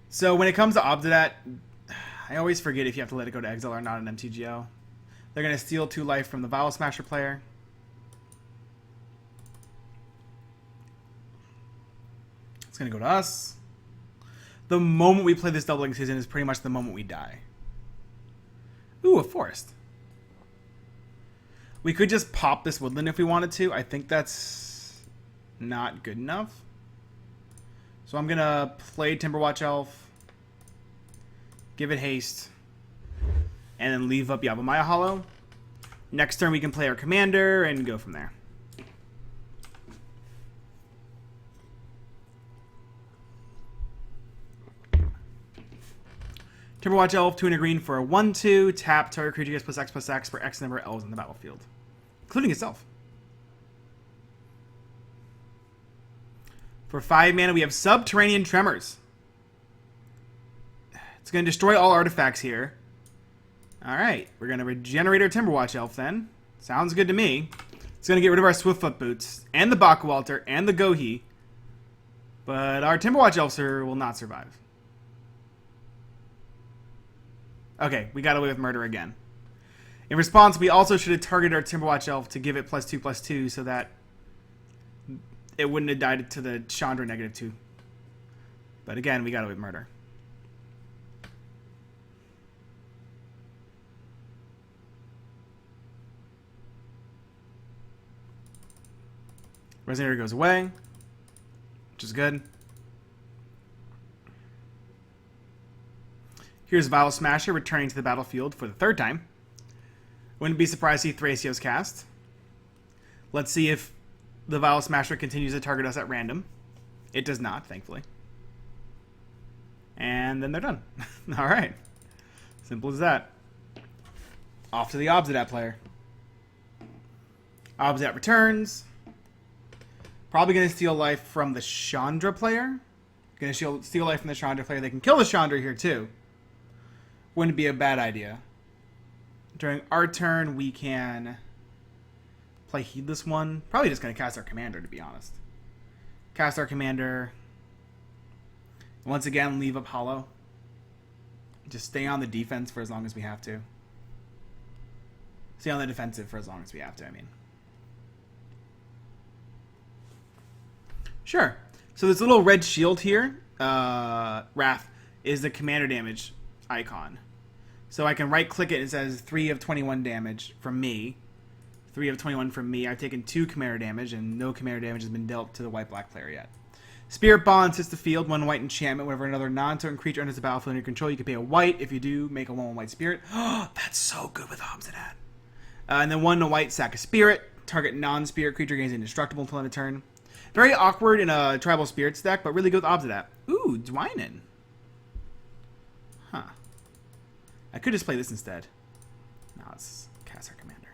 So when it comes to Obsidat, I always forget if you have to let it go to exile or not in MTGO. They're going to steal 2 life from the Vial Smasher player. It's going to go to us. The moment we play this doubling season is pretty much the moment we die. Ooh, a forest. We could just pop this woodland if we wanted to. I think that's not good enough. So I'm going to play Timberwatch Elf, give it haste, and then leave up Yavimaya Hollow. Next turn we can play our commander and go from there. Timberwatch Elf, 2 and a green for a 1/2. Tap, target creature gets +X/+X for X number of elves on the battlefield, including itself. For 5 mana, we have Subterranean Tremors. It's going to destroy all artifacts here. Alright, we're going to regenerate our Timberwatch Elf then. Sounds good to me. It's going to get rid of our Swiftfoot Boots, and the Bakawalter, and the Gohi. But our Timberwatch Elf will not survive. Okay, we got away with murder again. In response, we also should have targeted our Timberwatch Elf to give it +2/+2 so that it wouldn't have died to the Chandra -2. But again, we got away with murder. Resonator goes away, which is good. Here's Vial Smasher returning to the battlefield for the 3rd time. Wouldn't be surprised to see Thrasios cast. Let's see if the Vial Smasher continues to target us at random. It does not, thankfully. And then they're done. Alright. Simple as that. Off to the Obsidat player. Obsidat returns. Probably going to steal life from the Chandra player. Going to steal life from the Chandra player. They can kill the Chandra here too. Wouldn't be a bad idea. During our turn, we can play Heedless One. Probably just going to cast our commander, to be honest. Cast our commander. Once again, leave up Hollow. Just stay on the defense for as long as we have to. Stay on the defensive for as long as we have to, I mean. Sure. So this little red shield here, Wrath, is the commander damage icon. So I can right-click it. It says 3 of 21 damage from me. 3 of 21 from me. I've taken 2 commander damage, and no commander damage has been dealt to the white-black player yet. Spirit Bond hits the field. 1 white enchantment. Whenever another non-token creature enters the battlefield under your control, you can pay a white. If you do, make a 1/1 white spirit. Oh, that's so good with Obsidat. And then 1 white, sack a spirit. Target non-spirit creature gains indestructible until end of turn. Very awkward in a Tribal Spirits deck, but really good with Obsidat. Ooh, Dwynen. Huh. I could just play this instead. Now let's cast our commander.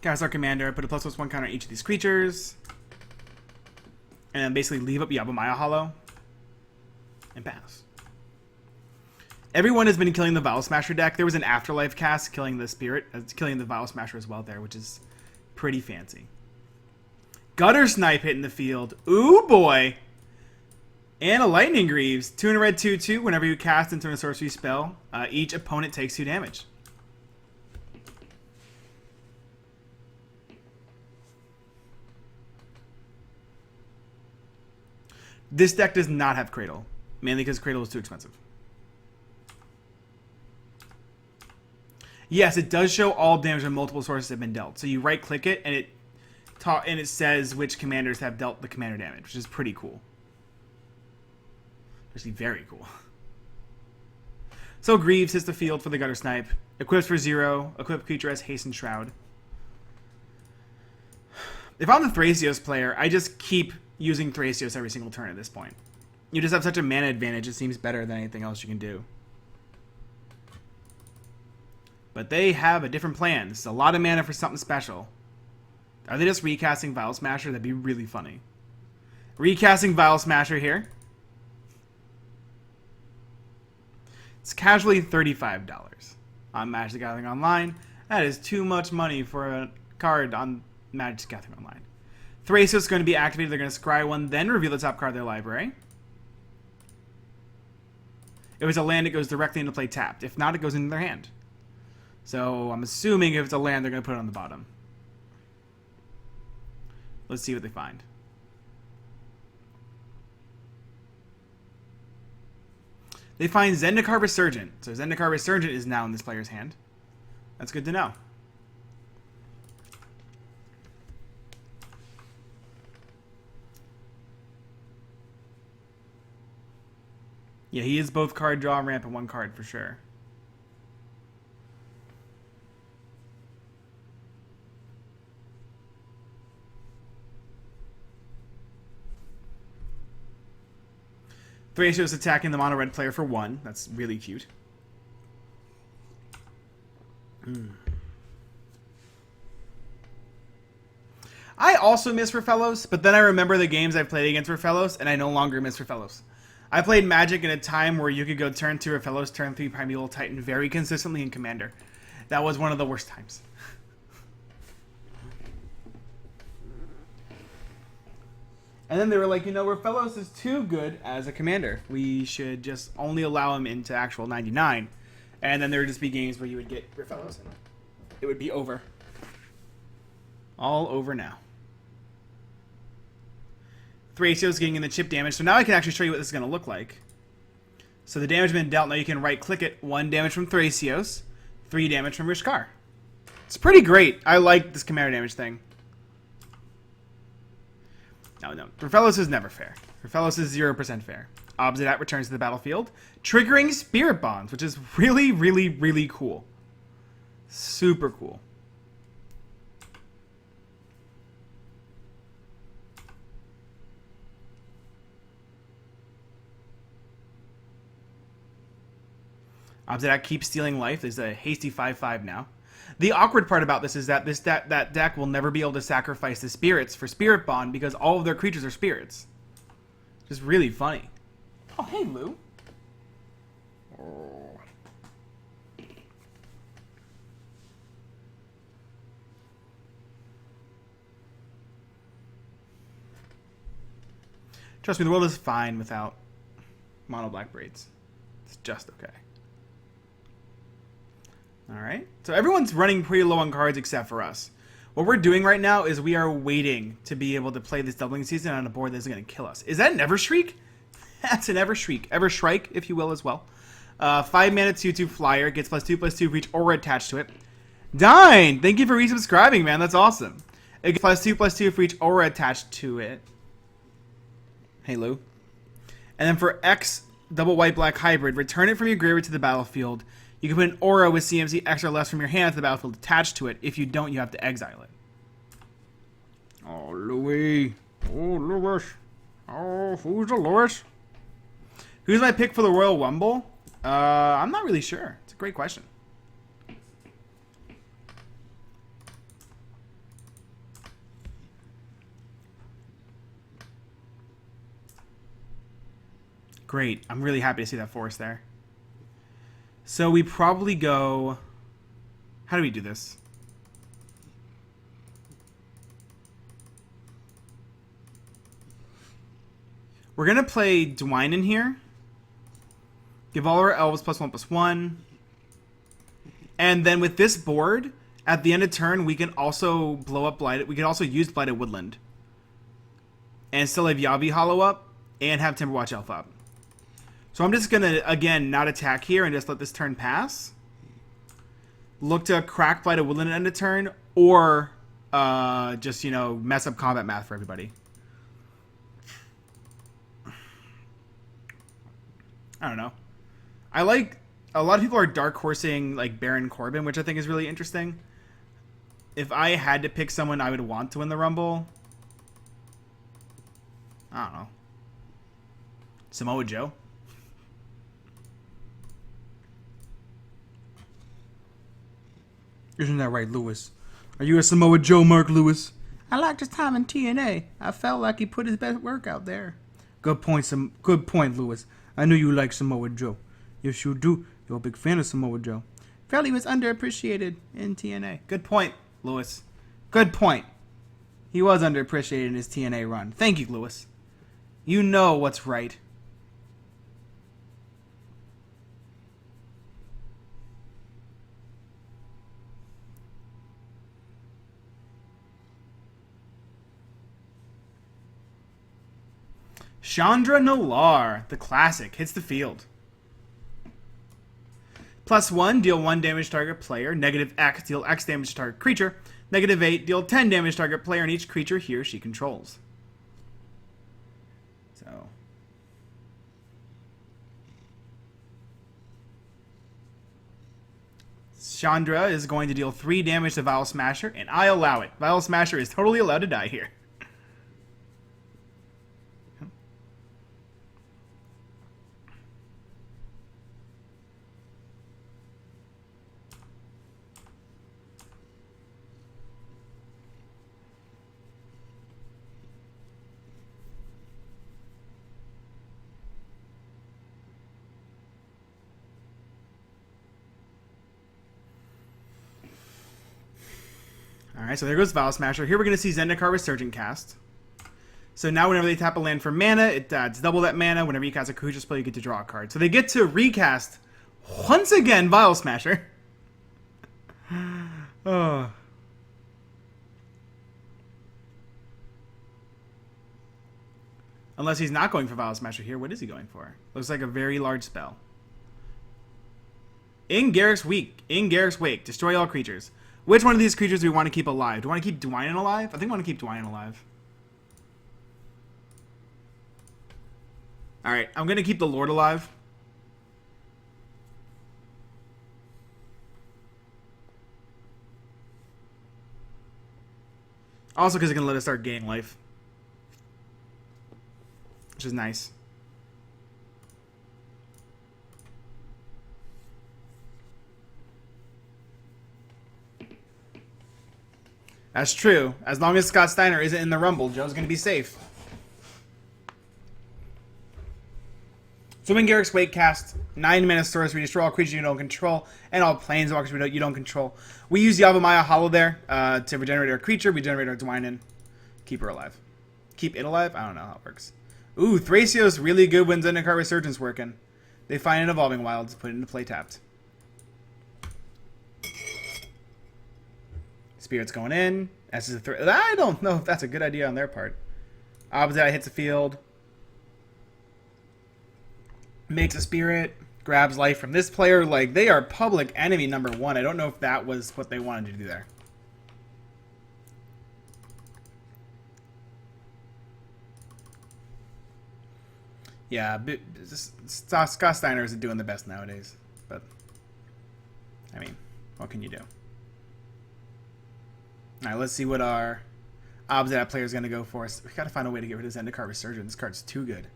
Cast our commander, put a ++1 counter on each of these creatures. And then basically leave up Yavimaya Hollow. And pass. Everyone has been killing the Vial Smasher deck. There was an Afterlife cast killing the Spirit, killing the Vial Smasher as well there, which is pretty fancy. Gutter Snipe hitting the field. Ooh, boy. And a Lightning Greaves. 2 in a red, 2/2. Whenever you cast into a sorcery spell, each opponent takes 2 damage. This deck does not have Cradle. Mainly because Cradle is too expensive. Yes, it does show all damage when multiple sources have been dealt. So you right-click it, and it says which commanders have dealt the commander damage, which is pretty cool. Actually, very cool. So Greaves hits the field for the Gutter Snipe. Equips for 0. Equip creature has Haste and Shroud. If I'm the Thrasios player, I just keep using Thrasios every single turn at this point. You just have such a mana advantage, it seems better than anything else you can do. But they have a different plan. This is a lot of mana for something special. Are they just recasting Vial Smasher? That'd be really funny. Recasting Vial Smasher here. It's casually $35 on Magic the Gathering Online. That is too much money for a card on Magic the Gathering Online. Thrasios is going to be activated. They're going to scry one, then reveal the top card of their library. If it's a land, it goes directly into play tapped. If not, it goes into their hand. So I'm assuming if it's a land, they're going to put it on the bottom. Let's see what they find. They find Zendikar Resurgent. So Zendikar Resurgent is now in this player's hand. That's good to know. Yeah, he is both card draw and ramp in one card for sure. Thrasios attacking the mono red player for 1. That's really cute. I also miss Rafellos, but then I remember the games I've played against Rafellos, and I no longer miss Rafellos. I played Magic in a time where you could go turn 2 Rafellos, turn 3 Primeval Titan very consistently in Commander. That was one of the worst times. And then they were like, you know, Rafellos is too good as a commander. We should just only allow him into actual 99. And then there would just be games where you would get Rafellos and it would be over. All over now. Thrasios getting in the chip damage. So now I can actually show you what this is going to look like. So the damage has been dealt. Now you can right click it. 1 damage from Thrasios. 3 damage from Rishkar. It's pretty great. I like this commander damage thing. No. Rafellos is never fair. Rafellos is 0% fair. Obsidat returns to the battlefield, triggering Spirit Bonds, which is really, really, really cool. Super cool. Obsidat keeps stealing life. There's a hasty 5/5 now. The awkward part about this is that that deck will never be able to sacrifice the spirits for Spirit Bond because all of their creatures are spirits. Just really funny. Oh, hey, Lou. Oh. Trust me, the world is fine without mono black braids. It's just okay. Alright, so everyone's running pretty low on cards except for us. What we're doing right now is we are waiting to be able to play this doubling season on a board that's going to kill us. Is that an Evershriek? That's an Evershriek. Evershrike, if you will, as well. 5 mana 2/2 flyer, gets +2/2 for each aura attached to it. Dine! Thank you for resubscribing, man. That's awesome. It gets +2/2 for each aura attached to it. Hey, Lou. And then for X double white black hybrid, return it from your graveyard to the battlefield. You can put an aura with CMC X or less from your hand to the battlefield attached to it. If you don't, you have to exile it. Oh, Louis. Oh, Louis. Oh, who's the Louis? Who's my pick for the Royal Rumble? I'm not really sure. It's a great question. Great. I'm really happy to see that forest there. So we probably go... How do we do this? We're going to play Dwayne in here. Give all our elves +1/+1. And then with this board, at the end of turn, we can also blow up Blighted. We can also use Blighted Woodland. And still have Yavi Hollow up and have Timberwatch Elf up. So I'm just going to, again, not attack here and just let this turn pass. Look to crack Blighted Woodland at end of turn, or just, you know, mess up combat math for everybody. I don't know. I like, a lot of people are dark horsing like Baron Corbin, which I think is really interesting. If I had to pick someone I would want to win the Rumble, I don't know. Samoa Joe. Isn't that right, Lewis? Are you a Samoa Joe, Mark Lewis? I liked his time in TNA. I felt like he put his best work out there. Good point, Lewis. I knew you liked Samoa Joe. Yes, you do. You're a big fan of Samoa Joe. Felt he was underappreciated in TNA. Good point, Lewis. Good point. He was underappreciated in his TNA run. Thank you, Lewis. You know what's right. Chandra Nalar, the classic, hits the field. +1, deal 1 damage to target player. -X, deal X damage to target creature. -8, deal 10 damage to target player and each creature he or she controls. So, Chandra is going to deal 3 damage to Vial Smasher, and I allow it. Vial Smasher is totally allowed to die here. Alright, so there goes Vial Smasher. Here we're going to see Zendikar Resurgent cast. So now whenever they tap a land for mana, it's double that mana. Whenever you cast a creature spell, you get to draw a card. So they get to recast, once again, Vial Smasher. Oh. Unless he's not going for Vial Smasher here. What is he going for? Looks like a very large spell. In Garrick's Wake, destroy all creatures. Which one of these creatures do we want to keep alive? Do we want to keep Dwynen alive? I think we want to keep Dwynen alive. Alright, I'm going to keep the Lord alive. Also because it's going to let us start gaining life. Which is nice. That's true. As long as Scott Steiner isn't in the Rumble, Joe's going to be safe. So when Garrick's Wake cast 9 mana sorcery, destroy all creatures you don't control, and all planeswalkers you don't control. We use Yavimaya Hollow there to regenerate our creature, regenerate our Dwynen, keep her alive. Keep it alive? I don't know how it works. Ooh, Thrasios really good when Zendikar Resurgence working. They find an Evolving Wilds, put it into play tapped. Spirit's going in. S is a I don't know if that's a good idea on their part. Opposite hits the field. Makes a spirit. Grabs life from this player. Like, they are public enemy number 1. I don't know if that was what they wanted to do there. Yeah, Scott Steiner isn't doing the best nowadays. But, I mean, what can you do? Alright, let's see what our opposite player is going to go for us. We got to find a way to get rid of Zendikar Resurgent. This card's too good.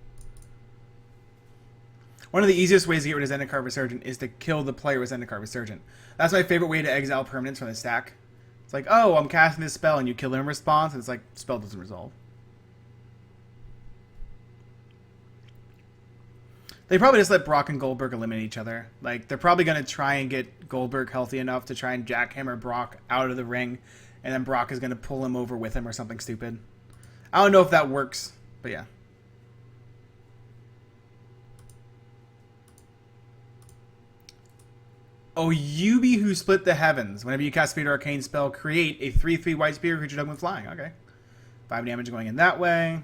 One of the easiest ways to get rid of Zendikar Resurgent is to kill the player with Zendikar Resurgent. That's my favorite way to exile permanents from the stack. It's like, oh, I'm casting this spell, and you kill it in response, and it's like, spell doesn't resolve. They probably just let Brock and Goldberg eliminate each other. Like, they're probably going to try and get Goldberg healthy enough to try and jackhammer Brock out of the ring, and then Brock is going to pull him over with him or something stupid. I don't know if that works, but yeah. Oh, Yubi who split the heavens. Whenever you cast Spirit Arcane spell, create a 3/3 white spirit creature done with flying. Okay. 5 damage going in that way.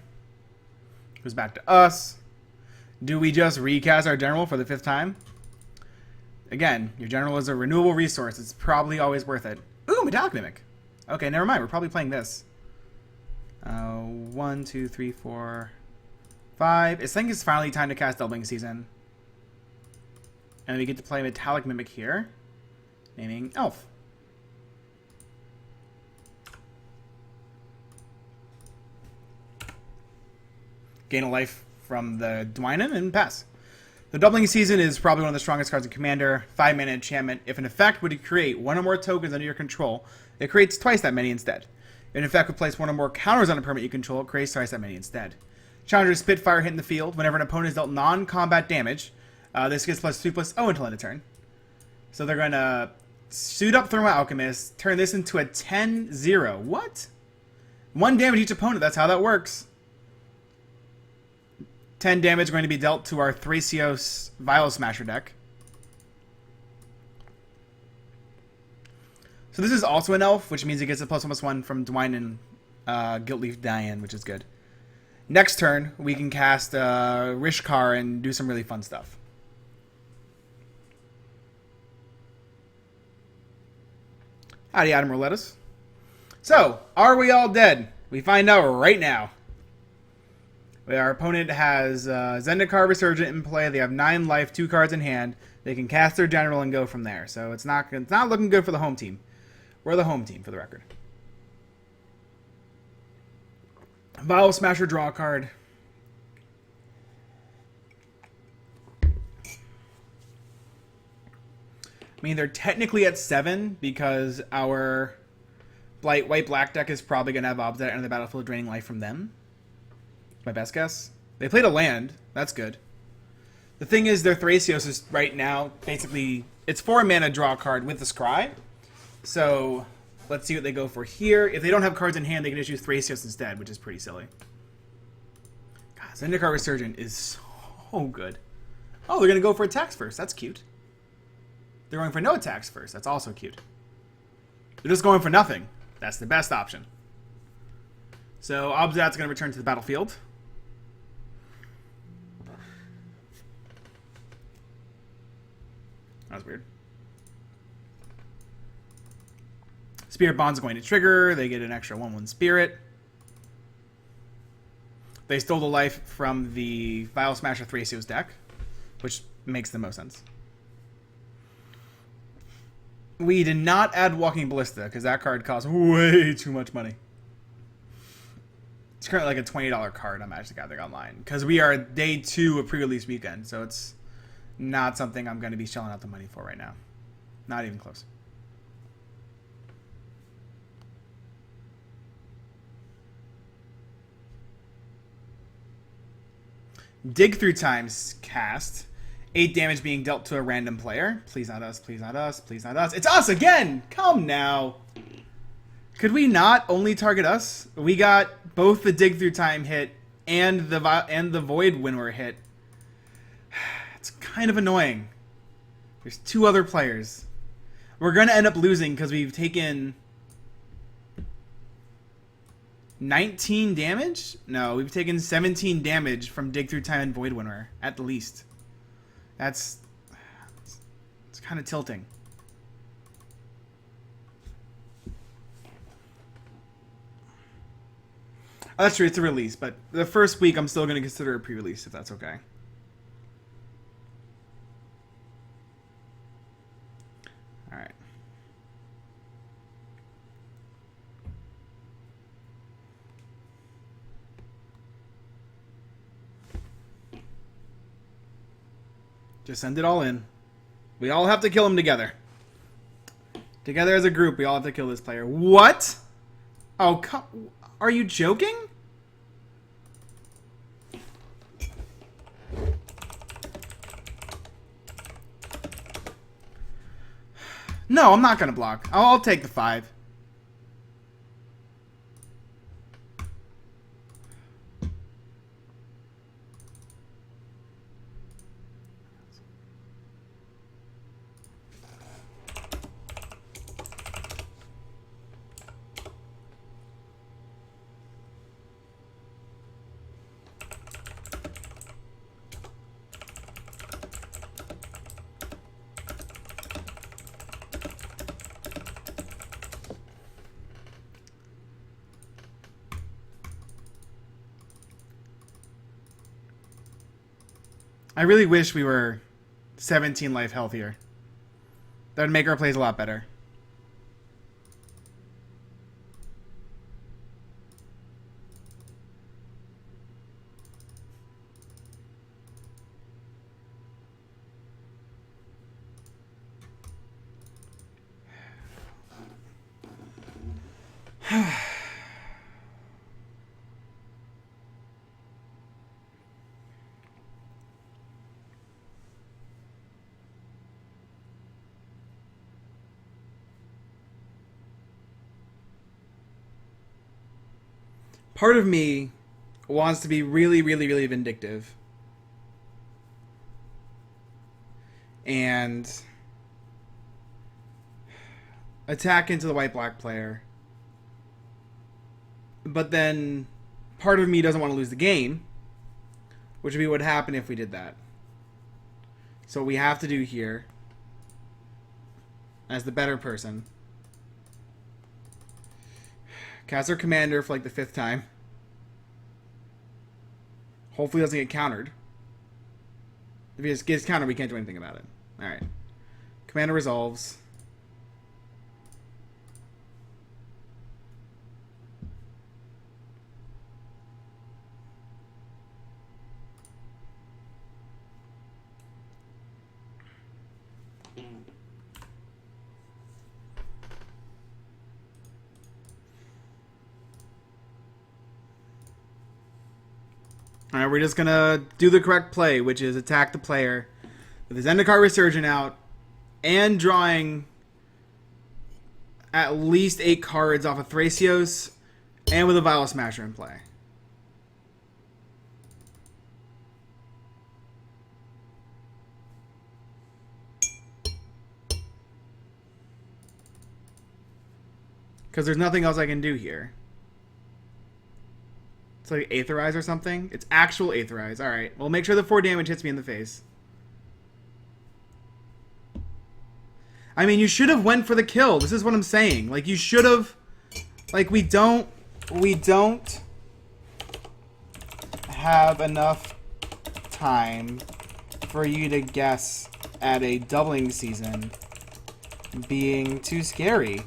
Goes back to us. Do we just recast our general for the 5th time? Again, your general is a renewable resource. It's probably always worth it. Ooh, Metallic Mimic. Okay, never mind. We're probably playing this. 1, 2, 3, 4, 5. I think it's finally time to cast Doubling Season. And we get to play Metallic Mimic here, naming Elf. Gain a life from the Dwynen and pass. The Doubling Season is probably one of the strongest cards in Commander. 5 mana enchantment. If an effect would create 1 or more tokens under your control, it creates twice that many instead. If an effect would place 1 or more counters on a permanent you control, it creates twice that many instead. Challenger Spitfire hit in the field. Whenever an opponent is dealt non-combat damage, this gets +2/+0 until end of turn. So they're going to suit up Thermal Alchemist, turn this into a 10-0. What? 1 damage each opponent. That's how that works. 10 damage going to be dealt to our Thrasios Vial Smasher deck. So this is also an elf, which means it gets a +1/+1 from Dwynen and Guiltleaf Diane, which is good. Next turn, we can cast Rishkar and do some really fun stuff. Howdy, Admiral Lettuce. So, are we all dead? We find out right now. Our opponent has Zendikar Resurgent in play. They have 9 life, 2 cards in hand. They can cast their general and go from there. So it's not looking good for the home team. We're the home team, for the record. Vial Smasher, draw a card. I mean, they're technically at 7 because our white-black deck is probably going to have Obs that enter the battlefield draining life from them. My best guess. They played a land. That's good. The thing is, their Thrasios is right now basically... It's 4 mana draw card with the Scry. So, let's see what they go for here. If they don't have cards in hand, they can just use Thrasios instead, which is pretty silly. God, Zendikar Resurgent is so good. Oh, they're going to go for attacks first. That's cute. They're going for no attacks first. That's also cute. They're just going for nothing. That's the best option. So, Obzat's going to return to the battlefield. That was weird. Spirit Bond's going to trigger. They get an extra 1/1 Spirit. They stole the life from the Vial Smasher Thrasios deck, which makes the most sense. We did not add Walking Ballista because that card costs way too much money. It's currently like a $20 card on Magic the Gathering Online because we are day 2 of pre-release weekend, so it's not something I'm going to be shelling out the money for right now. Not even close. Dig Through Time's cast. 8 damage being dealt to a random player. Please not us, please not us, please not us. It's us again! Come now! Could we not only target us? We got both the Dig Through Time hit and the Void Winnower hit. It's kind of annoying. There's 2 other players. We're going to end up losing because we've taken 19 damage? No, we've taken 17 damage from Dig Through Time and Void Winnower, at the least. It's kind of tilting. Oh, that's true, it's a release, but the first week I'm still going to consider a pre-release, if that's okay. Alright. Just send it all in. We all have to kill him together. Together as a group, we all have to kill this player. What? Oh, are you joking? No, I'm not going to block. I'll take the 5. I really wish we were 17 life healthier. That would make our plays a lot better. Part of me wants to be really, really, really vindictive. And attack into the white-black player. But then part of me doesn't want to lose the game, which would be what would happen if we did that. So what we have to do here, as the better person, cast our commander for like the 5th time. Hopefully it doesn't get countered. If it gets countered, we can't do anything about it. Alright. Commander resolves. Alright, we're just gonna do the correct play, which is attack the player with his Zendikar Resurgent out and drawing at least 8 cards off of Thracios and with a Vial Smasher in play. Because there's nothing else I can do here. It's like Aetherize or something. It's actual Aetherize. Alright. Well, make sure the 4 damage hits me in the face. I mean, you should have went for the kill. This is what I'm saying. Like, you should have... Like, we don't have enough time for you to guess at a doubling season being too scary.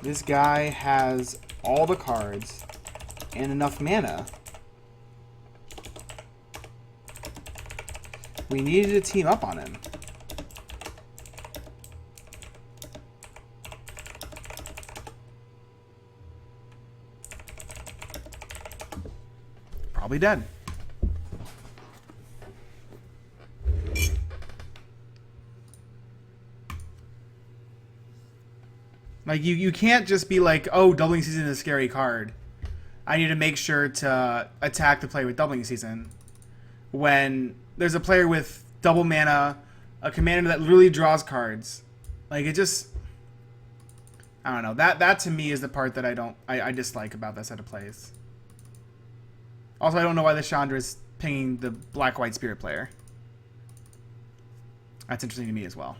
This guy has all the cards and enough mana. We needed to team up on him. Probably dead. Like, you can't just be like, oh, doubling season is a scary card. I need to make sure to attack the player with doubling season. When there's a player with double mana, a commander that literally draws cards. Like, it just... I don't know. That to me is the part that I dislike about that set of plays. Also, I don't know why the Chandra is pinging the black-white spirit player. That's interesting to me as well.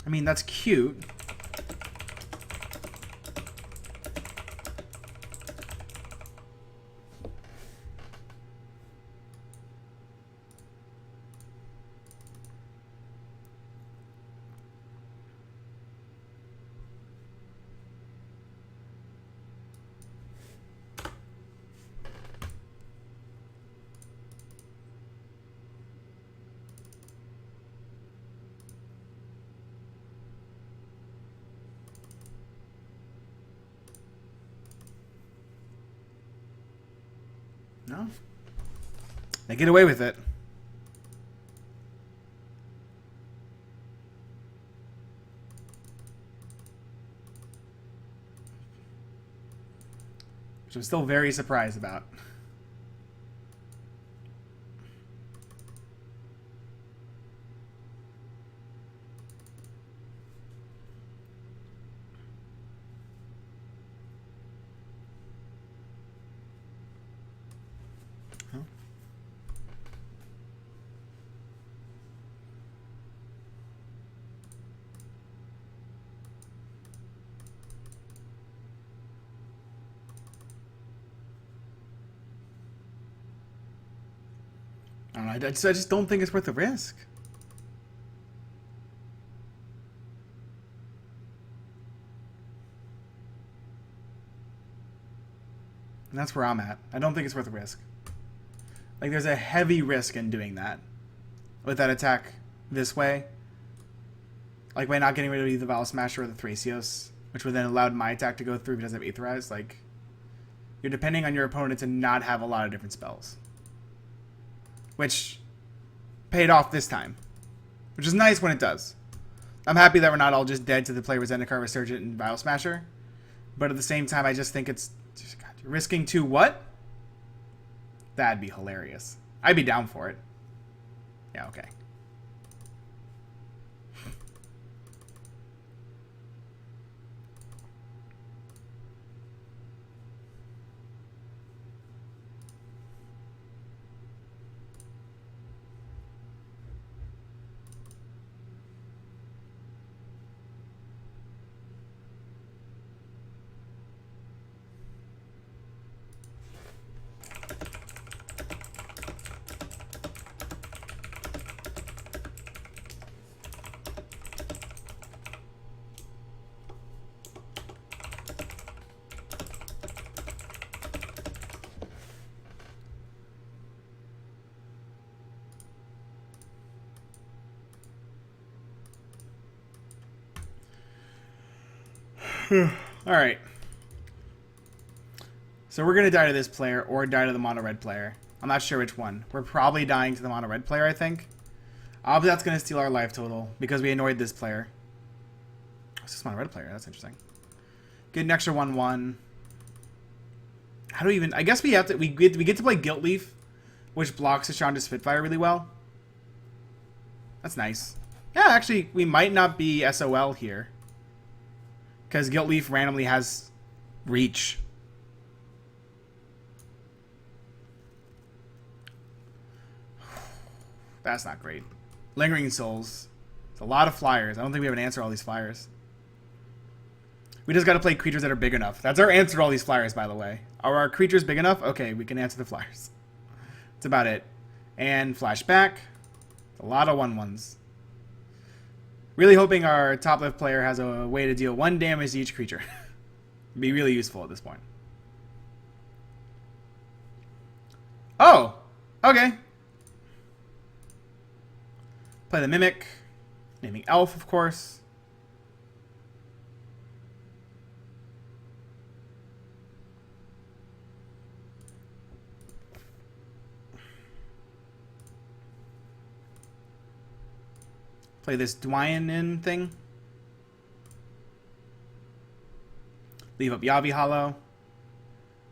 I mean, that's cute. No. They get away with it. Which I'm still very surprised about. I don't know. I just don't think it's worth the risk. And that's where I'm at. I don't think it's worth the risk. Like, there's a heavy risk in doing that. With that attack this way. Like, by not getting rid of either the Vial Smasher or the Thracios, which would then allow my attack to go through if it doesn't have Aetherize. Like, you're depending on your opponent to not have a lot of different spells. Which paid off this time. Which is nice when it does. I'm happy that we're not all just dead to the player with Zendikar Resurgent and Vial Smasher. But at the same time, I just think it's... God, you're risking 2 what? That'd be hilarious. I'd be down for it. Yeah, okay. Alright. So we're going to die to this player or die to the mono red player. I'm not sure which one. We're probably dying to the mono red player, I think. But that's going to steal our life total because we annoyed this player. It's just mono red player. That's interesting. Get an extra 1/1. How do we even... I guess we have to... We get to play Guilt Leaf, which blocks the Chandra Spitfire really well. That's nice. Yeah, actually, we might not be SOL here. Because Guilt Leaf randomly has reach. That's not great. Lingering Souls. It's a lot of flyers. I don't think we have an answer to all these flyers. We just got to play creatures that are big enough. That's our answer to all these flyers, by the way. Are our creatures big enough? Okay, we can answer the flyers. That's about it. And flashback. A lot of 1/1s. Really hoping our top left player has a way to deal 1 damage to each creature. Be really useful at this point. Oh! Okay. Play the Mimic. Naming Elf, of course. Play this Dwyan thing. Leave up Yavi Hollow.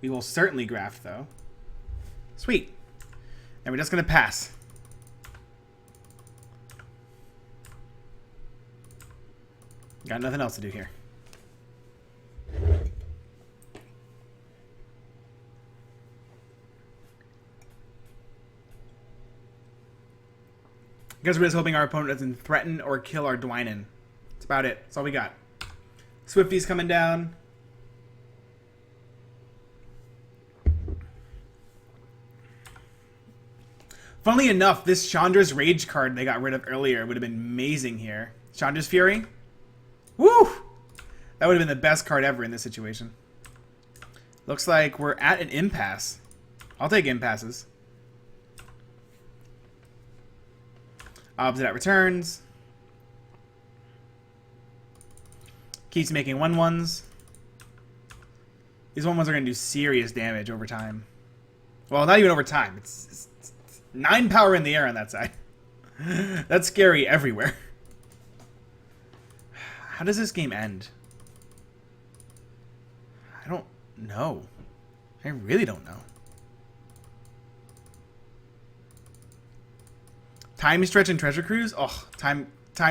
We will certainly graft, though. Sweet. And we're just going to pass. Got nothing else to do here. I guess we're just hoping our opponent doesn't threaten or kill our Dwynen. That's about it. That's all we got. Swifty's coming down. Funnily enough, this Chandra's Rage card they got rid of earlier would have been amazing here. Chandra's Fury. Woo! That would have been the best card ever in this situation. Looks like we're at an impasse. I'll take impasses. Opposite returns. Keeps making 1/1s. These 1/1s are going to do serious damage over time. Well, not even over time. It's 9 power in the air on that side. That's scary everywhere. How does this game end? I don't know. I really don't know. Time Stretch and Treasure Cruise? Oh, Time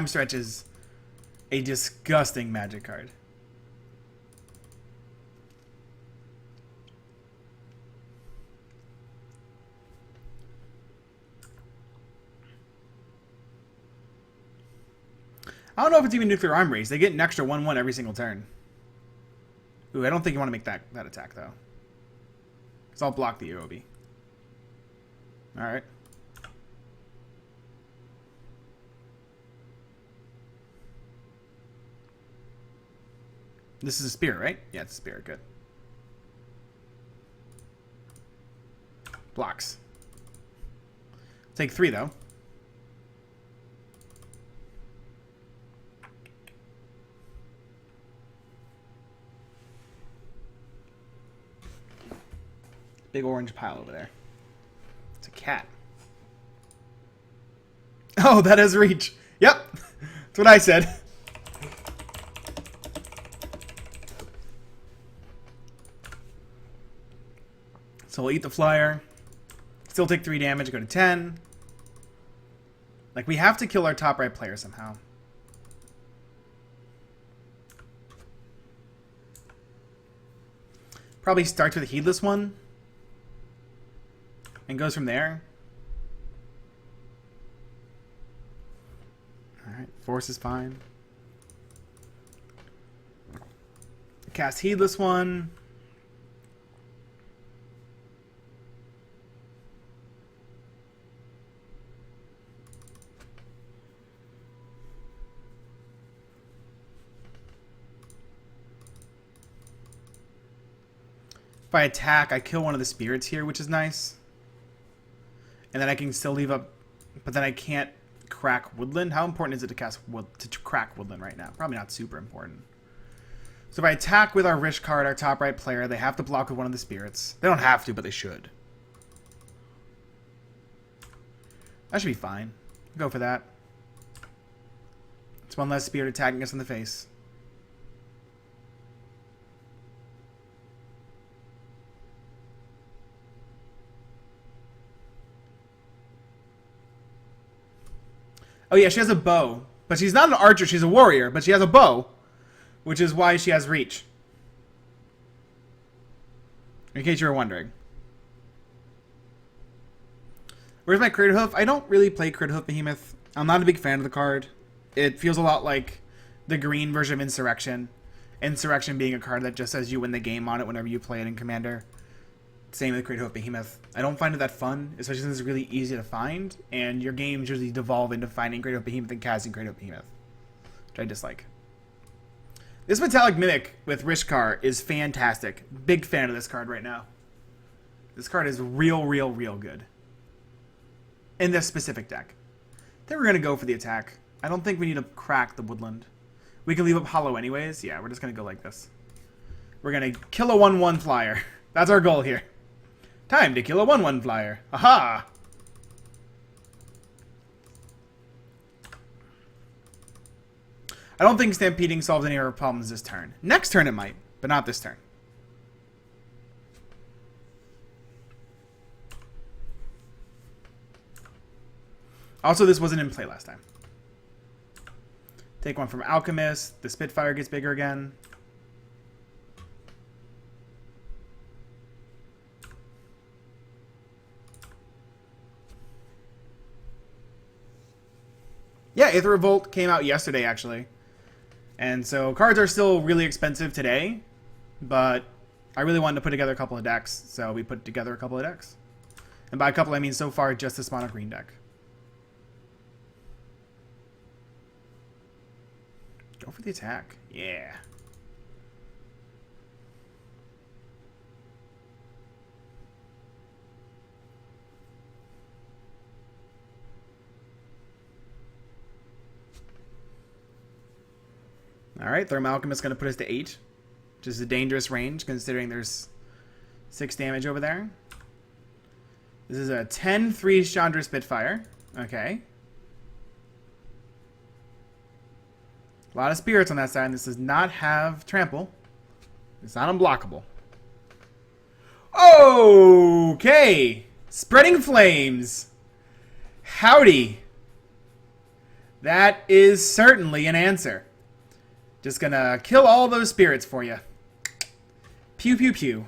Stretch is a disgusting Magic card. I don't know if it's even Nuclear Arm Race. They get an extra 1/1 every single turn. Ooh, I don't think you want to make that attack, though. Because I'll block the Aobi. Alright. This is a Spirit, right? Yeah, it's a Spirit. Good. Blocks. Take 3, though. Big orange pile over there. It's a cat. Oh, that has reach. Yep. That's what I said. So we'll eat the flyer. Still take 3 damage, go to 10. Like, we have to kill our top right player somehow. Probably starts with a heedless one. And goes from there. Alright, force is fine. Cast heedless one. If I attack, I kill one of the spirits here, which is nice. And then I can still leave up, but then I can't crack woodland. How important is it to crack woodland right now? Probably not super important. So if I attack with our Rishkar, our top right player, they have to block with one of the spirits. They don't have to, but they should. That should be fine. Go for that. It's one less spirit attacking us in the face. Oh yeah, she has a bow. But she's not an archer, she's a warrior. But she has a bow. Which is why she has reach. In case you were wondering. Where's my Crater Hoof? I don't really play Crater Hoof Behemoth. I'm not a big fan of the card. It feels a lot like the green version of Insurrection. Insurrection being a card that just says you win the game on it whenever you play it in Commander. Same with Crater Hoof Behemoth. I don't find it that fun, especially since it's really easy to find, and your games usually devolve into finding Crater Hoof Behemoth and casting Crater Hoof Behemoth, which I dislike. This Metallic Mimic with Rishkar is fantastic. Big fan of this card right now. This card is real good. In this specific deck. I think we're going to go for the attack. I don't think we need to crack the woodland. We can leave up hollow anyways. Yeah, we're just going to go like this. We're going to kill a 1/1 flyer. That's our goal here. Time to kill a 1/1 flyer. Aha! I don't think Stampeding solves any of our problems this turn. Next turn it might, but not this turn. Also, this wasn't in play last time. Take one from Alchemist. The Spitfire gets bigger again. Yeah, Aether Revolt came out yesterday, actually. And so cards are still really expensive today, but I really wanted to put together a couple of decks, so we put together a couple of decks. And by a couple, I mean so far just this mono green deck. Go for the attack. Yeah. Alright, Thermal Alchemist is going to put us to 8, which is a dangerous range considering there's 6 damage over there. This is a 10-3 Chandra Spitfire. Okay. A lot of spirits on that side, and this does not have trample. It's not unblockable. Okay! Spreading Flames. Howdy. That is certainly an answer. Just gonna kill all those spirits for you. Pew pew pew.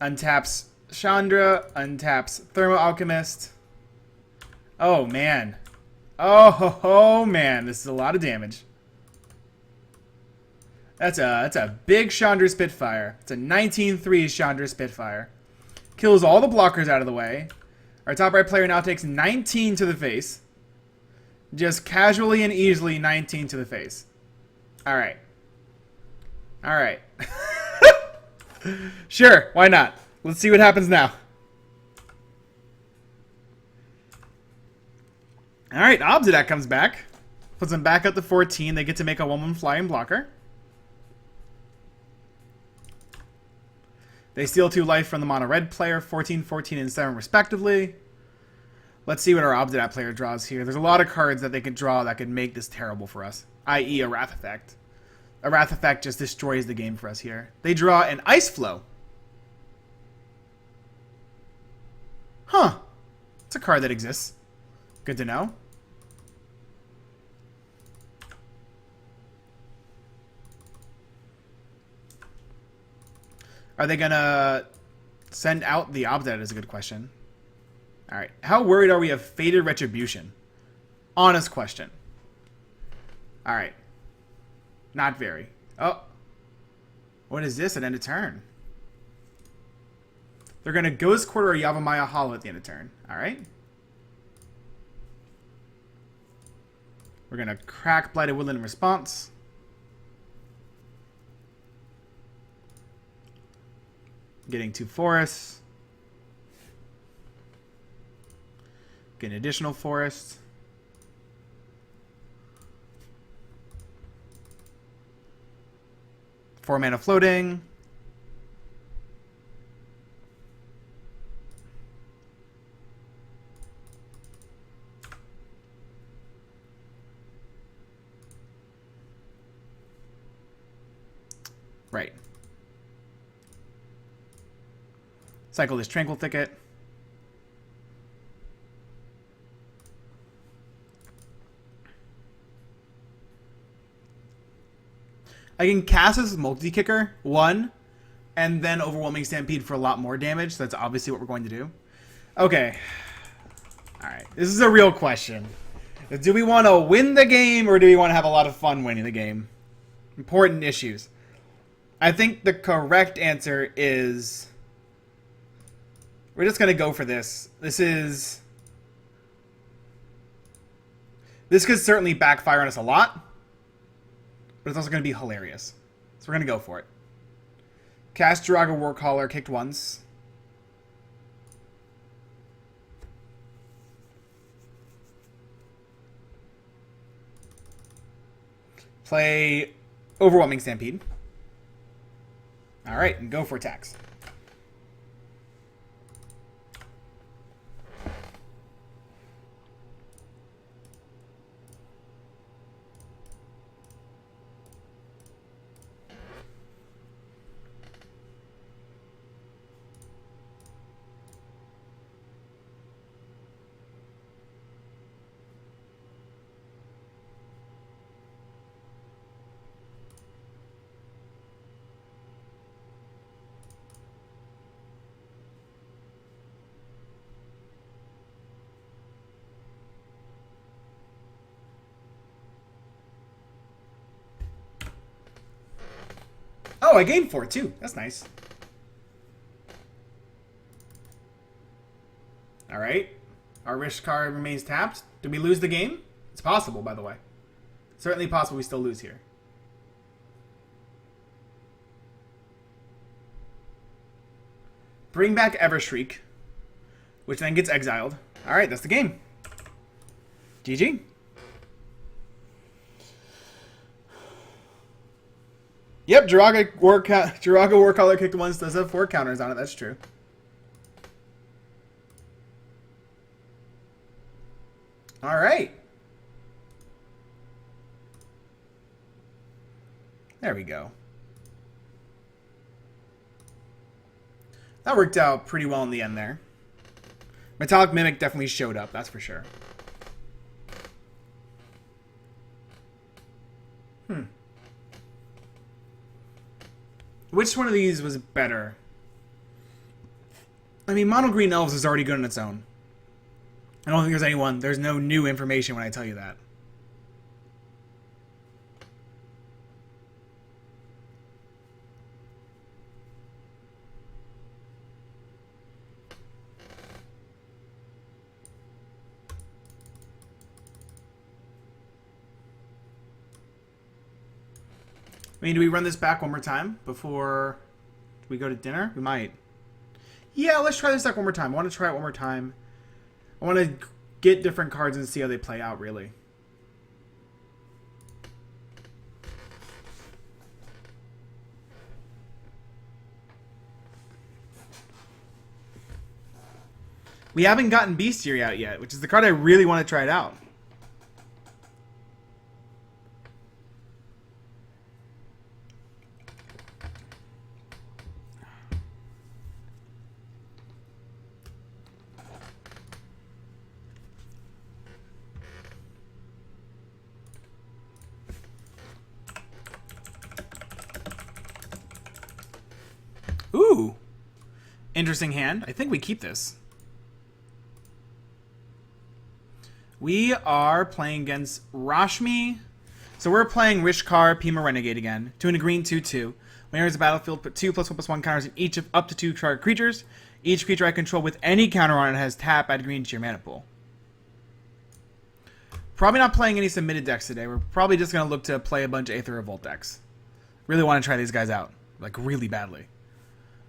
Untaps Chandra, untaps Thermo Alchemist. Oh man. Oh man, this is a lot of damage. That's a big Chandra Spitfire. It's a 19-3 Chandra Spitfire. Kills all the blockers out of the way. Our top right player now takes 19 to the face. Just casually and easily 19 to the face. Alright. Alright. Sure, why not? Let's see what happens now. Alright, Obsidian comes back. Puts them back up to 14. They get to make a 1/1 flying blocker. They steal 2 life from the mono red player, 14, 14, and 7 respectively. Let's see what our Obsidian player draws here. There's a lot of cards that they could draw that could make this terrible for us, i.e. a Wrath Effect. A Wrath Effect just destroys the game for us here. They draw an Ice Flow. Huh. It's a card that exists. Good to know. Are they gonna send out the Obdad is a good question. Alright. How worried are we of Fated Retribution? Honest question. Alright. Not very. Oh. What is this at end of turn? They're going to Ghost Quarter or Yavimaya Hollow at the end of turn. Alright. We're going to crack Blighted Woodland in response. Getting 2 forests. Get an additional forest. Four mana floating. Right. Cycle this Tranquil Thicket. I can cast this multi-kicker, 1, and then Overwhelming Stampede for a lot more damage. So that's obviously what we're going to do. Okay. Alright. This is a real question. Do we want to win the game, or do we want to have a lot of fun winning the game? Important issues. I think the correct answer is... we're just going to go for this. This could certainly backfire on us a lot. But it's also going to be hilarious. So we're going to go for it. Cast Jiraga Warcaller, kicked once. Play Overwhelming Stampede. Alright, and go for attacks. Oh, I gained 4 too. That's nice. Alright. Our Rishkar remains tapped. Did we lose the game? It's possible, by the way. Certainly possible we still lose here. Bring back Evershriek, which then gets exiled. Alright, that's the game. GG. Yep, Jiraga Warcaller kicked once does have 4 counters on it. That's true. All right. There we go. That worked out pretty well in the end there. Metallic Mimic definitely showed up, that's for sure. Which one of these was better? I mean, Mono Green Elves is already good on its own. I don't think there's no new information when I tell you that. I mean, do we run this back one more time before we go to dinner? We might. Yeah, let's try this deck one more time. I want to try it one more time. I want to get different cards and see how they play out, really. We haven't gotten Bestiary out yet, which is the card I really want to try it out. Ooh. Interesting hand. I think we keep this. We are playing against Rashmi. So we're playing Rishkar, Pima Renegade again. 2 and a green, 2/2. When enters the battlefield, put 2+1/+1 counters in each of up to 2 target creatures. Each creature I control with any counter on it has tap, add green to your mana pool. Probably not playing any submitted decks today. We're probably just going to look to play a bunch of Aether Revolt decks. Really want to try these guys out. Like, really badly.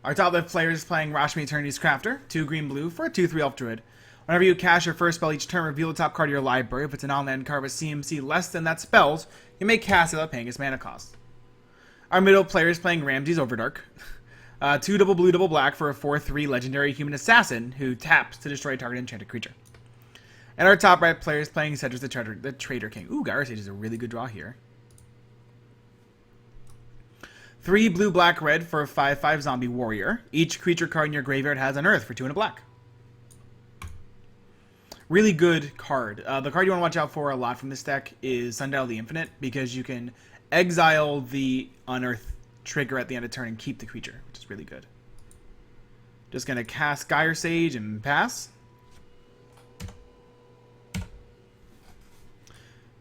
Our top left player is playing Rashmi Eternity's Crafter. 2 green-blue for a 2/3 Elf Druid. Whenever you cast your first spell each turn, reveal the top card of your library. If it's an on-land card with CMC less than that spell's, you may cast it without paying its mana cost. Our middle player is playing Ramsey's Overdark. 2 double blue, double black for a 4/3 legendary human assassin who taps to destroy a target enchanted creature. And our top right player is playing Cedric the Trader King. Ooh, Gyro Sage is a really good draw here. 3 blue, black, red for a 5/5 zombie warrior. Each creature card in your graveyard has an earth for 2 and a black. Really good card. The card you want to watch out for a lot from this deck is Sundial the Infinite, because you can exile the unearth trigger at the end of turn and keep the creature, which is really good. Just going to cast Gyre Sage and pass.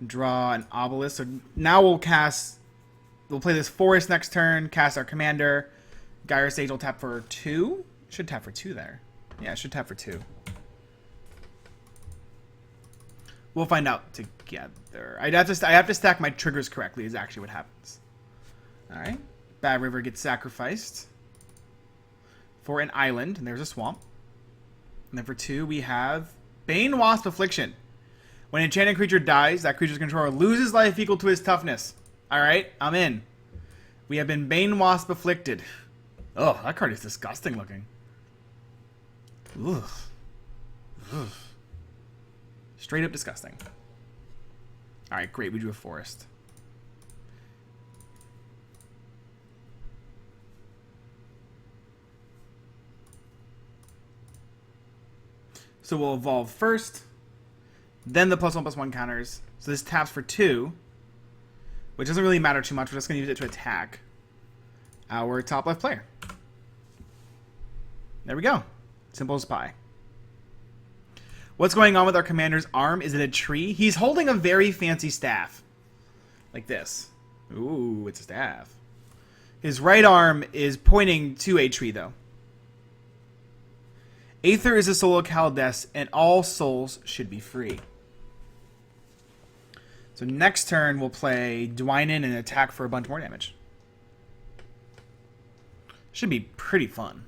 Draw an Obelisk. So now we'll play this Forest next turn, cast our Commander. Gyre Sage will tap for 2. Should tap for 2 there. Yeah, it should tap for 2. We'll find out together. I have to stack my triggers correctly is actually what happens. Alright. Bad River gets sacrificed for an island, and there's a swamp. And then for 2, we have Bane Wasp Affliction. When an enchanted creature dies, that creature's controller loses life equal to his toughness. Alright, I'm in. We have been Bane Wasp Afflicted. Oh, that card is disgusting looking. Ugh. Ugh. Straight up disgusting. Alright, great. We drew a forest. So we'll evolve first. Then the +1/+1 counters. So this taps for 2. Which doesn't really matter too much. We're just going to use it to attack our top left player. There we go. Simple as pie. What's going on with our commander's arm? Is it a tree? He's holding a very fancy staff. Like this. Ooh, it's a staff. His right arm is pointing to a tree, though. Aether is a soul of Caldes, and all souls should be free. So next turn, we'll play Dwynen and attack for a bunch more damage. Should be pretty fun.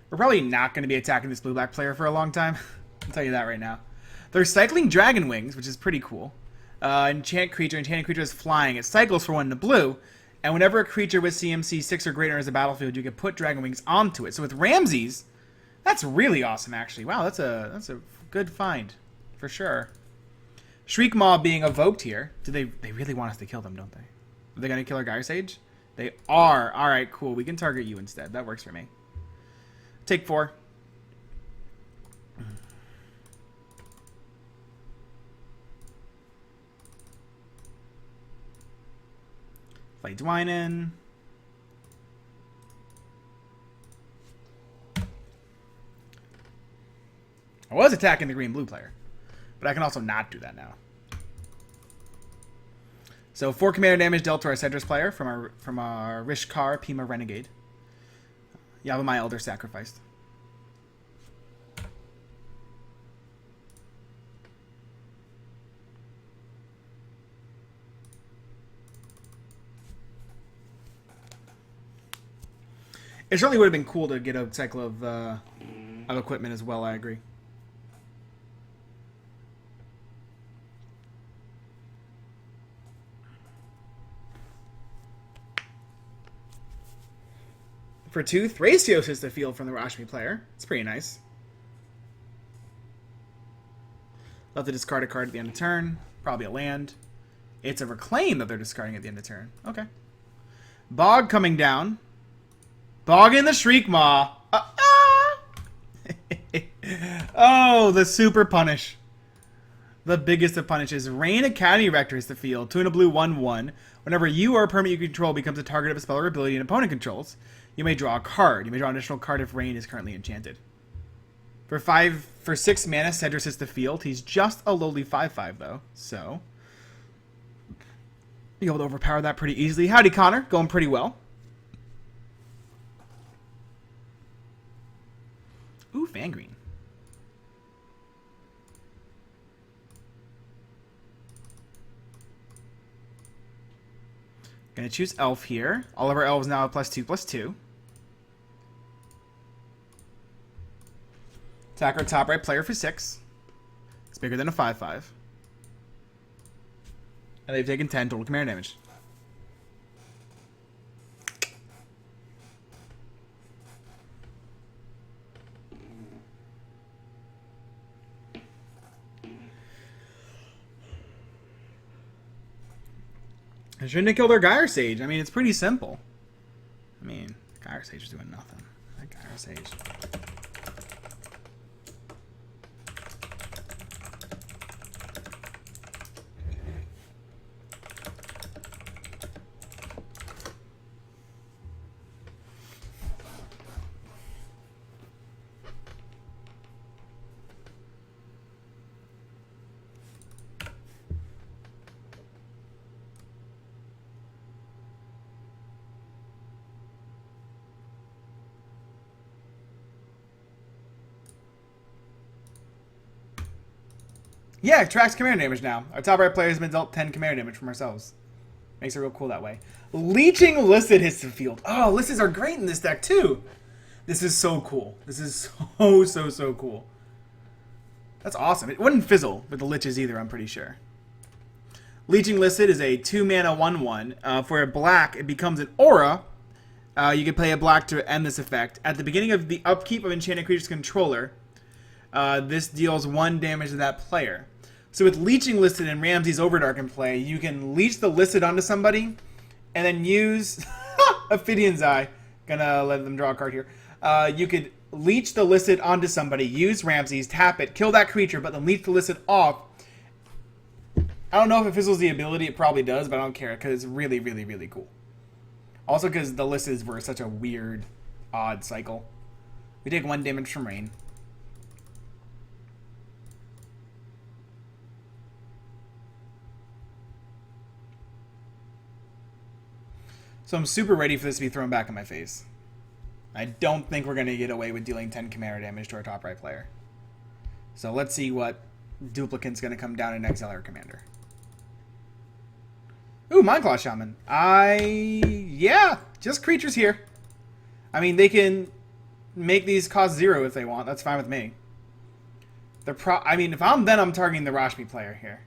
We're probably not going to be attacking this blue-black player for a long time. I'll tell you that right now. They're cycling Dragon Wings, which is pretty cool. Enchanted creature is flying. It cycles for 1 in the blue. And whenever a creature with CMC 6 or greater enters the battlefield, you can put Dragon Wings onto it. So with Ramses, that's really awesome, actually. Wow, that's a good find, for sure. Shriek Maw being evoked here. They really want us to kill them, don't they? Are they going to kill our Gyre Sage? They are. All right, cool. We can target you instead. That works for me. Take 4. Play Dwynen. I was attacking the green-blue player, but I can also not do that now. So 4 commander damage dealt to our Cedrus player from our Rishkar Pima Renegade. Yavimaya Elder sacrificed. It certainly would have been cool to get a cycle of equipment as well, I agree. For 2, Thrasios is the field from the Rashmi player. It's pretty nice. Love to discard a card at the end of turn. Probably a land. It's a Reclaim that they're discarding at the end of turn. Okay. Bog coming down. Bog in the Shriek Maw. Oh, the super punish. The biggest of punishes. Rain Academy Rector hits the field. 2 and a blue, 1/1. Whenever you or a permanent you control becomes a target of a spell or ability an opponent controls, you may draw a card. You may draw an additional card if Rain is currently enchanted. For 6 mana, Cedrus hits the field. He's just a lowly 5/5 though, so you're able to overpower that pretty easily. Howdy, Connor. Going pretty well. Ooh, Fangreen. Gonna choose Elf here. All of our elves now have +2/+2. Attack our top right player for 6. It's bigger than a 5/5. And they've taken 10 total command damage. I shouldn't have killed our Gyre Sage. I mean, it's pretty simple. I mean, Gyre Sage is doing nothing. That Gyre Sage. Yeah, it tracks command damage now. Our top right player has been dealt 10 command damage from ourselves. Makes it real cool that way. Leeching Listed hits the field. Oh, Lists are great in this deck too. This is so cool. This is so cool. That's awesome. It wouldn't fizzle with the Liches either, I'm pretty sure. Leeching Listed is a 2 mana 1/1. For a black, it becomes an aura. You can play a black to end this effect. At the beginning of the upkeep of Enchanted Creature's controller, this deals 1 damage to that player. So with Leeching Listed and Ramsey's Overdark in play, you can leech the Listed onto somebody, and then use Ophidian's Eye. Gonna let them draw a card here. You could leech the Listed onto somebody, use Ramsey's, tap it, kill that creature, but then leech the Listed off. I don't know if it fizzles the ability, it probably does, but I don't care, because it's really cool. Also because the Lists were such a weird, odd cycle. We take 1 damage from Rain. So I'm super ready for this to be thrown back in my face. I don't think we're going to get away with dealing 10 command damage to our top right player. So let's see what duplicate's going to come down in exile our commander. Ooh, Mindclaw Shaman. Yeah, just creatures here. I mean, they can make these cost 0 if they want. That's fine with me. I mean, if I'm targeting the Rashmi player here.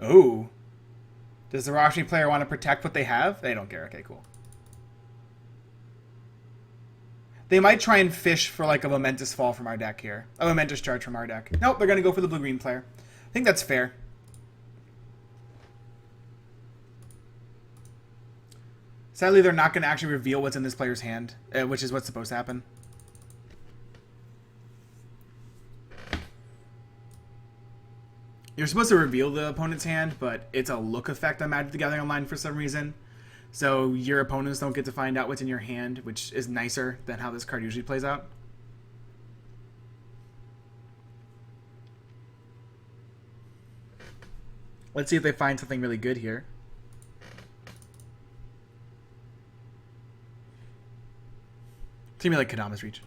Ooh. Does the Rashmi player want to protect what they have? They don't care. Okay, cool. They might try and fish for like a Momentous Fall from our deck here. A Momentous Charge from our deck. Nope, they're going to go for the blue-green player. I think that's fair. Sadly, they're not going to actually reveal what's in this player's hand, which is what's supposed to happen. You're supposed to reveal the opponent's hand, but it's a look effect on Magic the Gathering Online for some reason. So your opponents don't get to find out what's in your hand, which is nicer than how this card usually plays out. Let's see if they find something really good here. It's gonna be like Kadama's Reach.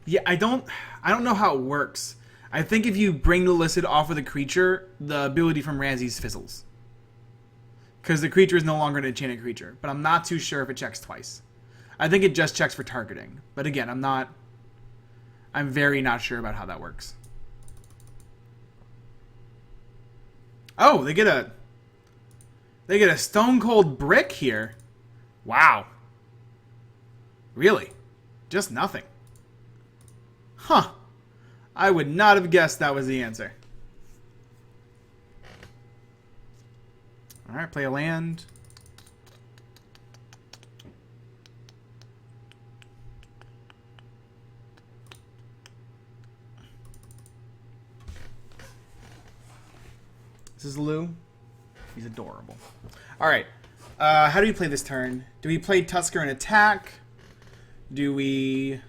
Yeah, I don't know how it works. I think if you bring the Listed off of the creature, the ability from Ramsey's fizzles. Because the creature is no longer an enchanted creature. But I'm not too sure if it checks twice. I think it just checks for targeting. But again, I'm very not sure about how that works. Oh, they get a Stone Cold Brick here. Wow. Really? Just nothing. Huh. I would not have guessed that was the answer. Alright, play a land. This is Lou. He's adorable. Alright. How do we play this turn? Do we play Tusker and attack? Do we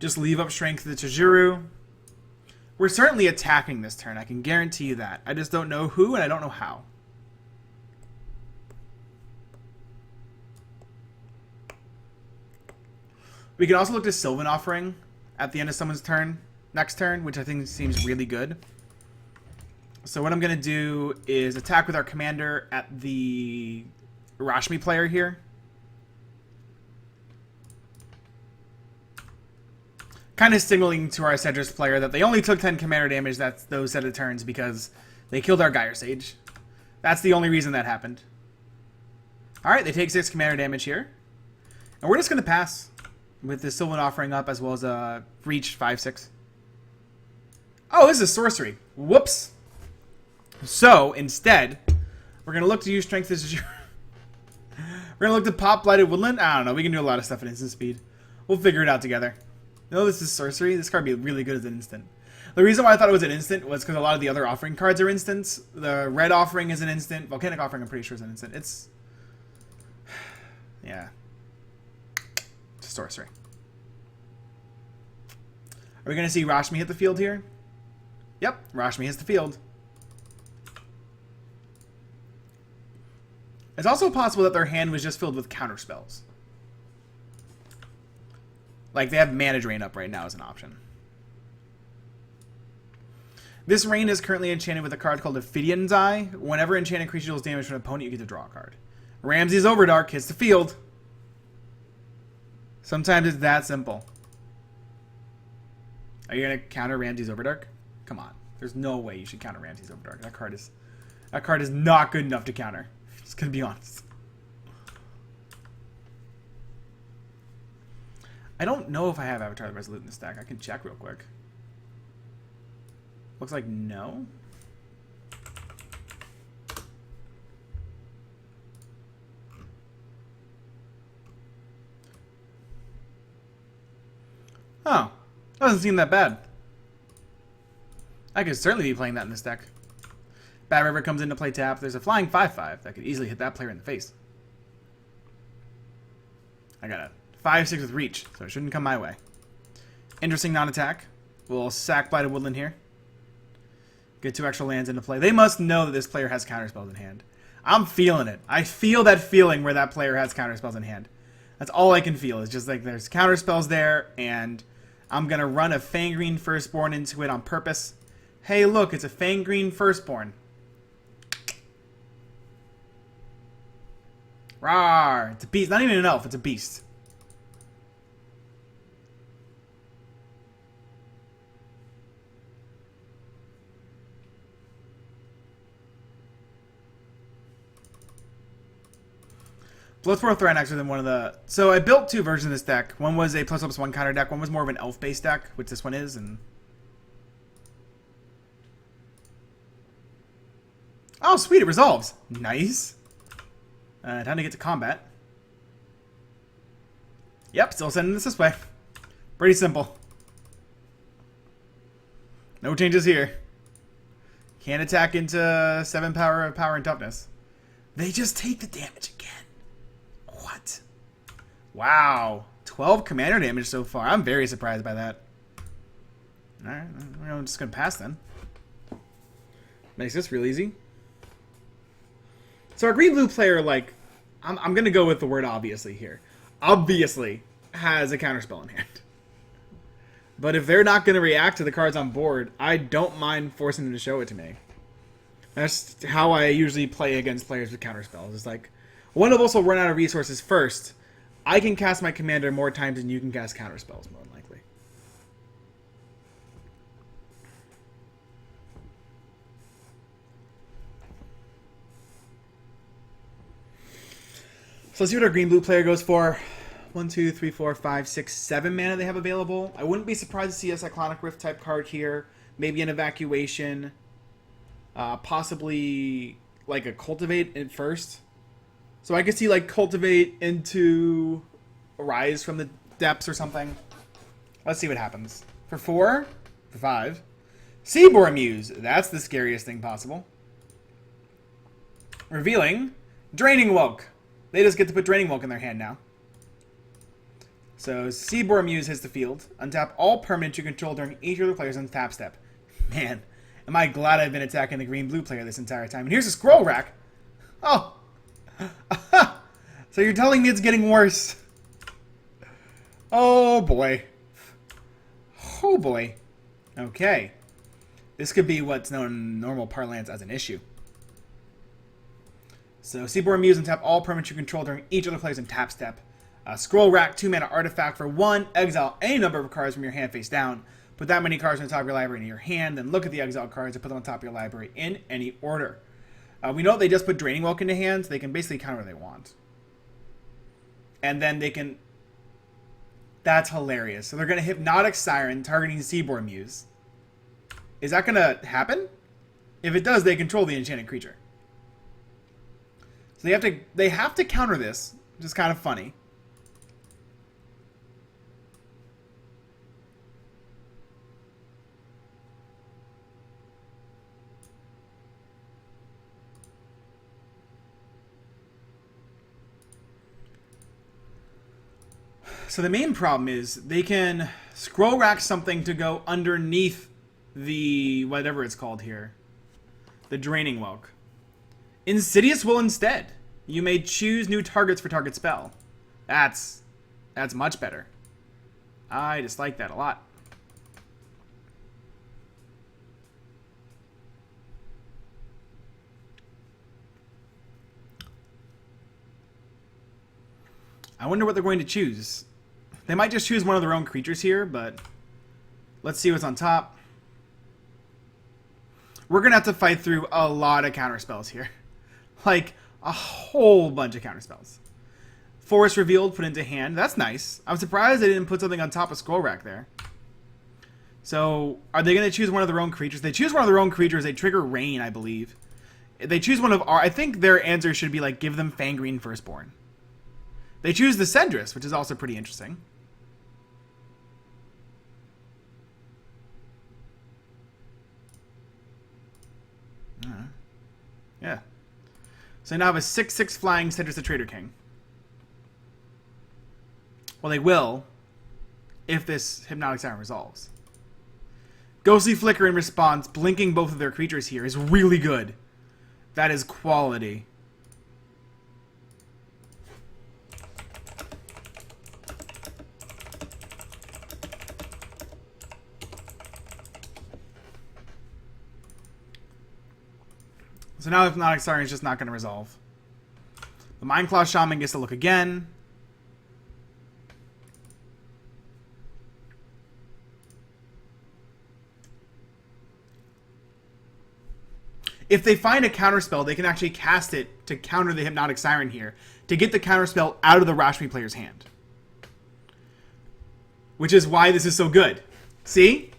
just leave up strength to the Chijuru? We're certainly attacking this turn. I can guarantee you that. I just don't know who and I don't know how. We can also look to Sylvan Offering at the end of someone's turn, next turn, which I think seems really good. So what I'm going to do is attack with our commander at the Rashmi player here. Kind of signaling to our Cedrus player that they only took 10 commander damage those set of turns because they killed our Gyre Sage. That's the only reason that happened. Alright, they take 6 commander damage here. And we're just going to pass with the Sylvan Offering up as well as a Reach 5/6. Oh, this is sorcery. Whoops. So, instead, we're going to look to use Strength as we're going to look to pop Blighted Woodland. I don't know. We can do a lot of stuff at instant speed. We'll figure it out together. No, this is sorcery. This card would be really good as an instant. The reason why I thought it was an instant was because a lot of the other offering cards are instants. The red offering is an instant. Volcanic Offering, I'm pretty sure, is an instant. It's... yeah. It's sorcery. Are we going to see Rashmi hit the field here? Yep, Rashmi hits the field. It's also possible that their hand was just filled with counter spells. Like, they have Mana Drain up right now as an option. This Rain is currently enchanted with a card called Ophidian's Eye. Whenever enchanted creature deals damage from an opponent, you get to draw a card. Ramsey's Overdark hits the field. Sometimes it's that simple. Are you going to counter Ramsey's Overdark? Come on. There's no way you should counter Ramsey's Overdark. That card is not good enough to counter. Just going to be honest. I don't know if I have Avatar the Resolute in the stack. I can check real quick. Looks like no. Oh. Doesn't seem that bad. I could certainly be playing that in this deck. Bad River comes into play tap. There's a flying 5/5 that could easily hit that player in the face. I got a 5/6 with reach, so it shouldn't come my way. Interesting non-attack. We'll sack Blighted Woodland here. Get 2 extra lands into play. They must know that this player has counterspells in hand. I'm feeling it. I feel that feeling where that player has counterspells in hand. That's all I can feel. It's just like there's counterspells there, and I'm going to run a Fangreen Firstborn into it on purpose. Hey, look, it's a Fangreen Firstborn. Rawr. It's a beast. Not even an elf. It's a beast. Bloodsport Thrynax within one of the... So I built 2 versions of this deck. One was a +1 counter deck. One was more of an elf-based deck, which this one is. And oh, sweet. It resolves. Nice. Time to get to combat. Yep, still sending this way. Pretty simple. No changes here. Can't attack into 7 power and toughness. They just take the damage again. What? Wow. 12 commander damage so far. I'm very surprised by that. Alright, I'm just going to pass then. Makes this real easy. So our green-blue player, like, I'm going to go with the word obviously here. Obviously has a counterspell in hand. But if they're not going to react to the cards on board, I don't mind forcing them to show it to me. That's how I usually play against players with counterspells. It's like, one of us will run out of resources first. I can cast my commander more times than you can cast counterspells, more than likely. So let's see what our green-blue player goes for. 1, 2, 3, 4, 5, 6, 7 mana they have available. I wouldn't be surprised to see a Cyclonic Rift type card here. Maybe an Evacuation. Possibly like a Cultivate at first. So I could see like Cultivate into Rise from the Depths or something. Let's see what happens. For 4? For 5. Seaboard Muse. That's the scariest thing possible. Revealing Draining Welk. They just get to put Draining Welk in their hand now. So Seaboard Muse hits the field. Untap all permanents you control during each of the players on tap step. Man, am I glad I've been attacking the green-blue player this entire time. And here's a Scroll Rack. Oh. So you're telling me it's getting worse. Oh, boy. Oh, boy. Okay. This could be what's known in normal parlance as an issue. So Seaboard Muse and tap all permanents you control during each of the players in tap step. Scroll Rack, 2-mana artifact for 1. Exile any number of cards from your hand face down. Put that many cards on the top of your library into your hand. Then look at the exiled cards and put them on top of your library in any order. We know they just put Draining Welk into hands. They can basically counter what they want. And then they can... That's hilarious. So they're going to Hypnotic Siren targeting Seaboard Muse. Is that going to happen? If it does, they control the enchanted creature. So they have to counter this, which is kind of funny. So the main problem is they can Scroll Rack something to go underneath the whatever it's called here. The Draining Welk. Insidious Will instead. You may choose new targets for target spell. That's much better. I just like that a lot. I wonder what they're going to choose. They might just choose one of their own creatures here, but let's see what's on top. We're going to have to fight through a lot of counterspells here. Like, a whole bunch of counterspells. Forest Revealed, put into hand. That's nice. I'm surprised they didn't put something on top of Scroll Rack there. So, are they going to choose one of their own creatures? They choose one of their own creatures. They trigger Rain, I believe. They choose one of our... I think their answer should be, like, give them Fangreen Firstborn. They choose the Cendrus, which is also pretty interesting. Yeah. So now I have a 6/6 flying Cendrus the Traitor King. Well, they will if this Hypnotic Siren resolves. Ghostly Flicker in response, blinking both of their creatures here is really good. That is quality. So now Hypnotic Siren is just not going to resolve. The Mindclaw Shaman gets to look again. If they find a counterspell, they can actually cast it to counter the Hypnotic Siren here, to get the counterspell out of the Rashmi player's hand. Which is why this is so good. See?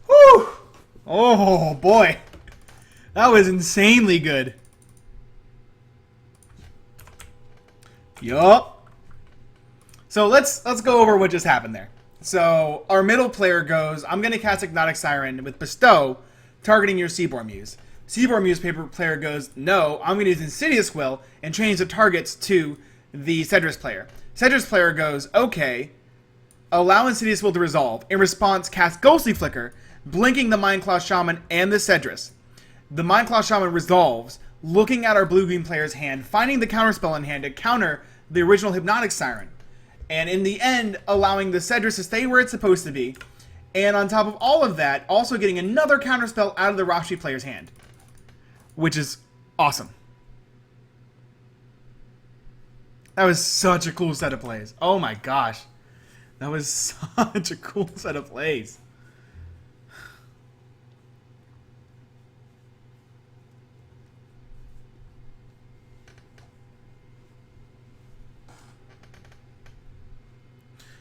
Woo! Oh, boy. That was insanely good. Yup. So let's go over what just happened there. So our middle player goes, I'm going to cast Hypnotic Siren with Bestow, targeting your Seaboard Muse. Seaboard Muse player goes, no, I'm going to use Insidious Will and change the targets to the Cedrus player. Cedrus player goes, okay, allow Insidious Will to resolve. In response, cast Ghostly Flicker, blinking the Mindclaw Shaman and the Cedrus. The Mindclaw Shaman resolves, looking at our blue-green player's hand, finding the counterspell in hand to counter the original Hypnotic Siren. And in the end, allowing the Cedrus to stay where it's supposed to be. And on top of all of that, also getting another counterspell out of the Rashmi player's hand. Which is awesome. That was such a cool set of plays. Oh my gosh. That was such a cool set of plays.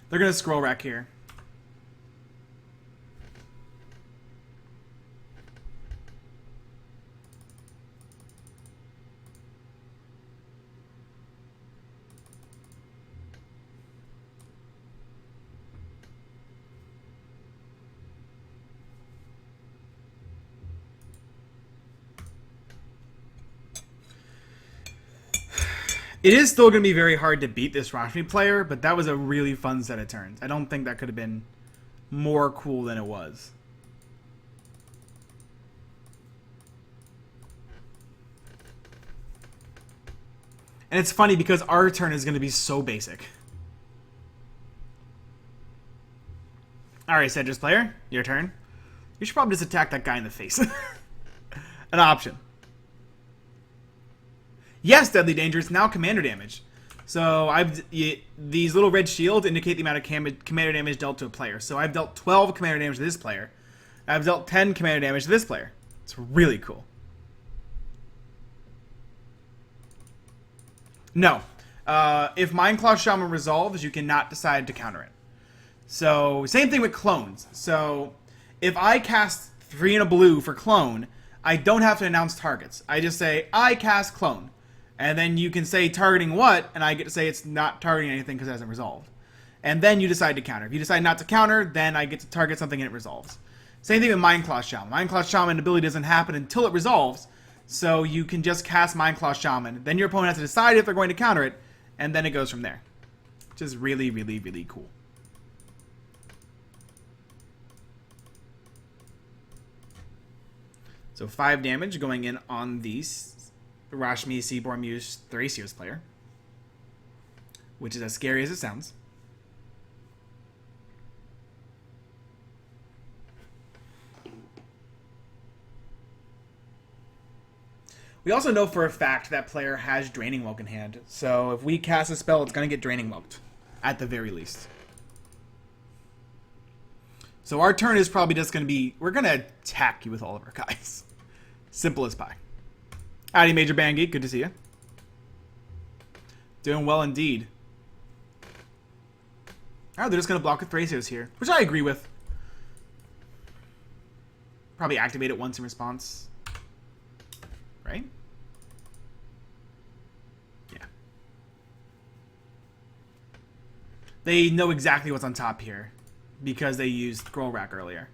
They're going to Scroll Rack here. It is still going to be very hard to beat this Rashmi player, but that was a really fun set of turns. I don't think that could have been more cool than it was. And it's funny because our turn is going to be so basic. Alright, Cedrus player, your turn. You should probably just attack that guy in the face. An option. Yes, deadly danger. It's now commander damage. So these little red shields indicate the amount of commander damage dealt to a player. So I've dealt 12 commander damage to this player. I've dealt 10 commander damage to this player. It's really cool. No. If Mindclaw Shaman resolves, you cannot decide to counter it. So, same thing with clones. So, if I cast 3 and a blue for clone, I don't have to announce targets. I just say, I cast clone. And then you can say targeting what, and I get to say it's not targeting anything because it hasn't resolved. And then you decide to counter. If you decide not to counter, then I get to target something and it resolves. Same thing with Mindclaw Shaman. Mindclaw Shaman ability doesn't happen until it resolves, so you can just cast Mindclaw Shaman. Then your opponent has to decide if they're going to counter it, and then it goes from there. Which is really, really, really cool. So 5 damage going in on the Rashmi Seaborn Muse Thracios player. Which is as scary as it sounds. We also know for a fact that player has Draining Welk in hand. So if we cast a spell, it's going to get Draining Welked. At the very least. So our turn is probably just going to be... We're going to attack you with all of our guys. Simple as pie. Howdy, Major Bandgeek. Good to see you. Doing well indeed. Alright, they're just going to block with Thracios here. Which I agree with. Probably activate it once in response. Right? Yeah. They know exactly what's on top here. Because they used Scroll Rack earlier.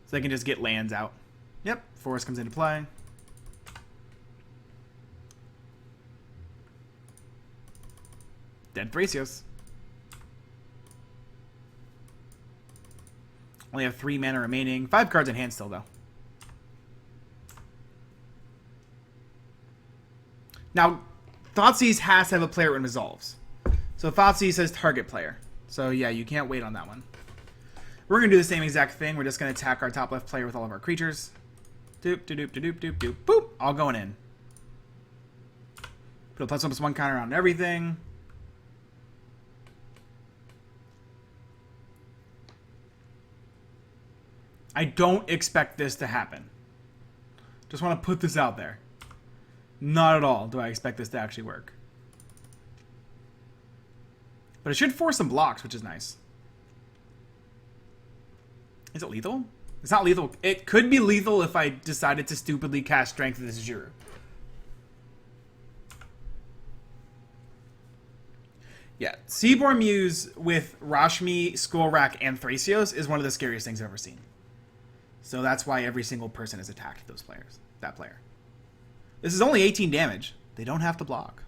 So they can just get lands out. Yep, Forest comes into play. Dead Thracios. Only have 3 mana remaining. 5 cards in hand still, though. Now, Thoughtseize has to have a player when resolves. So Thoughtseize says target player. So yeah, you can't wait on that one. We're going to do the same exact thing. We're just going to attack our top left player with all of our creatures. Doop, doop, doop, doop, doop, doop, boop. All going in. Put a +1/+1 counter on everything. I don't expect this to happen. Just want to put this out there. Not at all do I expect this to actually work. But it should force some blocks, which is nice. Is it lethal? It's not lethal. It could be lethal if I decided to stupidly cast Strength of this Juru. Yeah, Seaborn Muse with Rashmi, Skull Rack, and Thracios is one of the scariest things I've ever seen. So that's why every single person has attacked those players. That player. This is only 18 damage. They don't have to block.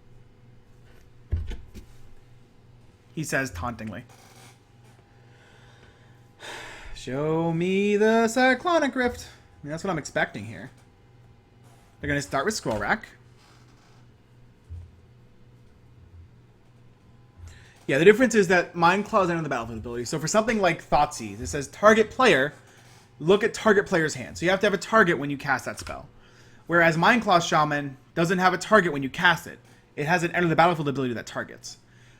He says tauntingly. Show me the Cyclonic Rift. I mean, that's what I'm expecting here. They're going to start with Scroll Rack. Yeah, the difference is that Mind Claw is under the battlefield ability. So for something like Thoughtseize, it says target player, look at target player's hand. So you have to have a target when you cast that spell. Whereas Mind Claw Shaman doesn't have a target when you cast it. It has an enter the battlefield ability that targets.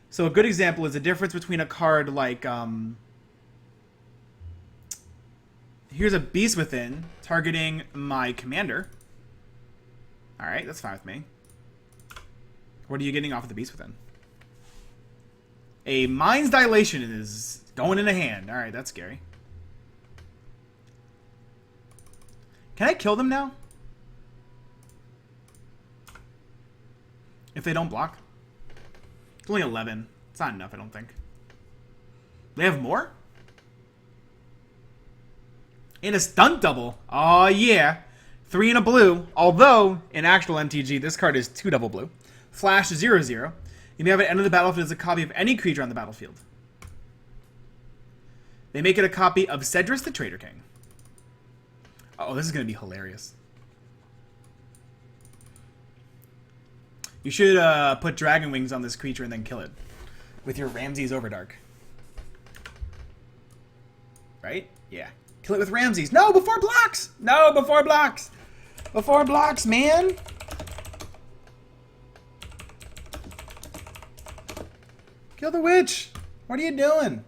So a good example is the difference between a card like... here's a Beast Within targeting my commander. Alright, that's fine with me. What are you getting off of the Beast Within? A Mind's Dilation is going in a hand. Alright, that's scary. Can I kill them now? If they don't block? It's only 11. It's not enough, I don't think. They have more? And a stunt double. Oh, yeah. 3 and a blue. Although, in actual MTG, this card is 2 double blue. Flash 0/0. You may have it enter the battlefield as a copy of any creature on the battlefield. They make it a copy of Cedrus the Traitor King. Oh, this is going to be hilarious. You should put Dragon Wings on this creature and then kill it with your Ramses Overdark. Right? Yeah. Kill it with Ramses. No, before blocks! No, before blocks! Before blocks, man! Kill the witch! What are you doing?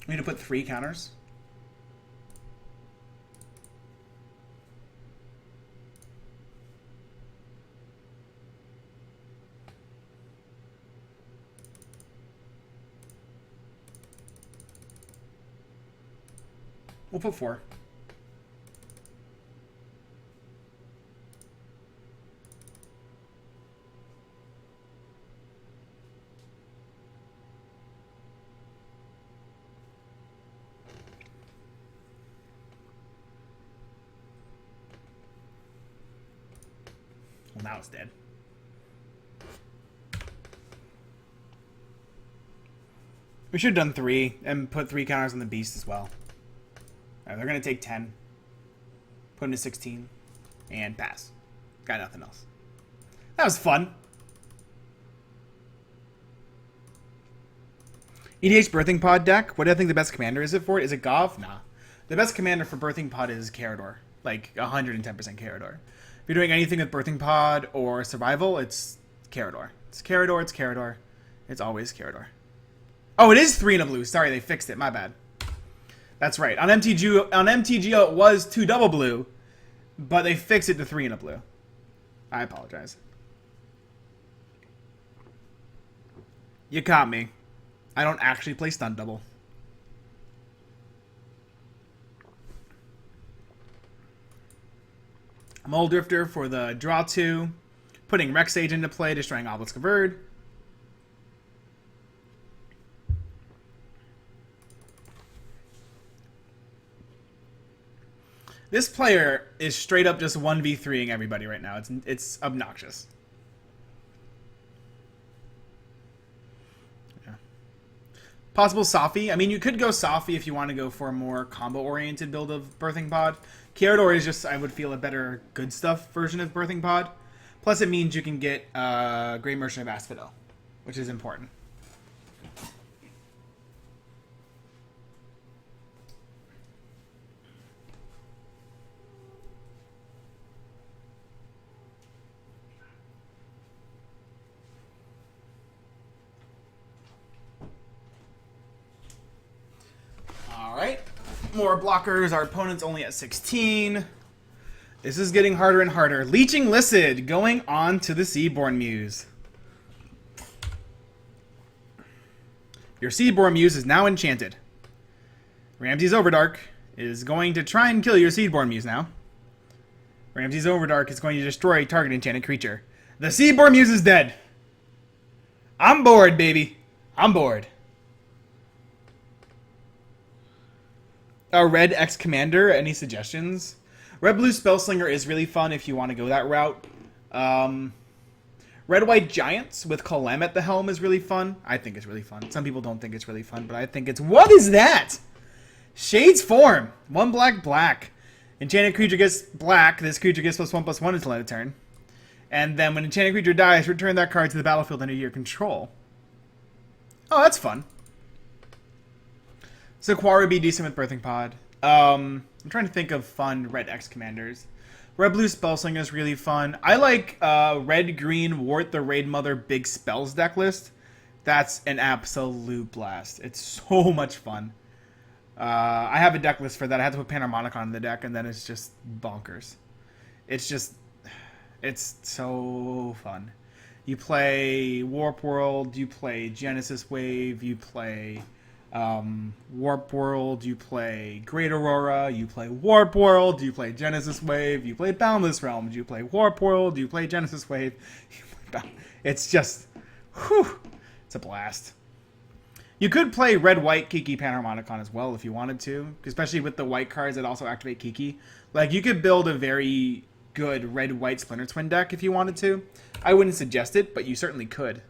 We need to put 3 counters. We'll put 4. Well, now it's dead. We should have done 3 and put 3 counters on the beast as well. They're going to take 10. Put them to 16. And pass. Got nothing else. That was fun. EDH Birthing Pod deck. What do I think the best commander is it for? Is it Gov? Nah. The best commander for Birthing Pod is Carador. Like 110% Carador. If you're doing anything with Birthing Pod or Survival, it's Carador. It's Carador, it's Carador. It's always Carador. Oh, it is 3 in a blue. Sorry, they fixed it. My bad. That's right. On MTGO, it was 2 double blue, but they fixed it to 3 in a blue. I apologize. You caught me. I don't actually play stun double. Mole Drifter for the draw 2. Putting Rex Sage into play, destroying Obelisk of Erd. This player is straight up just 1v3ing everybody right now. It's obnoxious. Yeah. Possible Safi. I mean, you could go Safi if you want to go for a more combo-oriented build of Birthing Pod. Carador is just, I would feel, a better good stuff version of Birthing Pod. Plus, it means you can get Great Merchant of Asphodel, which is important. Alright, more blockers. Our opponent's only at 16. This is getting harder and harder. Leeching Lissid going on to the Seaborn Muse. Your Seaborn Muse is now enchanted. Ramses Overdark is going to try and kill your Seaborn Muse now. Ramses Overdark is going to destroy a target enchanted creature. The Seaborn Muse is dead. I'm bored, baby. I'm bored. Red X Commander, any suggestions? Red Blue Spellslinger is really fun if you want to go that route. Red White Giants with Kalam at the helm is really fun. I think it's really fun. Some people don't think it's really fun, but I think it's... What is that? Shades Form. 1 black, black. Enchanted creature gets black. This creature gets +1/+1 until end of turn. And then when enchanted creature dies, return that card to the battlefield under your control. Oh, that's fun. Sequara would be decent with Birthing Pod. I'm trying to think of fun Red X commanders. Red Blue Spellslinger is really fun. I like Red Green Wart the Raid Mother Big Spells deck list. That's an absolute blast. It's so much fun. I have a deck list for that. I had to put Panharmonicon in the deck, and then it's just bonkers. It's so fun. You play Warp World, you play Genesis Wave, you play Warp World, you play Great Aurora, you play Warp World, you play Genesis Wave, you play Boundless Realms, you play Warp World, you play Genesis Wave. It's just, whew, it's a blast. You could play red-white Kiki Panharmonicon as well if you wanted to, especially with the white cards that also activate Kiki. Like, you could build a very good red-white Splinter Twin deck if you wanted to. I wouldn't suggest it, but you certainly could.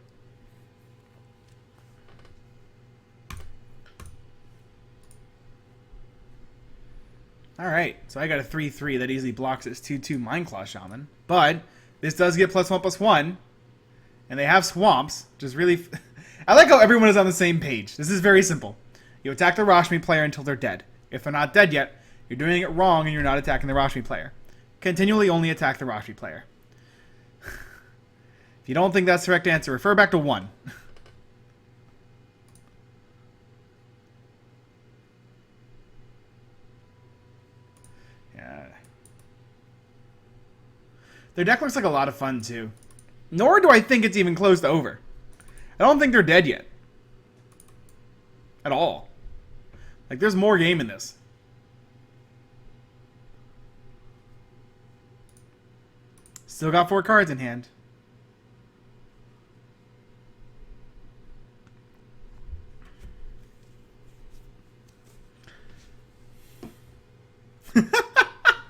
Alright, so I got a 3-3 that easily blocks this 2-2 Mindclaw Shaman. But this does get +1/+1. And they have swamps, which is really... I like how everyone is on the same page. This is very simple. You attack the Rashmi player until they're dead. If they're not dead yet, you're doing it wrong and you're not attacking the Rashmi player. Continually only attack the Rashmi player. If you don't think that's the correct answer, refer back to 1. Yeah. Their deck looks like a lot of fun, too. Nor do I think it's even close to over. I don't think they're dead yet. At all. Like, there's more game in this. Still got 4 cards in hand.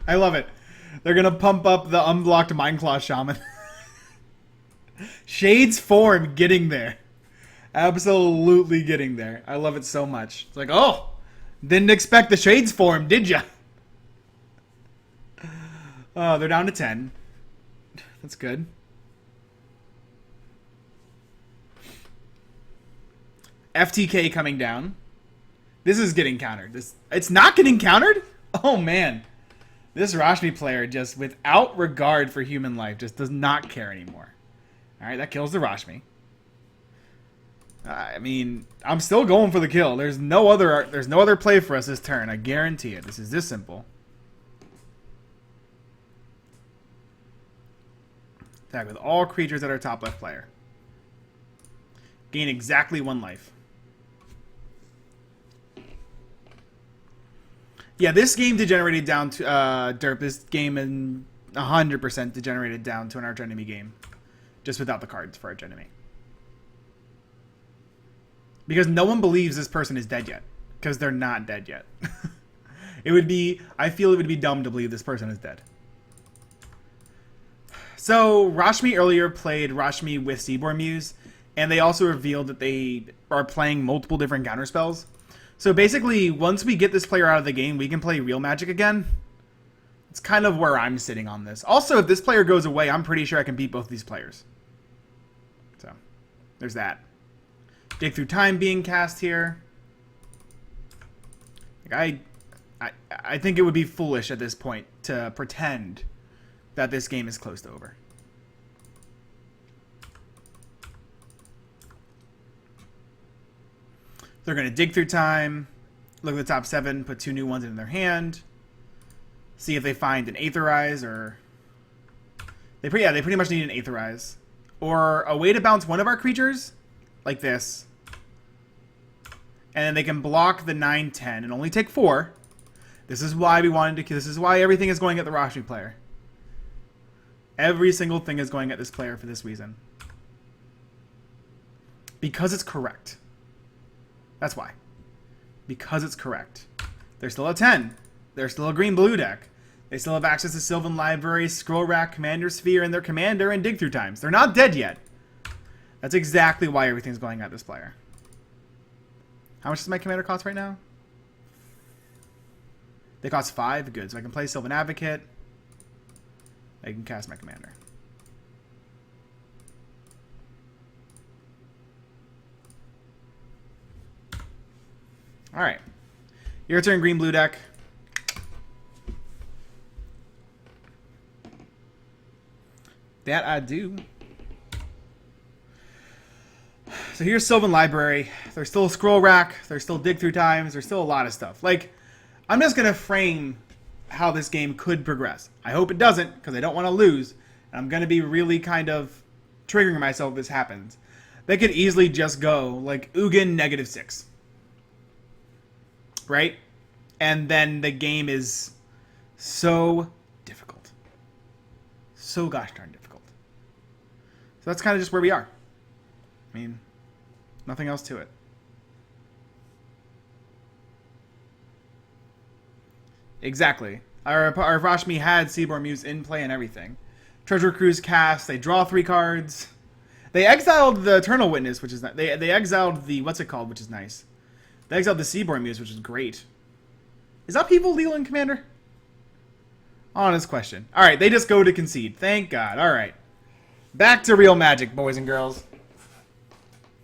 I love it. They're going to pump up the unblocked Mindclaw Shaman. Shade's form getting there. Absolutely getting there. I love it so much. It's like, oh, didn't expect the Shade's form, did ya? Oh, they're down to 10. That's good. FTK coming down. This is getting countered. It's not getting countered? Oh, man. This Rashmi player just, without regard for human life, just does not care anymore. Alright, that kills the Rashmi. I mean, I'm still going for the kill. There's no other play for us this turn. I guarantee it. This is this simple. Attack with all creatures that are top left player. Gain exactly 1 life. Yeah, this game degenerated down to derp. This game in 100% degenerated down to an arch enemy game, just without the cards for arch enemy. Because no one believes this person is dead yet, because they're not dead yet. I feel it would be dumb to believe this person is dead. So Rashmi earlier played Rashmi with Seaborn Muse, and they also revealed that they are playing multiple different counterspells. So basically, once we get this player out of the game, we can play real Magic again. It's kind of where I'm sitting on this. Also, if this player goes away, I'm pretty sure I can beat both these players. So, there's that. Dig Through Time being cast here. Like, I think it would be foolish at this point to pretend that this game is close to over. They're going to Dig Through Time, look at the top 7, put 2 new ones in their hand, see if they find an Aetherize, or... They pretty much need an Aetherize. Or a way to bounce one of our creatures, like this. And then they can block the 9-10 and only take 4. This is why we wanted to... This is why everything is going at the Rashmi player. Every single thing is going at this player for this reason. Because it's correct. That's why. Because it's correct. They're still a 10. They're still a green-blue deck. They still have access to Sylvan Library, Scroll Rack, Commander Sphere, and their Commander, and Dig Through Times. They're not dead yet. That's exactly why everything's going at this player. How much does my Commander cost right now? They cost 5. Good. So I can play Sylvan Advocate. I can cast my Commander. Alright. Your turn, green-blue deck. That I do. So here's Sylvan Library. There's still a Scroll Rack. There's still Dig Through Times. There's still a lot of stuff. Like, I'm just going to frame how this game could progress. I hope it doesn't, because I don't want to lose. And I'm going to be really kind of triggering myself if this happens. They could easily just go, like, Ugin -6. Right? And then the game is so difficult. So gosh darn difficult. So that's kind of just where we are. I mean, nothing else to it. Exactly. Our Vashmi had Seaborn Muse in play and everything. Treasure Cruise cast. They draw 3 cards. They exiled the Eternal Witness, which is nice. They exiled the what's it called, which is nice. They exiled the Seaborn Muse, which is great. Is upheaval legal in Commander? Honest question. All right, they just go to concede. Thank God. All right, back to real Magic, boys and girls.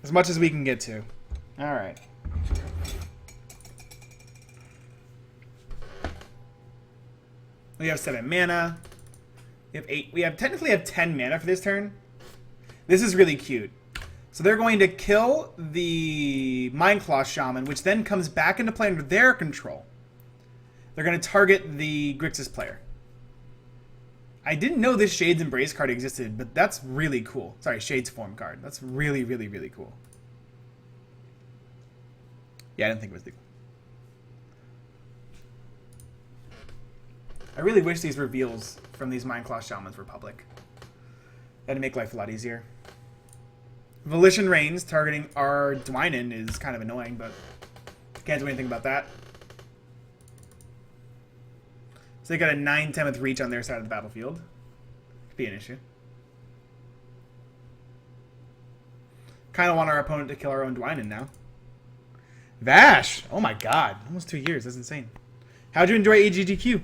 As much as we can get to. All right. We have 7 mana. We have 8. We technically have 10 mana for this turn. This is really cute. So they're going to kill the Mindclaw Shaman, which then comes back into play under their control. They're going to target the Grixis player. I didn't know this Shades Embrace card existed, but that's really cool. Sorry, Shades Form card. That's really, really, really cool. Yeah, I didn't think it was legal. I really wish these reveals from these Mindclaw Shamans were public. That'd make life a lot easier. Volition Reigns targeting our Dwynen is kind of annoying, but can't do anything about that. So they got a 9/10th reach on their side of the battlefield. Could be an issue. Kind of want our opponent to kill our own Dwynen now. Vash! Oh my god. Almost 2 years. That's insane. How'd you enjoy AGDQ?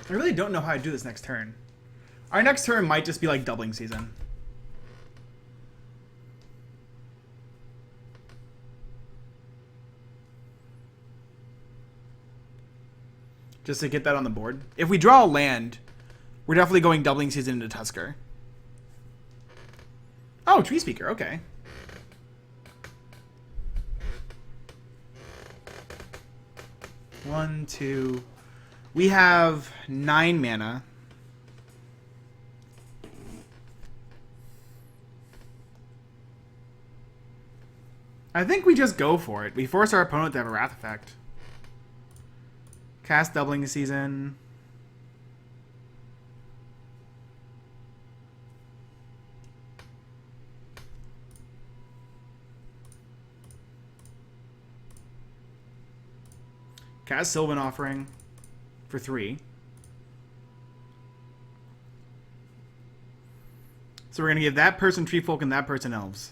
I really don't know how to do this next turn. Our next turn might just be like doubling season. Just to get that on the board. If we draw a land, we're definitely going doubling season into Tusker. Oh, Tree Speaker, okay. One, two. We have 9 mana. I think we just go for it. We force our opponent to have a Wrath effect. Cast doubling season. Cast Sylvan Offering for 3. So we're going to give that person Tree Folk and that person Elves.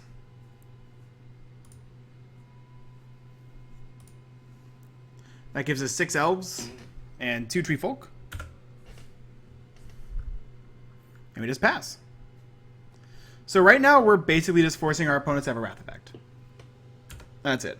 That gives us 6 Elves and 2 Tree Folk. And we just pass. So right now we're basically just forcing our opponents to have a Wrath effect. That's it.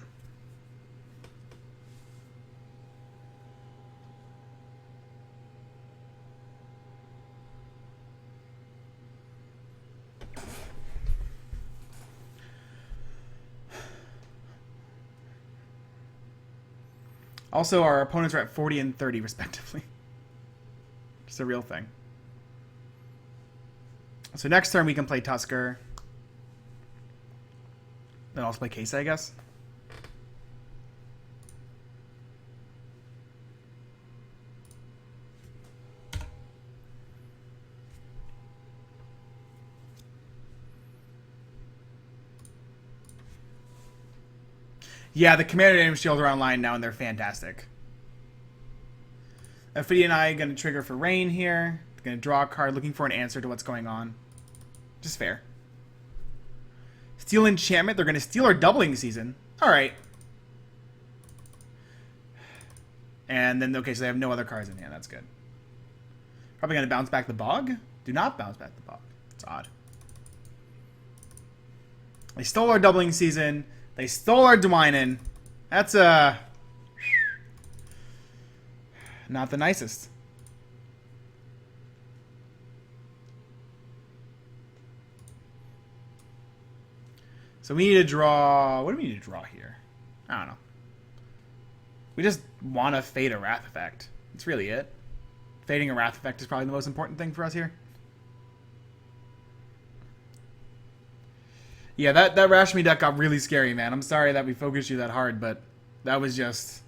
Also, our opponents are at 40 and 30, respectively. Just a real thing. So next turn, we can play Tusker. Then also play Case, I guess. Yeah, the Commander Name Shield are online now, and they're fantastic. Ophidia and I are going to trigger for Rain here. Going to draw a card, looking for an answer to what's going on. Just fair. Steal Enchantment. They're going to steal our doubling season. All right. And then, okay, so they have no other cards in hand. That's good. Probably going to bounce back the Bog. Do not bounce back the Bog. It's odd. They stole our doubling season. They stole our Dwynen. That's not the nicest. So we need to draw... What do we need to draw here? I don't know. We just want to fade a Wrath effect. That's really it. Fading a Wrath effect is probably the most important thing for us here. Yeah, that Rashmi deck got really scary, man. I'm sorry that we focused you that hard, but that was just...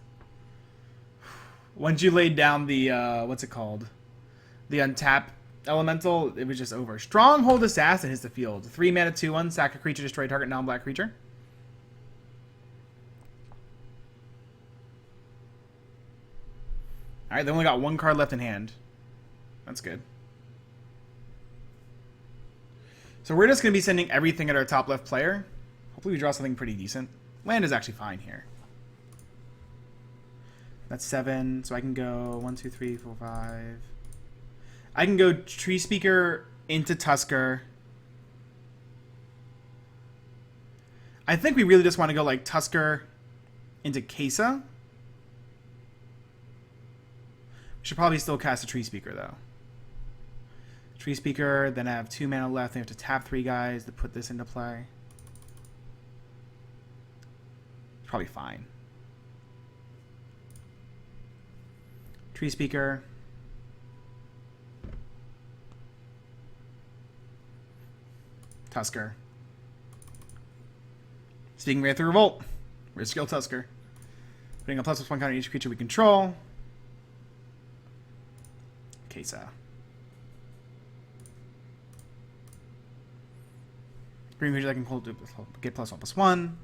Once you laid down the, what's it called? The untap elemental, it was just over. Stronghold Assassin hits the field. 3 mana, 2/1, sack a creature, destroy target non-black creature. Alright, they only got 1 card left in hand. That's good. So we're just going to be sending everything at our top left player. Hopefully we draw something pretty decent. Land is actually fine here. That's 7, so I can go 1, 2, 3, 4, 5. I can go Tree Speaker into Tusker. I think we really just want to go like Tusker into Kesa. We should probably still cast a Tree Speaker though. Tree Speaker, then I have 2 mana left. I have to tap 3 guys to put this into play. It's probably fine. Tree Speaker. Tusker. Speaking Aether Revolt. Rishkar Tusker. Putting a +1 counter on each creature we control. Kesa. Green creatures I can get +1/+1.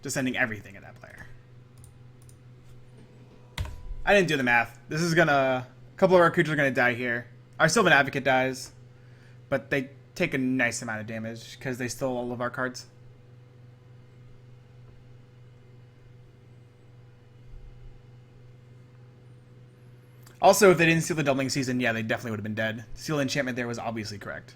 Just sending everything at that player. I didn't do the math. This is gonna... A couple of our creatures are gonna die here. Our Sylvan Advocate dies. But they take a nice amount of damage because they stole all of our cards. Also, if they didn't steal the Doubling Season, yeah, they definitely would have been dead. Seal Enchantment there was obviously correct.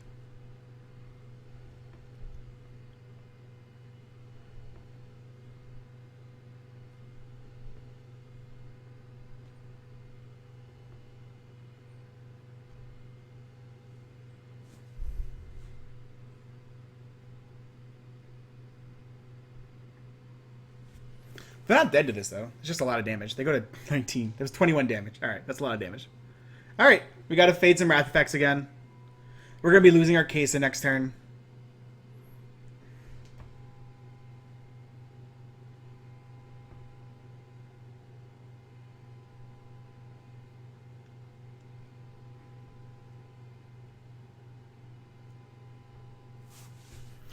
They're not dead to this, though. It's just a lot of damage. They go to 19. There's 21 damage. Alright, that's a lot of damage. Alright, we gotta fade some Wrath effects again. We're gonna be losing our Kesa next turn.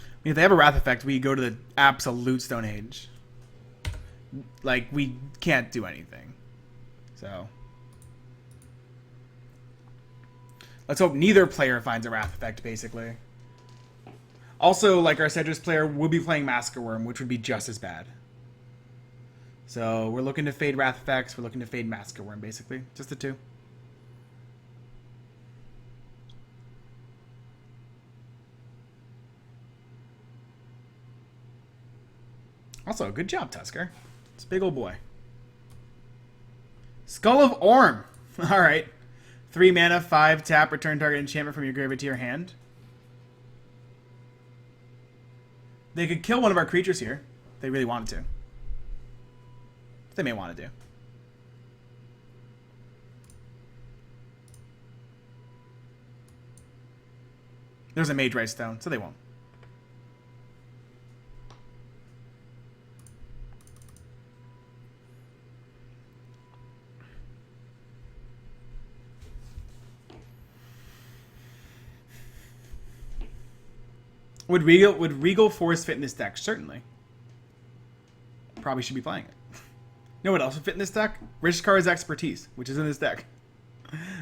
I mean, if they have a Wrath effect, we go to the absolute Stone Age. Like, we can't do anything. So let's hope neither player finds a Wrath effect, basically. Also, like our Cedrus player will be playing Massacre Worm, which would be just as bad. So we're looking to fade Wrath effects. We're looking to fade Massacre Worm, basically. Just the two. Also, good job, Tusker. It's a big old boy. Skull of Orm. Alright. 3 mana, 5 tap, return target enchantment from your graveyard to your hand. They could kill one of our creatures here. If they really wanted to. They may want to do. There's a Mage Rise Stone, so they won't. Would Regal Force fit in this deck? Certainly. Probably should be playing it. You know what else would fit in this deck? Rishkar's Expertise, which is in this deck.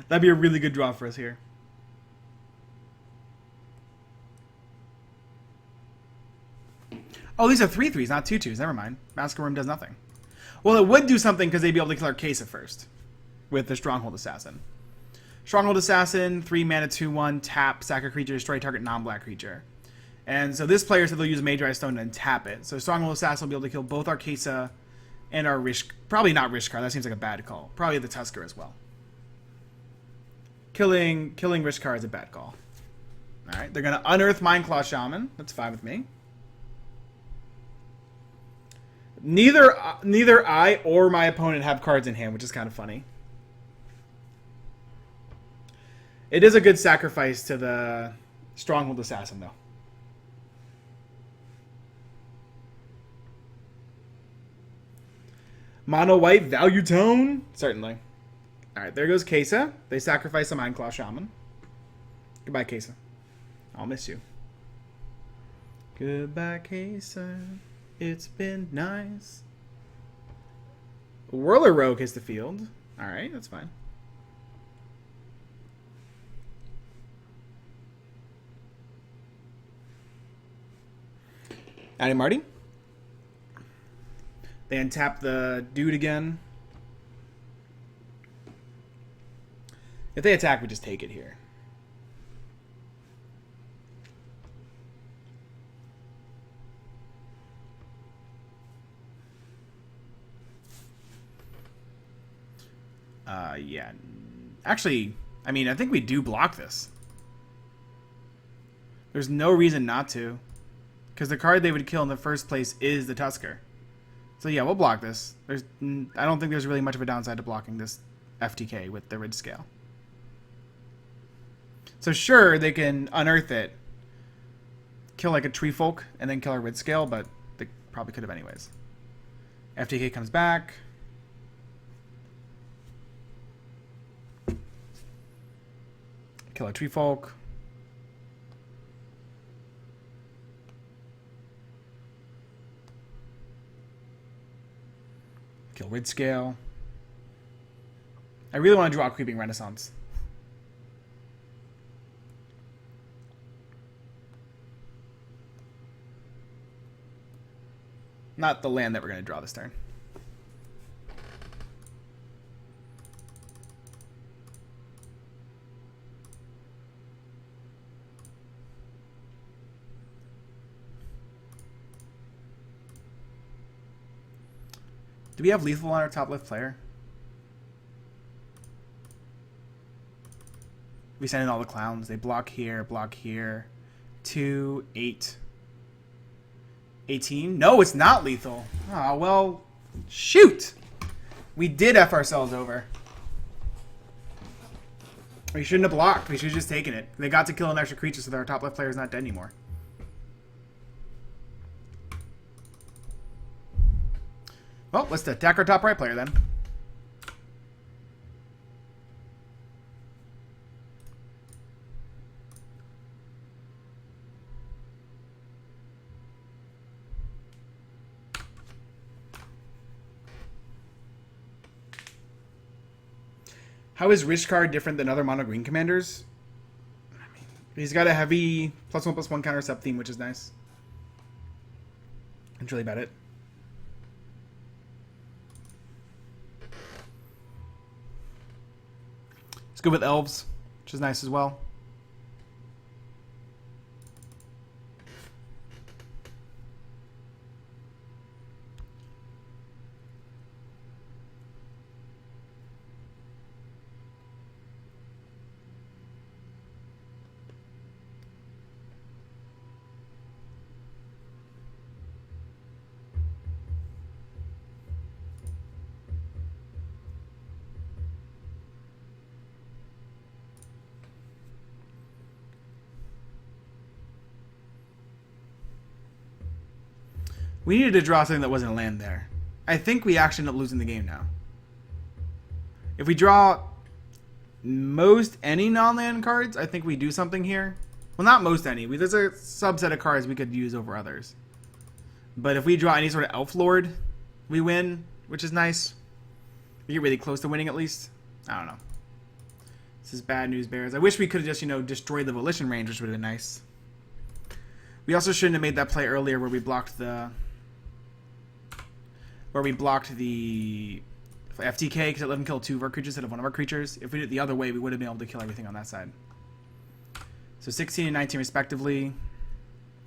That'd be a really good draw for us here. Oh, these are 3/3s, not 2/2s. Never mind. Massacre Worm does nothing. Well, it would do something because they'd be able to kill our Kesa first. With the Stronghold Assassin. Stronghold Assassin, 3 mana, 2/1, tap, sack a creature, destroy target non-black creature. And so this player said they'll use Mage Rise Stone and tap it. So Stronghold Assassin will be able to kill both our Kesa and our Rishkar. Probably not Rishkar. That seems like a bad call. Probably the Tusker as well. Killing Rishkar is a bad call. Alright, they're going to unearth Mindclaw Shaman. That's fine with me. Neither I or my opponent have cards in hand, which is kind of funny. It is a good sacrifice to the Stronghold Assassin, though. Mono white value tone? Certainly. Alright, there goes Kesa. They sacrifice a Mind Claw Shaman. Goodbye, Kesa. I'll miss you. Goodbye, Kesa. It's been nice. Whirler Rogue hits the field. Alright, that's fine. Addie Marty. They untap the dude again. If they attack, we just take it here. Yeah. Actually, I mean, I think we do block this. There's no reason not to. Because the card they would kill in the first place is the Tusker. So yeah, we'll block this. I don't think there's really much of a downside to blocking this FTK with the Ridge Scale. So sure, they can unearth it, kill like a Tree Folk, and then kill a Ridge Scale, but they probably could have anyways. FTK comes back. Kill a Tree Folk. Kill Ridge Scale. I really want to draw a Creeping Renaissance. Not the land that we're going to draw this turn. Do we have lethal on our top left player? We send in all the clowns. They block here, block here. 2, 8. 18? No, it's not lethal. Oh, well, shoot. We did F ourselves over. We shouldn't have blocked. We should have just taken it. They got to kill an extra creature so that our top left player is not dead anymore. Well, let's attack our top right player then. How is Rishkar different than other mono green commanders? I mean, he's got a heavy +1/+1 counter sub theme, which is nice. That's really about it. It's good with elves, which is nice as well. We needed to draw something that wasn't a land there. I think we actually end up losing the game now. If we draw most any non-land cards, I think we do something here. Well, not most any. There's a subset of cards we could use over others. But if we draw any sort of Elf Lord, we win, which is nice. We get really close to winning at least. I don't know. This is bad news bears. I wish we could have just, destroyed the Volition range, which would have been nice. We also shouldn't have made that play earlier where we blocked the FTK because it let him kill 2 of our creatures instead of 1 of our creatures. If we did it the other way, we would have been able to kill everything on that side. So 16 and 19 respectively.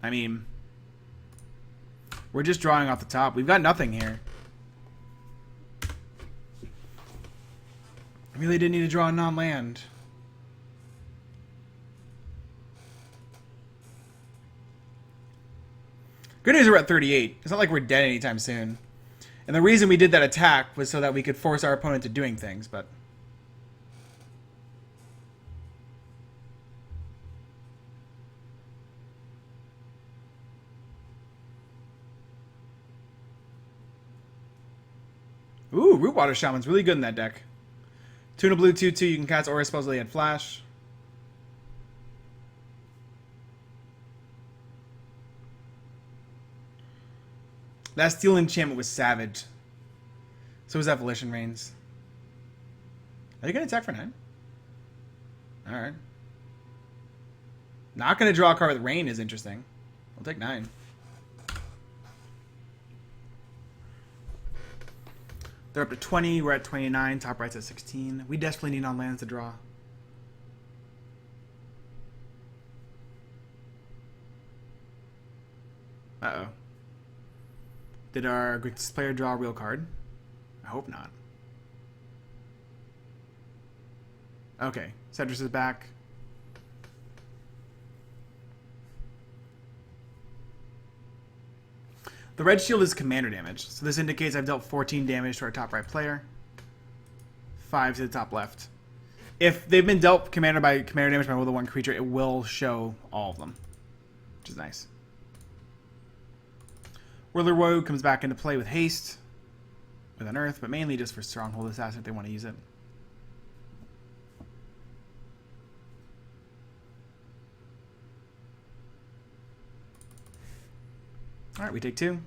I mean, we're just drawing off the top. We've got nothing here. I really didn't need to draw a non-land. Good news, we're at 38. It's not like we're dead anytime soon. And the reason we did that attack was so that we could force our opponent to doing things, but... Ooh, Rootwater Shaman's really good in that deck. Tuna Blue 2/2, you can cast Aura spells while you had Flash. That Steel Enchantment was savage. So was that Volition Reigns. Are you going to attack for 9? Alright. Not going to draw a card with Rain is interesting. I'll take 9. They're up to 20. We're at 29. Top right's at 16. We desperately need non-lands to draw. Uh-oh. Did our Grixis player draw a real card? I hope not. Okay. Cedrus is back. The red shield is commander damage, so this indicates I've dealt 14 damage to our top right player. 5 to the top left. If they've been dealt commander damage by more than one creature, it will show all of them, which is nice. Whirler Woe comes back into play with haste, with an earth, but mainly just for Stronghold Assassin if they want to use it. Alright, we take 2.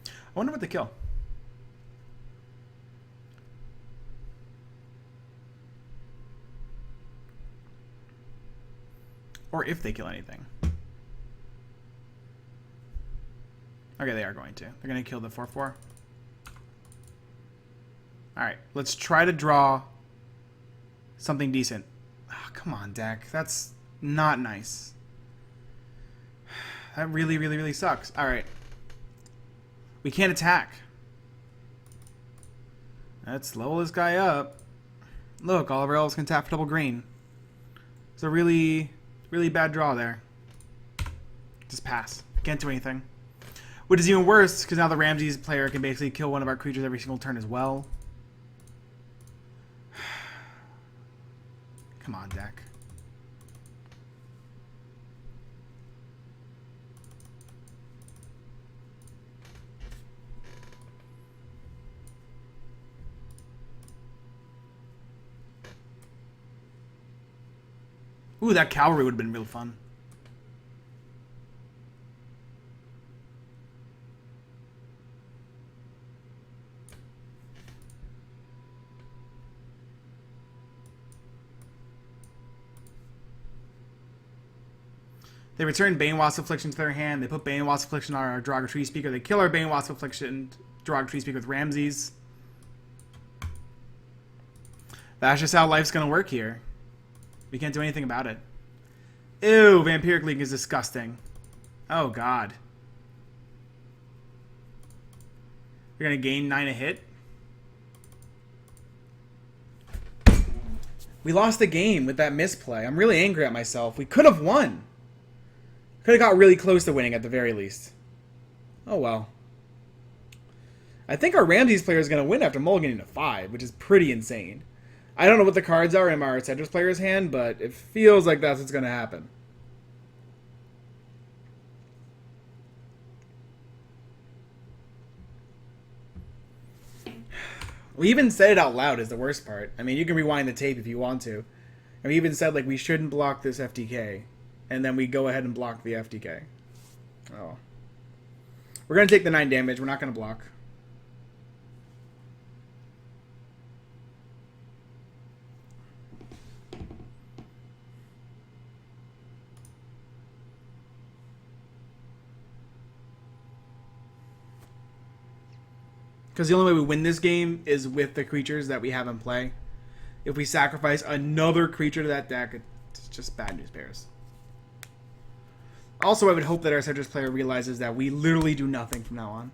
I wonder what they kill. Or if they kill anything. Okay, they are going to. They're going to kill the 4/4. Alright, let's try to draw something decent. Oh, come on, deck. That's not nice. That really, really, really sucks. Alright. We can't attack. Let's level this guy up. Look, all of our elves can tap for double green. It's a really, really bad draw there. Just pass. Can't do anything. Which is even worse, because now the Ramses player can basically kill one of our creatures every single turn as well. Come on, deck. Ooh, that cavalry would have been real fun. They return Banewasp Affliction to their hand. They put Banewasp Affliction on our Draga Tree Speaker. They kill our Banewasp Affliction Draga Tree Speaker with Ramses. That's just how life's going to work here. We can't do anything about it. Ew, Vampiric League is disgusting. Oh, God. You're going to gain 9 a hit? We lost the game with that misplay. I'm really angry at myself. We could have won. Could have got really close to winning at the very least. Oh, well. I think our Ramses player is going to win after mulliganing to 5, which is pretty insane. I don't know what the cards are in our Cedrus player's hand, but it feels like that's what's going to happen. We even said it out loud is the worst part. I mean, you can rewind the tape if you want to. And we even said, like, we shouldn't block this FTK. And then we go ahead and block the FTK. Oh. We're going to take the 9 damage. We're not going to block. Because the only way we win this game is with the creatures that we have in play. If we sacrifice another creature to that deck, it's just bad news bears. Also, I would hope that our Cedrus player realizes that we literally do nothing from now on.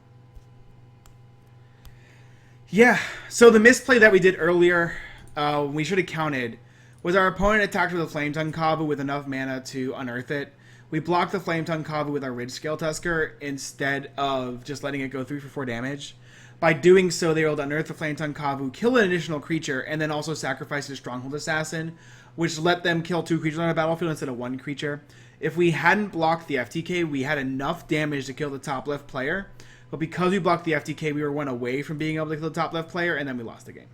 Yeah, so the misplay that we did earlier, we should have counted, was our opponent attacked with a Flame Tongue Kavu with enough mana to unearth it, we block the Flame Tongue Kavu with our Ridge Scale Tusker instead of just letting it go 3 for 4 damage. By doing so, they were able to unearth the Flame Tongue Kavu, kill an additional creature, and then also sacrifice a Stronghold Assassin, which let them kill 2 creatures on the battlefield instead of 1 creature. If we hadn't blocked the FTK, we had enough damage to kill the top left player, but because we blocked the FTK, we were 1 away from being able to kill the top left player, and then we lost the game.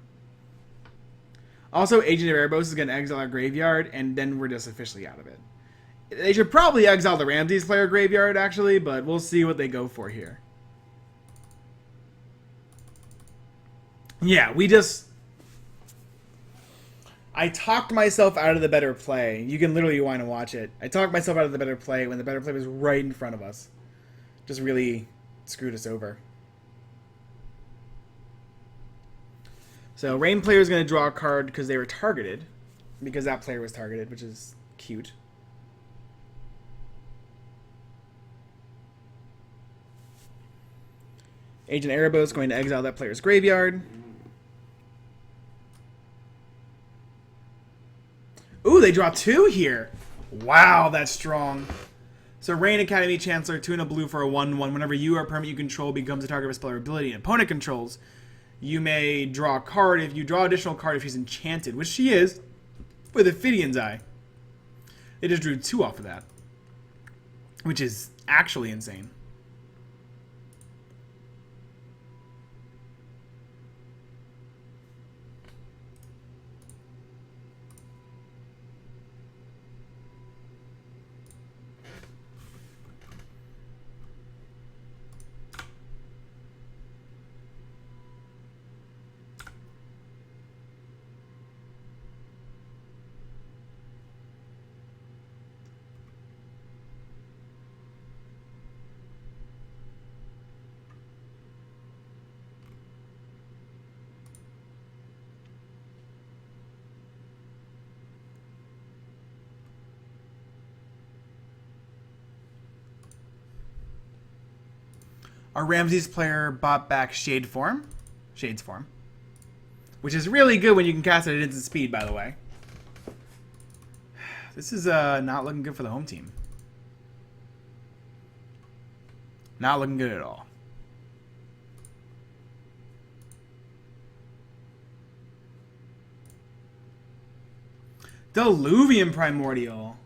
Also, Agent of Erebos is going to exile our graveyard, and then we're just officially out of it. They should probably exile the Ramses player graveyard, actually, but we'll see what they go for here. Yeah, I talked myself out of the better play. You can literally rewind and watch it. I talked myself out of the better play when the better play was right in front of us. Just really screwed us over. So, Rain player is going to draw a card because they were targeted. Because that player was targeted, which is cute. Agent Erebos is going to exile that player's graveyard. Ooh, they draw 2 here. Wow, that's strong. So Rain Academy Chancellor, 2 and a blue for a 1/1. Whenever you or a permanent you control becomes a target of a spell or ability and opponent controls, you may draw a card. If you draw additional card if she's enchanted, which she is, with Ophidian's Eye. They just drew 2 off of that, which is actually insane. Our Ramses player bought back Shades Form, which is really good when you can cast it at instant speed, by the way. This is not looking good for the home team. Not looking good at all. Diluvian Primordial.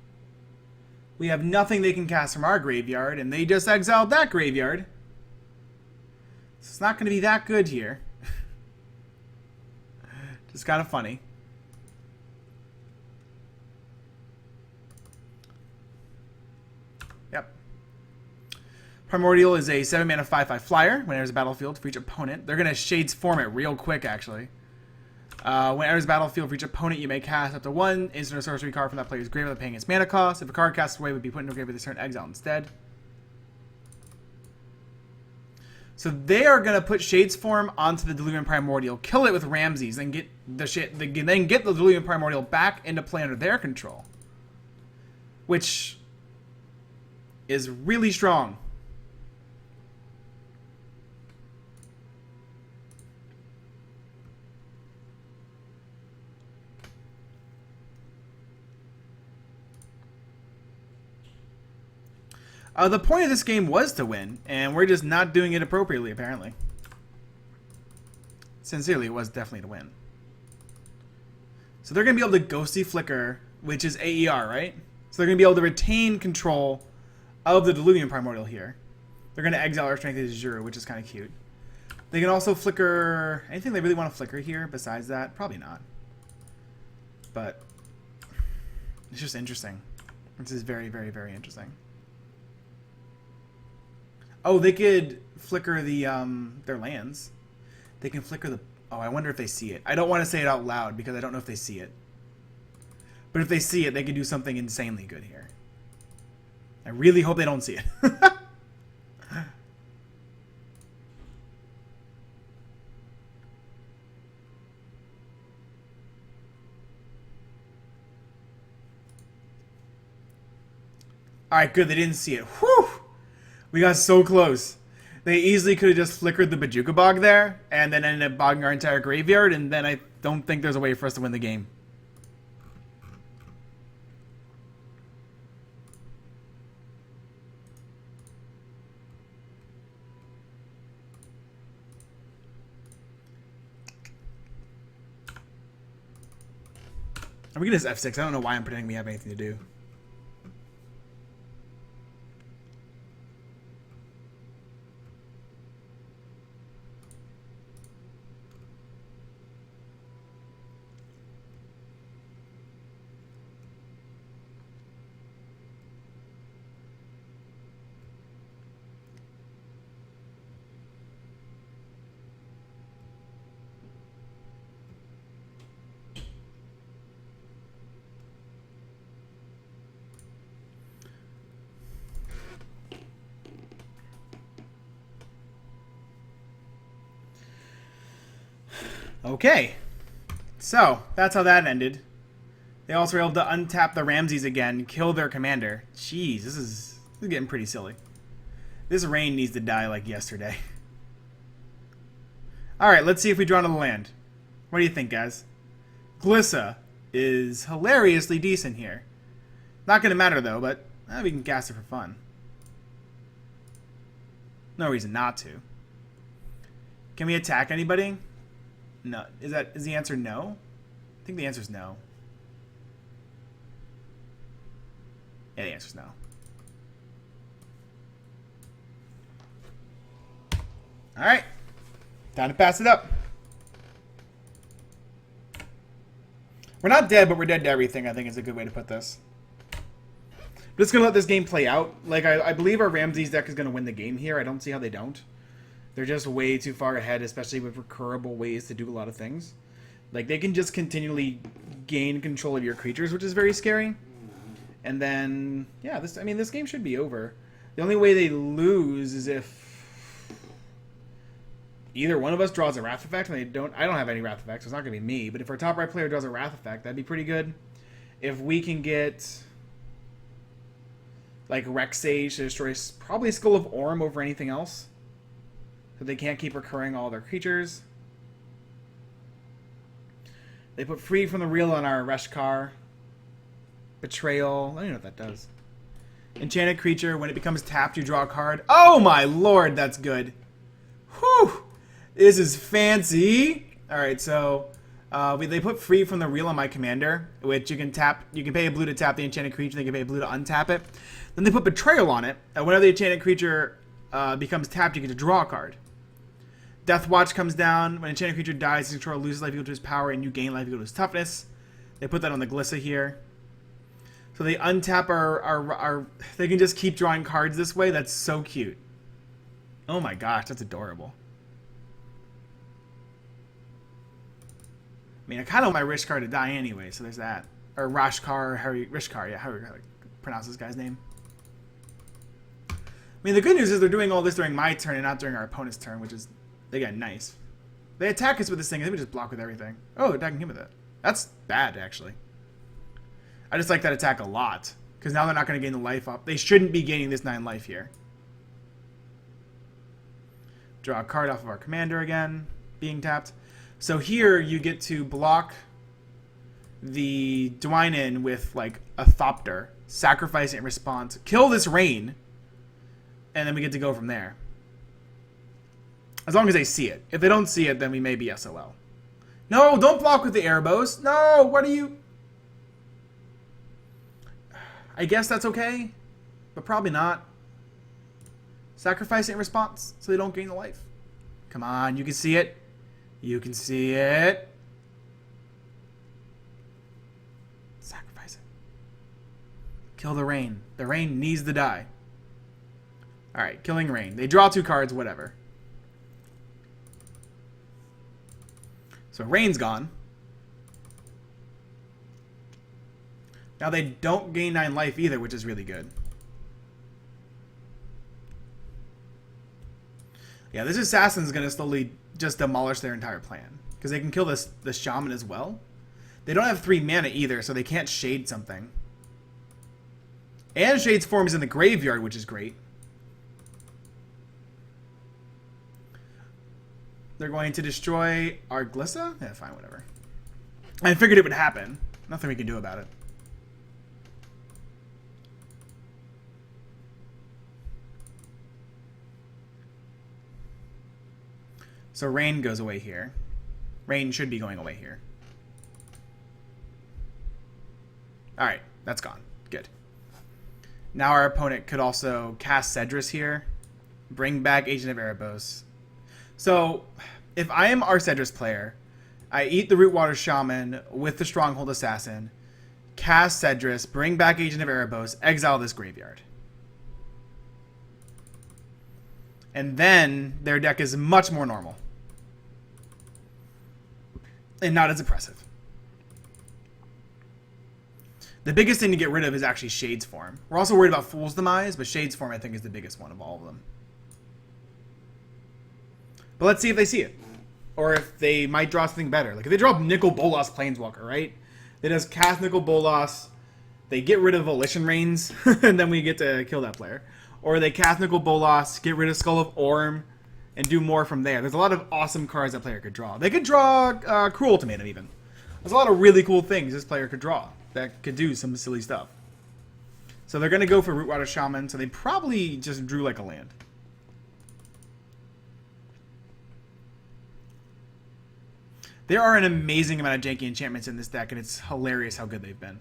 We have nothing they can cast from our graveyard, and they just exiled that graveyard. So it's not going to be that good here. Just kind of funny. Yep. Primordial is a 7-mana 5/5 flyer. When it enters the battlefield for each opponent, they're going to Shades Form it real quick, actually. When it enters the battlefield for each opponent, you may cast up to 1 instant or sorcery card from that player's grave without paying its mana cost. If a card cast away, would be put into a grave with this turn exile instead. So they are going to put Shades Form onto the Diluvian Primordial, kill it with Ramses, and get the Diluvian Primordial back into play under their control, which is really strong. The point of this game was to win, and we're just not doing it appropriately, apparently. Sincerely, it was definitely to win. So they're going to be able to Ghostly Flicker, which is AER, right? So they're going to be able to retain control of the Diluvian Primordial here. They're going to exile our Strength to 0, which is kind of cute. They can also flicker anything they really want to flicker here besides that. Probably not. But it's just interesting. This is very, very, very interesting. Oh, they could flicker the their lands. They can flicker the... Oh, I wonder if they see it. I don't want to say it out loud because I don't know if they see it. But if they see it, they could do something insanely good here. I really hope they don't see it. Alright, good. They didn't see it. Whew! We got so close. They easily could have just flickered the Bajuka Bog there, and then ended up bogging our entire graveyard, and then I don't think there's a way for us to win the game. I'm gonna just F6. I don't know why I'm pretending we have anything to do. Okay, so that's how that ended. They also were able to untap the Ramses again, kill their commander. Jeez, this is getting pretty silly. This rain needs to die like yesterday. Alright, let's see if we draw another land. What do you think, guys? Glissa is hilariously decent here. Not going to matter, though, but we can cast it for fun. No reason not to. Can we attack anybody? No. Is the answer no? I think the answer is no. Yeah, the answer is no. Alright. Time to pass it up. We're not dead, but we're dead to everything, I think is a good way to put this. I'm just going to let this game play out. Like, I believe our Ramses deck is going to win the game here. I don't see how they don't. They're just way too far ahead, especially with recurable ways to do a lot of things. Like, they can just continually gain control of your creatures, which is very scary. And then, yeah, this game should be over. The only way they lose is if either one of us draws a Wrath effect, and I don't have any Wrath effects, so it's not going to be me. But if our top right player draws a Wrath effect, that'd be pretty good. If we can get, like, Rex Sage to destroy probably Skull of Orm over anything else. So they can't keep recurring all their creatures. They put Free from the Real on our Rishkar. Betrayal. I don't know what that does. Enchanted creature. When it becomes tapped, you draw a card. Oh my lord, that's good. Whew. This is fancy. Alright, so they put Free from the Real on my commander, which you can tap. You can pay a blue to tap the enchanted creature. They can pay a blue to untap it. Then they put Betrayal on it. Whenever the enchanted creature becomes tapped, you get to draw a card. Death Watch comes down. When an enchanted creature dies, his controller loses life equal to his power, and you gain life equal to his toughness. They put that on the Glissa here. So they untap our they can just keep drawing cards this way. That's so cute. Oh my gosh, that's adorable. I mean, I kind of want my Rishkar to die anyway, so there's that. Or Rishkar, Rishkar, yeah, how do you pronounce this guy's name? I mean, the good news is they're doing all this during my turn and not during our opponent's turn, which is, again, nice. They attack us with this thing, and then we just block with everything. Oh, they're attacking him with it. That's bad, actually. I just like that attack a lot, because now they're not going to gain the life up. They shouldn't be gaining this 9 life here. Draw a card off of our commander again, being tapped. So here you get to block the Dwynen with like a Thopter, sacrifice it in response, kill this rain, and then we get to go from there. As long as they see it. If they don't see it, then we may be SOL. No, don't block with the Erebos. No, what are you... I guess that's okay, but probably not. Sacrifice it in response so they don't gain the life. Come on, you can see it. You can see it. Sacrifice it. Kill the rain. The rain needs to die. Alright, killing rain. They draw 2 cards, whatever. So rain's gone. Now they don't gain 9 life either, which is really good. Yeah, this assassin's going to slowly just demolish their entire plan. Because they can kill this shaman as well. They don't have 3 mana either, so they can't shade something. And Shade's form is in the graveyard, which is great. They're going to destroy our Glissa? Yeah, fine, whatever. I figured it would happen. Nothing we can do about it. So rain goes away here. Rain should be going away here. Alright, that's gone. Good. Now our opponent could also cast Cedrus here. Bring back Agent of Erebos. So, if I am our Cedrus player, I eat the Rootwater Shaman with the Stronghold Assassin, cast Cedrus, bring back Agent of Erebos, exile this graveyard. And then their deck is much more normal. And not as oppressive. The biggest thing to get rid of is actually Shade's Form. We're also worried about Fool's Demise, but Shade's Form I think is the biggest one of all of them. But let's see if they see it. Or if they might draw something better. Like if they draw Nicol Bolas Planeswalker, right? They just cast Nicol Bolas, they get rid of Volition Reigns, and then we get to kill that player. Or they cast Nicol Bolas, get rid of Skull of Orm, and do more from there. There's a lot of awesome cards that player could draw. They could draw Cruel Ultimatum even. There's a lot of really cool things this player could draw that could do some silly stuff. So they're going to go for Rootwater Shaman, so they probably just drew like a land. There are an amazing amount of janky enchantments in this deck, and it's hilarious how good they've been.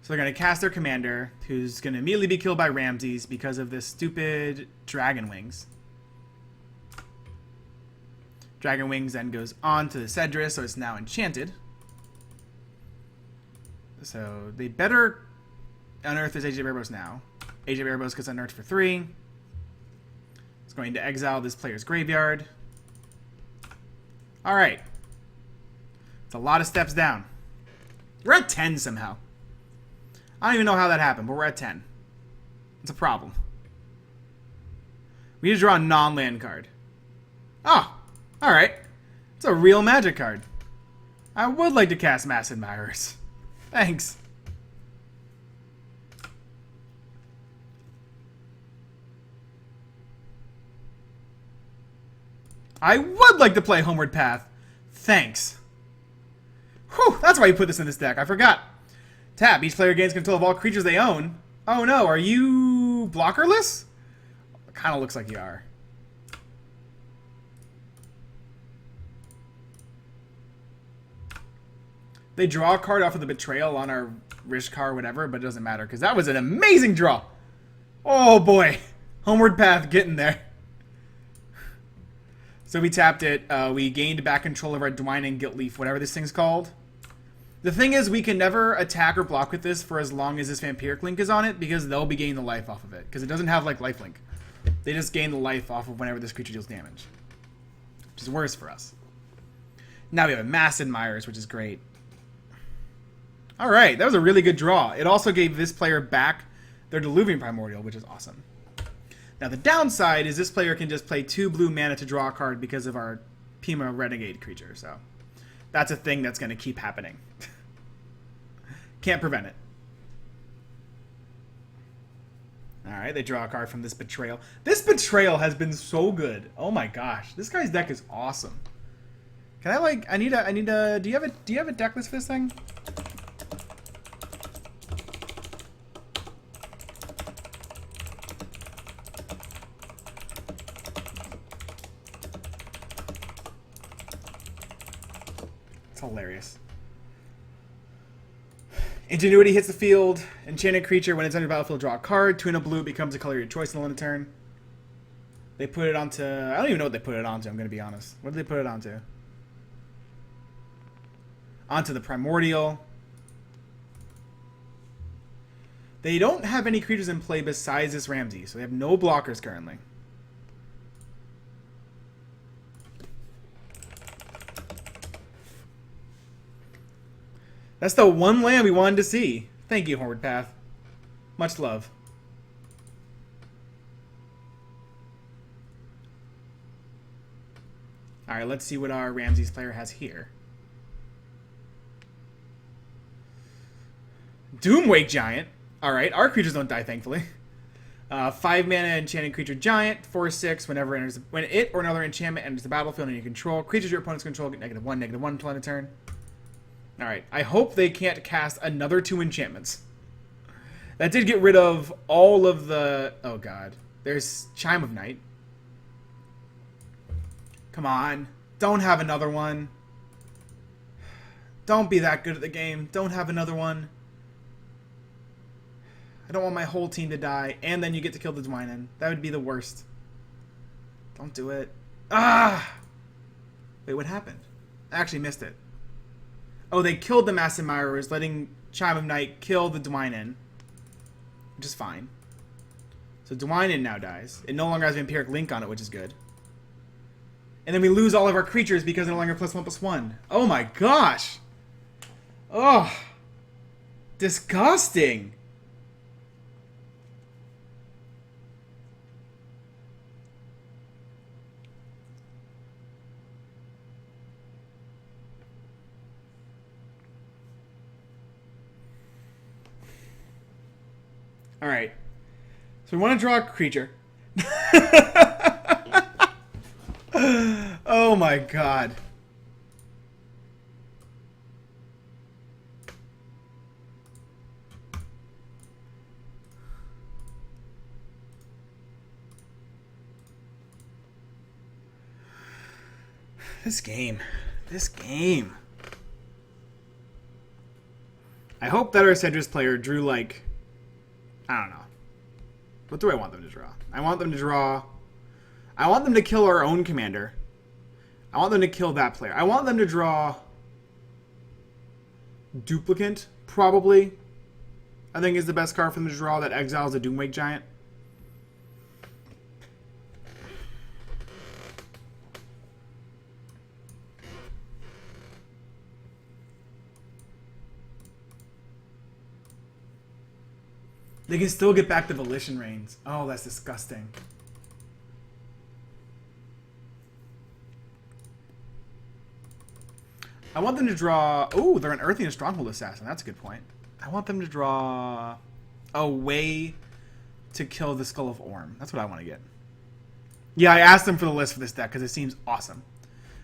So they're going to cast their commander, who's going to immediately be killed by Ramses because of this stupid Dragon Wings. Dragon Wings then goes on to the Cedrus, so it's now enchanted. So they better unearth this Agent of Erebos now. Agent of Erebos gets unearthed for 3. It's going to exile this player's graveyard. Alright. It's a lot of steps down. We're at 10 somehow. I don't even know how that happened, but we're at 10. It's a problem. We need to draw a non-land card. Oh, alright. It's a real Magic card. I would like to cast Mass Admirers. Thanks. I would like to play Homeward Path. Thanks. Whew, that's why you put this in this deck. I forgot. Tap. Each player gains control of all creatures they own. Oh no, are you blockerless? It kind of looks like you are. They draw a card off of the Betrayal on our Rishkar or whatever, but it doesn't matter because that was an amazing draw. Oh boy. Homeward Path getting there. So we tapped it. We gained back control of our Dwining Guiltleaf, whatever this thing's called. The thing is, we can never attack or block with this for as long as this Vampiric Link is on it, because they'll be gaining the life off of it. Because it doesn't have, like, lifelink. They just gain the life off of whenever this creature deals damage. Which is worse for us. Now we have a Mass Admirers, which is great. Alright, that was a really good draw. It also gave this player back their Diluvian Primordial, which is awesome. Now the downside is this player can just play 2 blue mana to draw a card because of our Pima Renegade creature, so that's a thing that's going to keep happening. Can't prevent it. Alright, they draw a card from this Betrayal. This Betrayal has been so good. Oh my gosh. This guy's deck is awesome. Can I like I need a do you have a deck list for this thing? It's hilarious. Ingenuity hits the field. Enchanted creature, when it's under the battlefield, draw a card. 2 and a blue, it becomes a color of your choice in the end of turn. They put it onto... I don't even know what they put it onto, I'm going to be honest. What did they put it onto? Onto the Primordial. They don't have any creatures in play besides this Ramsey, so they have no blockers currently. That's the one land we wanted to see. Thank you, Homeward Path. Much love. Alright, let's see what our Ramses player has here. Doomwake Giant. Alright, our creatures don't die, thankfully. 5 mana enchanted creature giant, 4/6. When it or another enchantment enters the battlefield under your control, creatures your opponent's control get -1/-1 until end of turn. Alright, I hope they can't cast another 2 enchantments. That did get rid of all of the... Oh god. There's Chime of Night. Come on. Don't have another one. Don't be that good at the game. Don't have another one. I don't want my whole team to die, and then you get to kill the Dwynen. That would be the worst. Don't do it. Ah! Wait, what happened? I actually missed it. Oh, they killed the Mass Admirers, letting Chime of Night kill the Dwynen. Which is fine. So Dwynen now dies. It no longer has Vampiric Link on it, which is good. And then we lose all of our creatures because they're no longer +1/+1. Oh my gosh! Oh! Disgusting! Alright. So we want to draw a creature. Oh my god. This game. This game. I hope that our Cedrus player drew, like, I don't know. What do I want them to draw? I want them to draw... I want them to kill our own commander. I want them to kill that player. I want them to draw... Duplicant, probably. I think is the best card for them to draw that exiles a Doomwake Giant. They can still get back the Volition Reigns. Oh, that's disgusting. I want them to draw... Oh, they're an Earthy and Stronghold Assassin. That's a good point. I want them to draw a way to kill the Skull of Orm. That's what I want to get. Yeah, I asked them for the list for this deck because it seems awesome.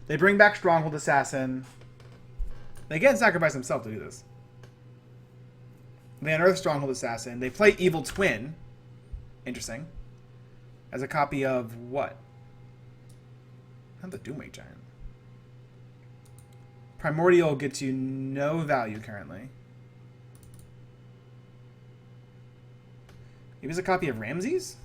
They bring back Stronghold Assassin. They can't sacrifice themselves to do this. They unearth Stronghold Assassin. They play Evil Twin. Interesting. As a copy of what? Not the Doomwake Giant. Primordial gets you no value currently. Maybe it's a copy of Ramses?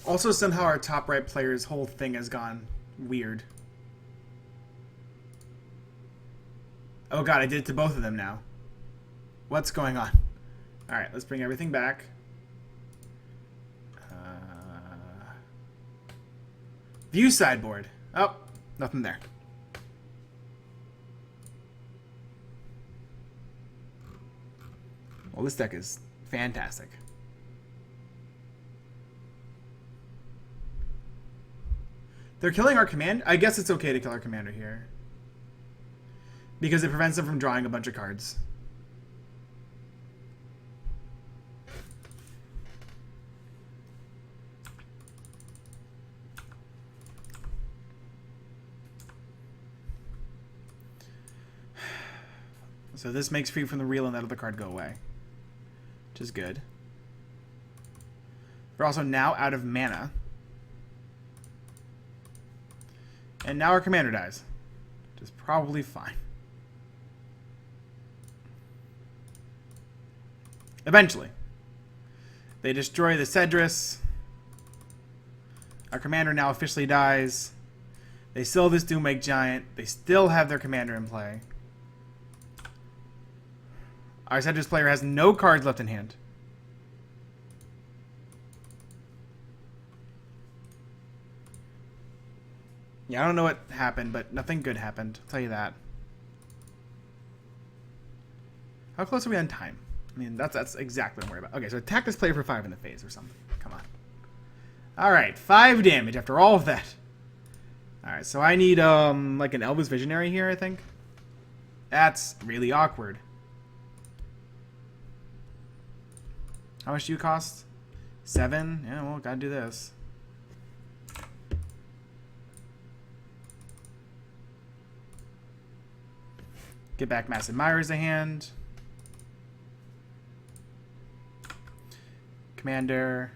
Also, somehow our top right player's whole thing has gone weird. Oh god, I did it to both of them now. What's going on? Alright, let's bring everything back. View sideboard. Oh, nothing there. Well, this deck is fantastic. They're killing our command? I guess it's okay to kill our commander here. Because it prevents them from drawing a bunch of cards. So this makes Free from the Real and that other card go away. Which is good. We're also now out of mana. And now our commander dies. Which is probably fine. Eventually. They destroy the Cedrus. Our commander now officially dies. They still have this Doomwake Giant. They still have their commander in play. Our Cedrus player has no cards left in hand. Yeah, I don't know what happened, but nothing good happened. I'll tell you that. How close are we on time? I mean, that's exactly what I'm worried about. Okay, so attack this player for 5 in the face or something. Come on. Alright, 5 damage after all of that. Alright, so I need, like an Elvis Visionary here, I think. That's really awkward. How much do you cost? 7? Yeah, well, gotta do this. Get back Massive Myra's to hand. Commander.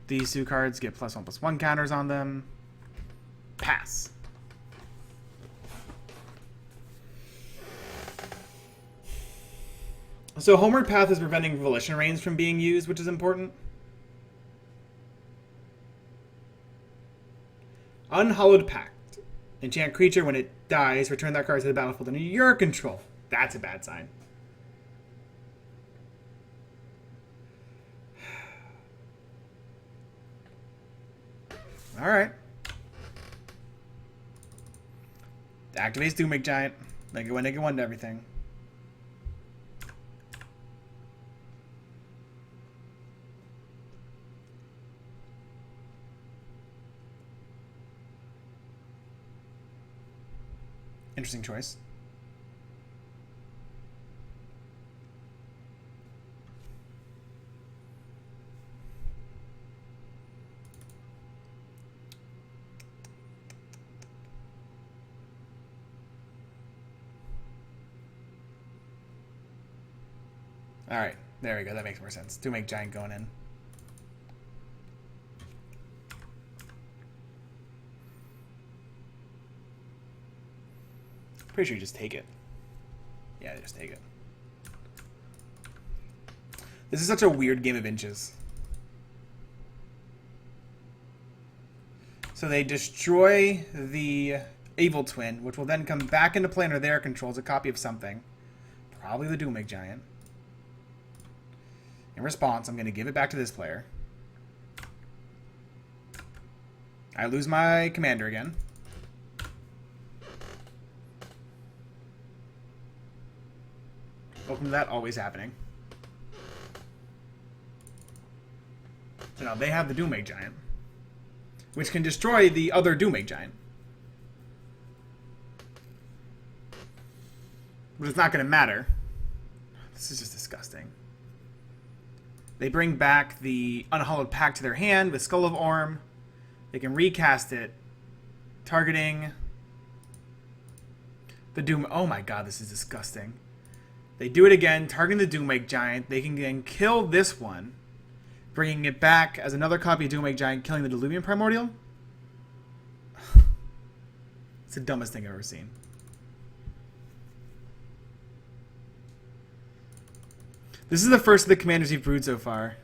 These two cards get +1/+1 counters on them. Pass. So Homeward Path is preventing Volition Reigns from being used, which is important. Unhallowed Pact. Enchant creature, when it dies, return that card to the battlefield under your control. That's a bad sign. Alright. Activates Doomwig Giant. -1/-1 to everything. Interesting choice. Alright, there we go. That makes more sense. Doomwig Giant going in. Pretty sure you just take it. Yeah, just take it. This is such a weird game of inches. So they destroy the Evil Twin, which will then come back into play under their control as a copy of something. Probably the Doomwig Giant. In response, I'm going to give it back to this player. I lose my commander again. Welcome to that always happening. So now they have the Doomwig Giant, which can destroy the other Doomwig Giant. But it's not going to matter. This is just disgusting. They bring back the Unhallowed Pact to their hand with Skull of Orm. They can recast it, targeting the Doom. Oh my god, this is disgusting. They do it again, targeting the Doomwig Giant. They can then kill this one, bringing it back as another copy of Doomwig Giant, killing the Diluvian Primordial. It's the dumbest thing I've ever seen. This is the first of the commanders you've brewed so far.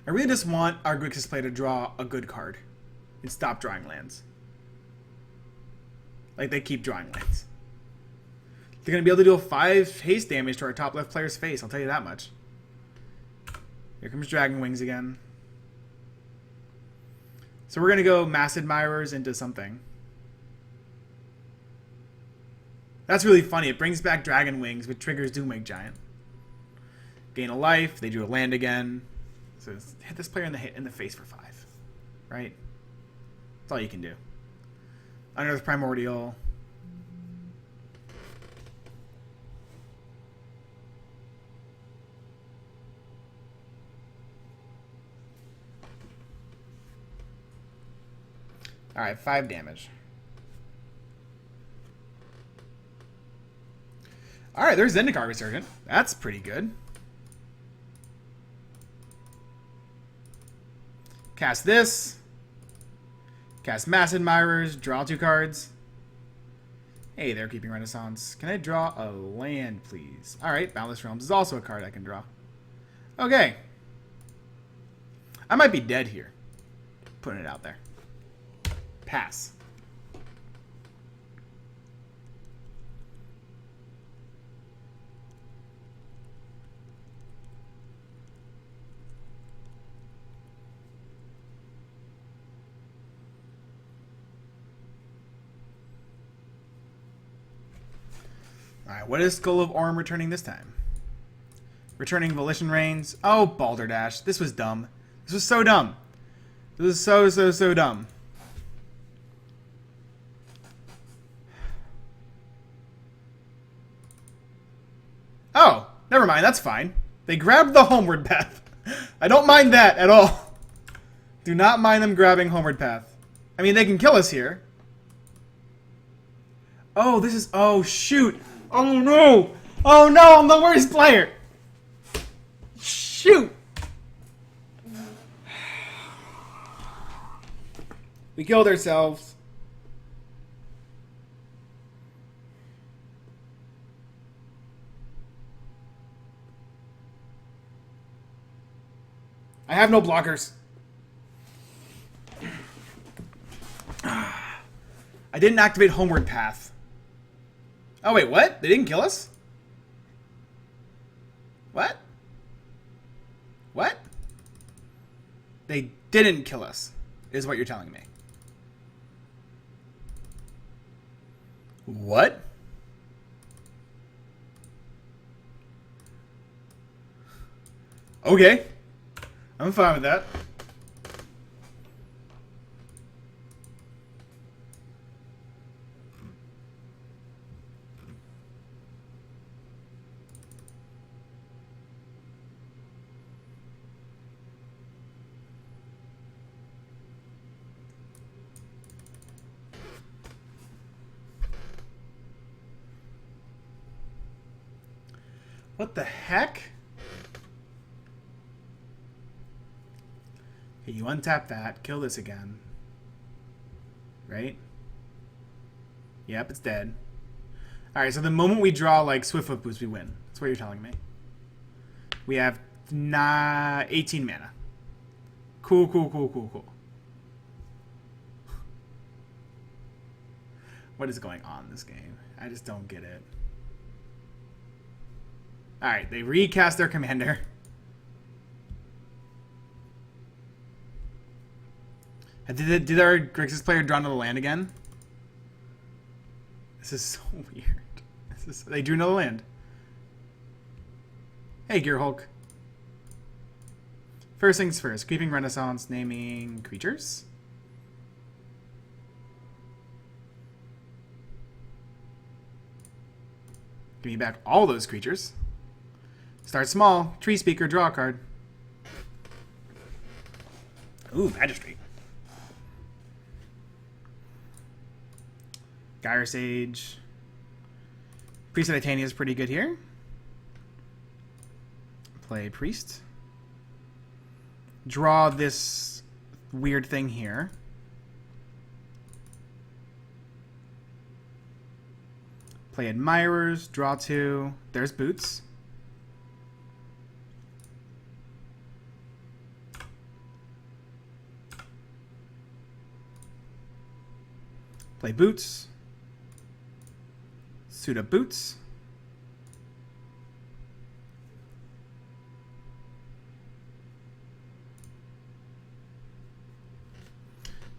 I really just want our Grixis play to draw a good card and stop drawing lands. Like, they keep drawing lands. They're going to be able to deal 5 haste damage to our top left player's face, I'll tell you that much. Here comes Dragon Wings again. So we're going to go Mass Admirers into something. That's really funny. It brings back Dragon Wings, which triggers Doomwig Giant. Gain a life. They drew a land again. So hit this player in the face for 5. Right? That's all you can do. Unearth Primordial. Alright, 5 damage. Alright, there's Zendikar Resurgent. That's pretty good. Cast this. Cast Mass Admirers. Draw 2 cards. Hey, they're keeping Renaissance. Can I draw a land, please? Alright, Boundless Realms is also a card I can draw. Okay. I might be dead here. Putting it out there. Pass. Alright, what is Skull of Orm returning this time? Returning Volition Reigns. Oh, Balderdash. This was dumb. This was so dumb. This was so dumb. Oh, never mind. That's fine. They grabbed the homeward path. I don't mind that at all. Do not mind them grabbing homeward path. I mean, they can kill us here. Oh, this is... Oh, shoot. Oh, no. Oh, no. I'm the worst player. Shoot. We killed ourselves. I have no blockers. I didn't activate homeward path. Oh, wait, what? They didn't kill us? What? What? They didn't kill us, is what you're telling me. What? Okay. I'm fine with that. What the heck? Okay, you untap that, kill this again. Right? Yep, it's dead. Alright, so the moment we draw, like, Swiftfoot Boost, we win. That's what you're telling me. We have 18 mana. Cool, cool, cool, cool, cool. What is going on in this game? I just don't get it. Alright, they recast their commander. Did our Grixis player draw another land again? This is so weird. They drew another land. Hey, Gear Hulk. First things first. Creeping Renaissance, naming creatures. Give me back all those creatures. Start small. Tree Speaker, draw a card. Ooh, Magistrate. Gyre Sage. Priest of Titania is pretty good here. Play Priest. Draw this weird thing here. Play Admirers. Draw 2. There's Boots. Play Boots. Suit up Boots.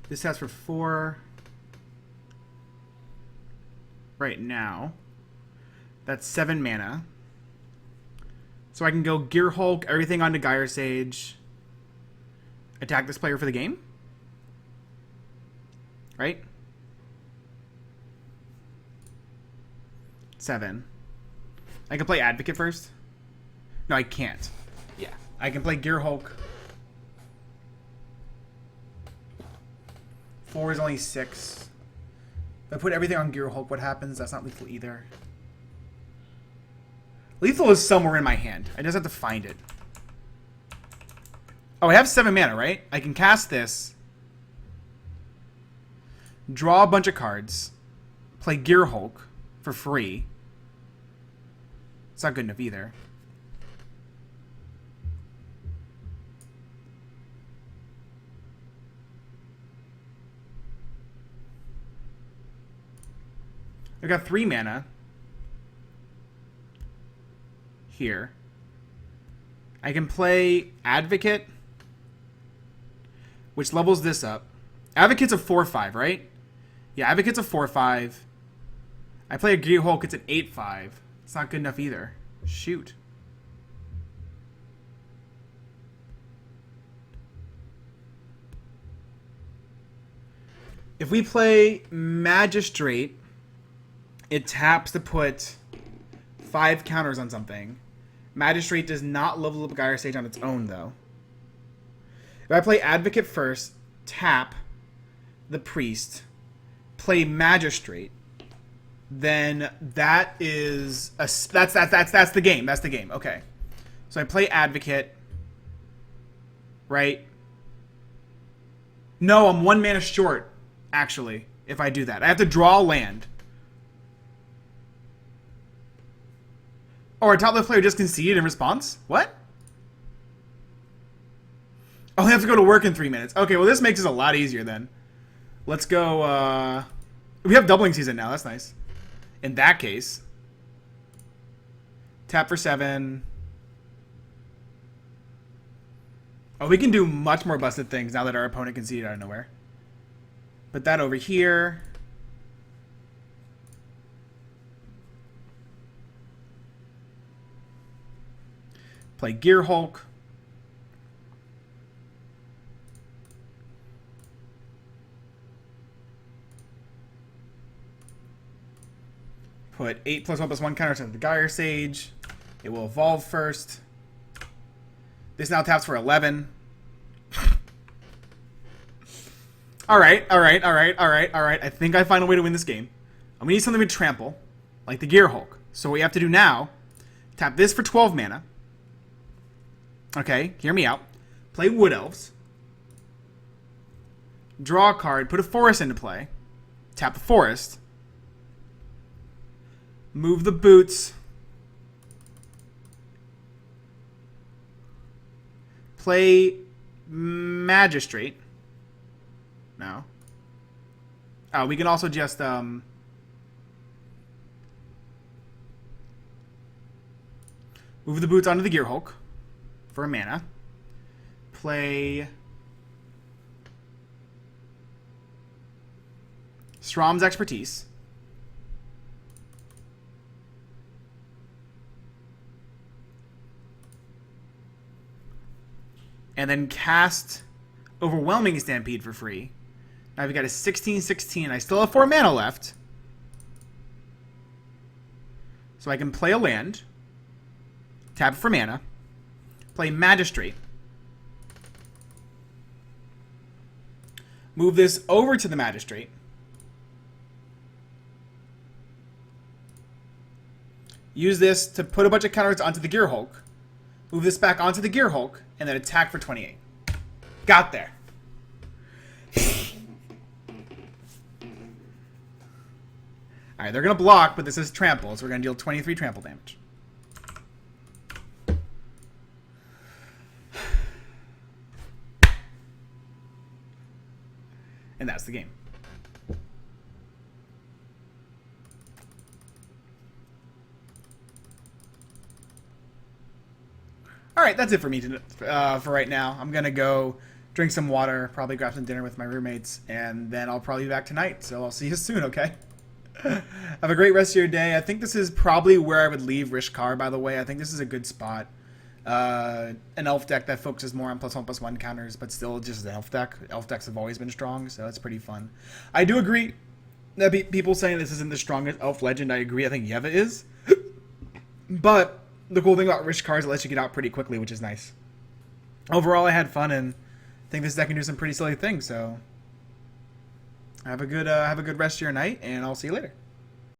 This has for 4 right now. That's 7 mana. So I can go Gear Hulk, everything onto Gyre Sage. Attack this player for the game. Right? 7. I can play Advocate first. No, I can't. Yeah. I can play Gear Hulk. 4 is only 6. If I put everything on Gear Hulk, what happens? That's not lethal either. Lethal is somewhere in my hand. I just have to find it. Oh, I have 7 mana, right? I can cast this. Draw a bunch of cards. Play Gear Hulk for free. It's not good enough either. I've got 3 mana here. I can play Advocate, which levels this up. Advocate's a 4/5, right? Yeah, Advocate's a 4/5. I play a Gear Hulk, it's an 8/5. It's not good enough either. Shoot. If we play Magistrate, it taps to put 5 counters on something. Magistrate does not level up Gyre Sage on its own, though. If I play Advocate first, tap the Priest, play Magistrate, then that is that's the game. That's the game. Okay. So I play Advocate, right? No, I'm 1 mana short, actually, if I do that. I have to draw a land. Or a top left player just conceded in response? What? Oh, they have to go to work in 3 minutes. Okay, well, this makes this a lot easier then. Let's go, we have doubling season now. That's nice. In that case, tap for 7. Oh, we can do much more busted things now that our opponent conceded out of nowhere. Put that over here. Play Gear Hulk. Put 8 plus 1 plus 1 counters into the Gyre Sage. It will evolve first. This now taps for 11. Alright. I think I find a way to win this game. I'm going to need something with trample, like the Gear Hulk. So what you have to do now, tap this for 12 mana. Okay, hear me out. Play Wood Elves. Draw a card, put a forest into play. Tap the forest. Move the boots. Play Magistrate. No. Oh, we can also just move the boots onto the Gear Hulk for a mana. Play Strom's Expertise. And then cast Overwhelming Stampede for free. Now we've got a 16/16. I still have 4 mana left. So I can play a land. Tap for mana. Play Magistrate. Move this over to the Magistrate. Use this to put a bunch of counters onto the Gear Hulk. Move this back onto the Gear Hulk, and then attack for 28. Got there. Alright, they're going to block, but this is trample, so we're going to deal 23 trample damage. And that's the game. Alright, that's it for me for right now. I'm going to go drink some water, probably grab some dinner with my roommates, and then I'll probably be back tonight. So I'll see you soon, okay? Have a great rest of your day. I think this is probably where I would leave Rishkar, by the way. I think this is a good spot. An elf deck that focuses more on +1/+1 counters, but still just an elf deck. Elf decks have always been strong, so it's pretty fun. I do agree that people saying this isn't the strongest elf legend. I agree. I think Yeva is. But the cool thing about Rishkar is it lets you get out pretty quickly, which is nice. Overall, I had fun, and I think this deck can do some pretty silly things, so have a good rest of your night, and I'll see you later.